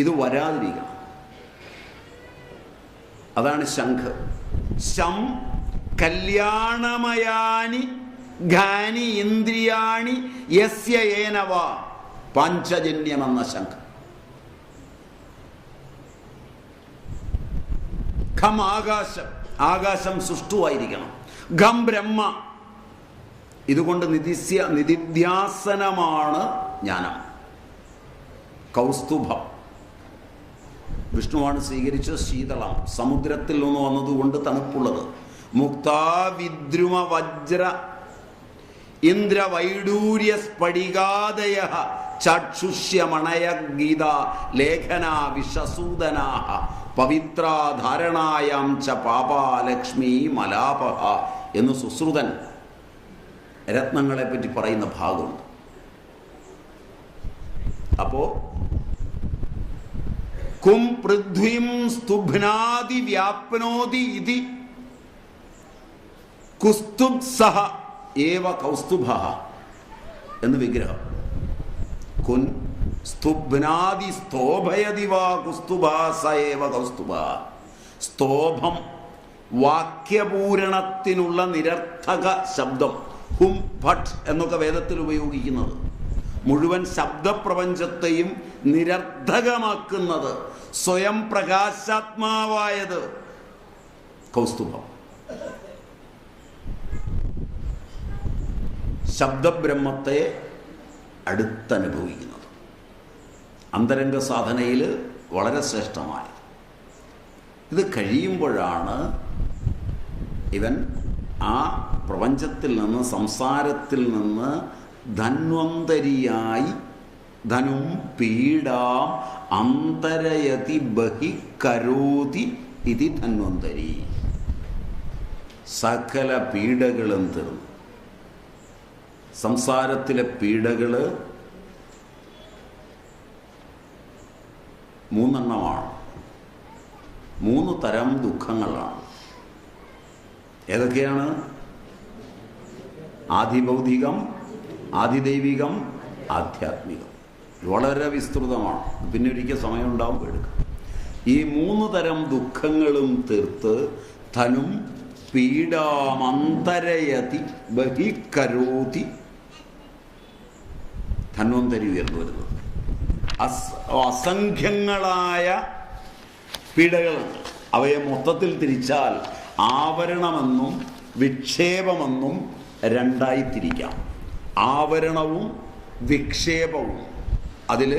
ഇത് വരാതിരിക്കണം. അതാണ് ശംഖ്. ശം കല്യാണമയാനി ഘാനി ഇന്ദ്രിയാണി യസ്യ ഏനവ പാഞ്ചജന്യമെന്ന ശംഖ്. ഖം ആകാശം, ആകാശം സുഷ്ടുവായിരിക്കണം. ഖം ബ്രഹ്മ, ഇതുകൊണ്ട് നിധിധ്യാസനമാണ് ജ്ഞാനം. കൗസ്തുഭം, വിഷ്ണുവാണ് സ്വീകരിച്ച ശീതളം, സമുദ്രത്തിൽ നിന്ന് വന്നതുകൊണ്ട് തണുപ്പുള്ളത്. മുക്താവിദ്രുമ വജ്ര ഇന്ദ്രവൈഡൂര്യ സ്ഫടികാദയ ചക്ഷുഷ്യമണയ ഗീത ലേഖന വിഷസൂദനാ പവിത്രാധാരണായാം ച പാപാലക്ഷ്മി മലാപഹ എന്ന് സുശ്രുതൻ രത്നങ്ങളെ പറ്റി പറയുന്ന ഭാഗമുണ്ട്. അപ്പോ കും പൃഥ്വീം സ്തുഭ്നാതി വ്യാപ്നോതി ഇതി കുസ്തുബ്സഹ ഏവ കൗസ്തുഭഃ എന്ന് വിഗ്രഹം. കുൻ സ്തുഭ്നാതി സ്തോഭയതി വാ കുസ്തുഭഃ സ ഏവ കൗസ്തുഭഃ. സ്തോഭം വാക്യപൂരണത്തിനുള്ള നിരർത്ഥക ശബ്ദം. ഹും ഭട്ട് എന്നൊക്കെ വേദത്തിൽ ഉപയോഗിക്കുന്നത് മുഴുവൻ ശബ്ദപ്രപഞ്ചത്തെയും നിരർത്ഥകമാക്കുന്നത്, സ്വയം പ്രകാശാത്മാവായത് കൗസ്തുഭം. ശബ്ദബ്രഹ്മത്തെ അടുത്തനുഭവിക്കുന്നത്. അന്തരംഗ സാധനയിൽ വളരെ ശ്രേഷ്ഠമായ ഇത് കഴിയുമ്പോഴാണ് ഇവൻ ആ പ്രപഞ്ചത്തിൽ നിന്ന്, സംസാരത്തിൽ നിന്ന് ധന്വന്തരിയായി ധനും പീഡാം അന്തരയതി ബഹിക്കരോതി ഇതി ധന്വന്തരി. സകല പീഡകളും തീർന്നു. സംസാരത്തിലെ പീഡകൾ 3 എണ്ണമാണ്. 3 തരം ദുഃഖങ്ങളാണ്. ഏതൊക്കെയാണ്? ആദിഭൗതികം, ആദിദൈവികം, ആധ്യാത്മികം. വളരെ വിസ്തൃതമാണ്. പിന്നെ ഒരിക്കൽ സമയം ഉണ്ടാവുമ്പോൾ എടുക്കാം. ഈ 3 തരം ദുഃഖങ്ങളും തീർത്ത് ധനും പീഡാമന്തരയതി ബഹിക്കരോതി ധന്വന്തരി ഉയർന്നു വരുന്നത്. അസംഖ്യങ്ങളായ പീഡകളുണ്ട്. അവയെ മൊത്തത്തിൽ തിരിച്ചാൽ ആവരണമെന്നും വിക്ഷേപമെന്നും 2ആയി തിരിക്കാം. ആവരണവും വിക്ഷേപവും. അതിൽ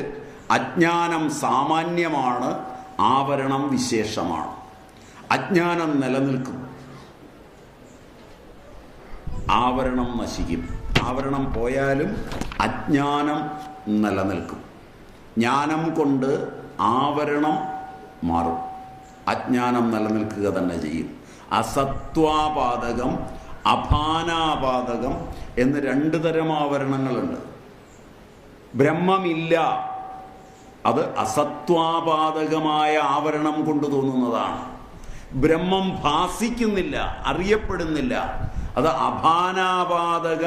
അജ്ഞാനം സാമാന്യമാണ്, ആവരണം വിശേഷമാണ്. അജ്ഞാനം നിലനിൽക്കും, ആവരണം നശിക്കും. ആവരണം പോയാലും അജ്ഞാനം നിലനിൽക്കും. ജ്ഞാനം കൊണ്ട് ആവരണം മാറും, അജ്ഞാനം നിലനിൽക്കുക തന്നെ ചെയ്യും. അസത്വാപാദകം, അഭാനാപാദകം എന്ന് 2 തരം ആവരണങ്ങളുണ്ട്. ബ്രഹ്മമില്ല, അത് അസത്വാപാദകമായ ആവരണം കൊണ്ട് തോന്നുന്നതാണ്. ബ്രഹ്മം ഭാസിക്കുന്നില്ല, അറിയപ്പെടുന്നില്ല, അത് അഭാനാപാദക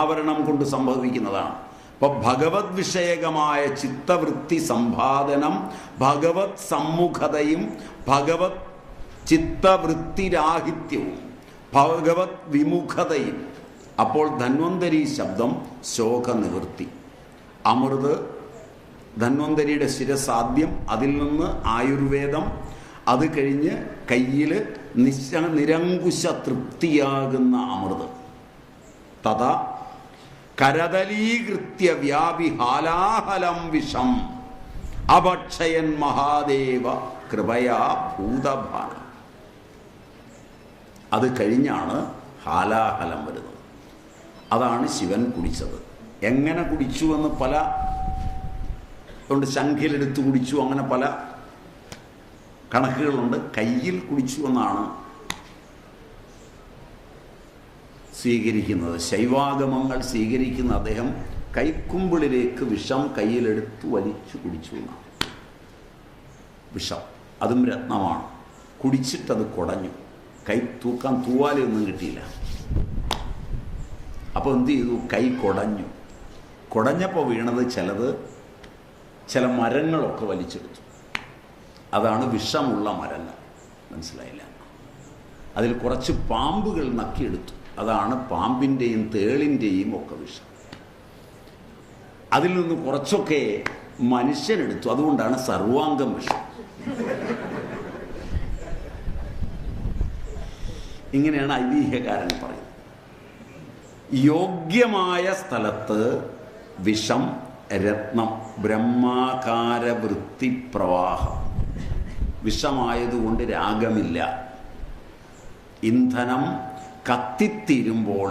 ആവരണം കൊണ്ട് സംഭവിക്കുന്നതാണ്. അപ്പോൾ ഭഗവത് വിഷയകമായ ചിത്തവൃത്തി സമ്പാദനം, ഭഗവത് സമ്മുഖതയും ഭഗവത് ചിത്തവൃത്തിരാഹിത്യവും ഭഗവത് വിമുഖതയും. അപ്പോൾ ധന്വന്തരി ശബ്ദം ശോകനിവൃത്തി. അമൃത് ധന്വന്തരിയുടെ ശിരസാദ്യം, അതിൽ നിന്ന് ആയുർവേദം, അത് കഴിഞ്ഞ് കയ്യിൽ നിരങ്കുശ തൃപ്തിയാകുന്ന അമൃത്. തഥാ കരതലീകൃത്യ വ്യാപി ഹാലാഹലം വിഷം അഭക്ഷയൻ മഹാദേവ കൃപയാ ഭൂതഭാന. അത് കഴിഞ്ഞാണ് ഹാലാഹലം വരുന്നത്. അതാണ് ശിവൻ കുടിച്ചത്. എങ്ങനെ കുടിച്ചു എന്ന് പല അതുകൊണ്ട് ശംഖിലെടുത്ത് കുടിച്ചു, അങ്ങനെ പല കണക്കുകളുണ്ട്. കയ്യിൽ കുടിച്ചു എന്നാണ് സ്വീകരിക്കുന്നത്. ശൈവാഗമങ്ങൾ സ്വീകരിക്കുന്ന അദ്ദേഹം കൈക്കുമ്പിളിലേക്ക് വിഷം കയ്യിലെടുത്ത് വലിച്ചു കുടിച്ചു എന്നാണ്. വിഷം, അതും രത്നമാണ്. കുടിച്ചിട്ടത് കുടഞ്ഞു. കൈ തൂക്കാൻ തൂവാലയൊന്നും കിട്ടിയില്ല. അപ്പോൾ എന്ത് ചെയ്തു? കൈ കുടഞ്ഞു. കുടഞ്ഞപ്പോൾ വീണത് ചില മരങ്ങളൊക്കെ വലിച്ചെടുത്തു. അതാണ് വിഷമുള്ള മരങ്ങൾ. മനസ്സിലായില്ല? അതിൽ കുറച്ച് പാമ്പുകൾ നക്കിയെടുത്തു. അതാണ് പാമ്പിൻ്റെയും തേളിൻ്റെയും ഒക്കെ വിഷം. അതിൽ നിന്ന് കുറച്ചൊക്കെ മനുഷ്യനെടുത്തു. അതുകൊണ്ടാണ് സർവാംഗം വിഷം. ഇങ്ങനെയാണ് ഐതിഹ്യകാരൻ പറയുന്നത്. യോഗ്യമായ സ്ഥലത്ത് വിഷം, രത്നം, ബ്രഹ്മാകാര വൃത്തിപ്രവാഹം. വിഷമായതുകൊണ്ട് രാഗമില്ല. ഇന്ധനം കത്തിത്തീരുമ്പോൾ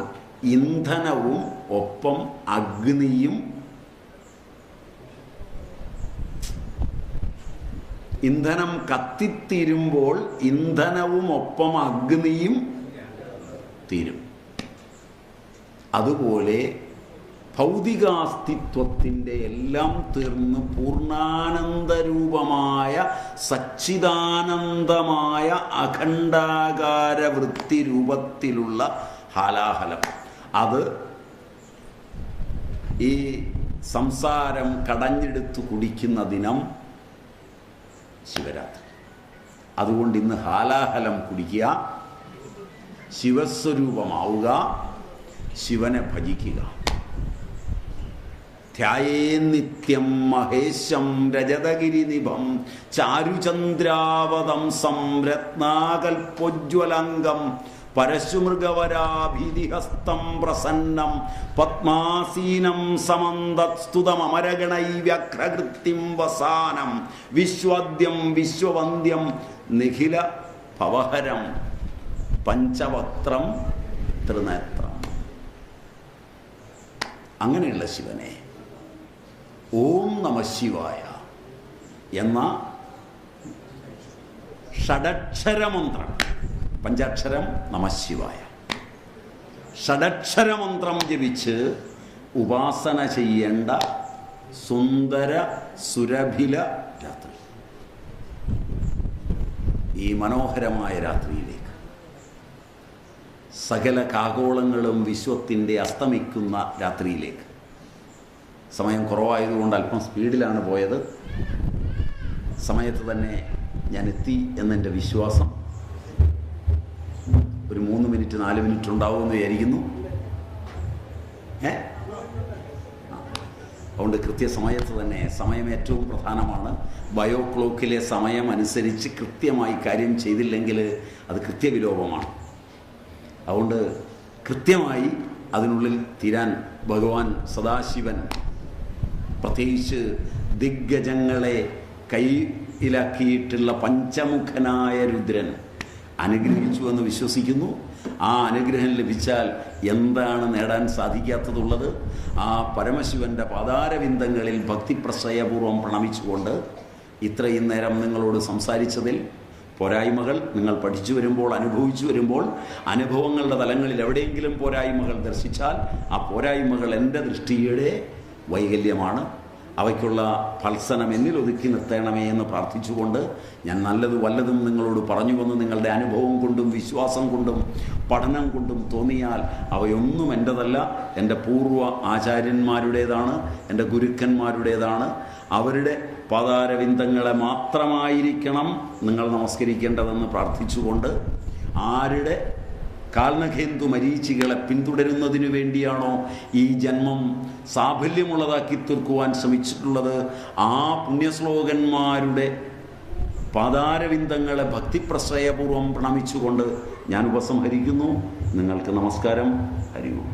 ഇന്ധനവും ഒപ്പം അഗ്നിയും, ഇന്ധനം കത്തിത്തീരുമ്പോൾ ഇന്ധനവും ഒപ്പം അഗ്നിയും തീരും. അതുപോലെ ഭൗതികാസ്തിത്വത്തിൻ്റെ എല്ലാം തീർന്ന് പൂർണ്ണാനന്ദരൂപമായ സച്ചിദാനന്ദമായ അഖണ്ഡാകാര വൃത്തി രൂപത്തിലുള്ള ഹാലാഹലം, അത് ഈ സംസാരം കടഞ്ഞെടുത്ത് കുടിക്കുന്ന ദിനം ശിവരാത്രി. അതുകൊണ്ട് ഇന്ന് ഹാലാഹലം കുടിക്കുക, ശിവസ്വരൂപമാവുക, ശിവനെ ഭജിക്കുക. ധ്യായേ നിത്യം മഹേശം രജതഗിരിനിഭം ചാരുചന്ദ്രാവതംസം രത്നാകൽപ്പോജ്വലംഗം പരശുമൃഗവരാഭീതിഹസ്തം പ്രസന്നം പത്മാസീനം സമന്തസ്തുതമരഗണൈവ്യഘ്രകൃത്തിം വസാനം വിശ്വദ്യം വിശ്വവന്ദ്യം നിഖില ഭവഹരം പഞ്ചവക്ത്രം ത്രിനേത്രം. അങ്ങനെയുള്ള ശിവനെ ഓം നമഃശിവായ എന്ന ഷഡക്ഷരമന്ത്രം, പഞ്ചാക്ഷരം നമഃശിവായ, ഷഡക്ഷരമന്ത്രം ജപിച്ച് ഉപാസന ചെയ്യേണ്ട സുന്ദര സുരഭില രാത്രി. ഈ മനോഹരമായ രാത്രിയിലേക്ക്, സകല കാകോളങ്ങളും വിശ്വത്തിൻ്റെ അസ്തമിക്കുന്ന രാത്രിയിലേക്ക്, സമയം കുറവായതുകൊണ്ട് അല്പം സ്പീഡിലാണ് പോയത്, സമയത്ത് തന്നെ ഞാൻ എത്തി എന്നെൻ്റെ വിശ്വാസം. ഒരു 3 മിനിറ്റ് 4 മിനിറ്റ് ഉണ്ടാവുമെന്ന് വിചാരിക്കുന്നു. അതുകൊണ്ട് കൃത്യസമയത്ത് തന്നെ, സമയം ഏറ്റവും പ്രധാനമാണ്. ബയോ ക്ലോക്കിലെ സമയം അനുസരിച്ച് കൃത്യമായി കാര്യം ചെയ്തില്ലെങ്കിൽ അത് കൃത്യവിലോപമാണ്. അതുകൊണ്ട് കൃത്യമായി അതിനുള്ളിൽ തീരാൻ ഭഗവാൻ സദാശിവൻ, പ്രത്യേകിച്ച് ദിഗ്ഗജങ്ങളെ കയ്യിലാക്കിയിട്ടുള്ള പഞ്ചമുഖനായ രുദ്രൻ അനുഗ്രഹിച്ചു എന്ന് വിശ്വസിക്കുന്നു. ആ അനുഗ്രഹം ലഭിച്ചാൽ എന്താണ് നേടാൻ സാധിക്കാത്തതുള്ളത്? ആ പരമശിവൻ്റെ പാതാരവിന്ദങ്ങളിൽ ഭക്തിപ്രശ്രയപൂർവ്വം പ്രണമിച്ചുകൊണ്ട് ഇത്രയും നേരം നിങ്ങളോട് സംസാരിച്ചതിൽ പോരായ്മകൾ നിങ്ങൾ പഠിച്ചു വരുമ്പോൾ, അനുഭവിച്ചു വരുമ്പോൾ, അനുഭവങ്ങളുടെ തലങ്ങളിൽ എവിടെയെങ്കിലും പോരായ്മകൾ ദർശിച്ചാൽ ആ പോരായ്മകൾ എൻ്റെ ദൃഷ്ടിയുടെ വൈകല്യമാണ്. അവയ്ക്കുള്ള ഫൽസനം എന്നിൽ ഒതുക്കി നിർത്തണമേ എന്ന് പ്രാർത്ഥിച്ചുകൊണ്ട് ഞാൻ നല്ലത് വല്ലതും നിങ്ങളോട് പറഞ്ഞുവെന്ന് നിങ്ങളുടെ അനുഭവം കൊണ്ടും വിശ്വാസം കൊണ്ടും പഠനം കൊണ്ടും തോന്നിയാൽ അവയൊന്നും എൻ്റെതല്ല, എൻ്റെ പൂർവ്വ ആചാര്യന്മാരുടേതാണ്, എൻ്റെ ഗുരുക്കന്മാരുടേതാണ്. അവരുടെ പാതാരവിന്ദങ്ങളെ മാത്രമായിരിക്കണം നിങ്ങൾ നമസ്കരിക്കേണ്ടതെന്ന് പ്രാർത്ഥിച്ചുകൊണ്ട്, ആരുടെ കാൽനഖേന്ദു മരീചികളെ പിന്തുടരുന്നതിനു വേണ്ടിയാണോ ഈ ജന്മം സാഫല്യമുള്ളതാക്കി തീർക്കുവാൻ ശ്രമിച്ചിട്ടുള്ളത്, ആ പുണ്യശ്ലോകന്മാരുടെ പാതാരവിന്ദങ്ങളെ ഭക്തിപ്രശ്രയപൂർവ്വം പ്രണമിച്ചുകൊണ്ട് ഞാൻ ഉപസംഹരിക്കുന്നു. നിങ്ങൾക്ക് നമസ്കാരം. ഹരി ഓം.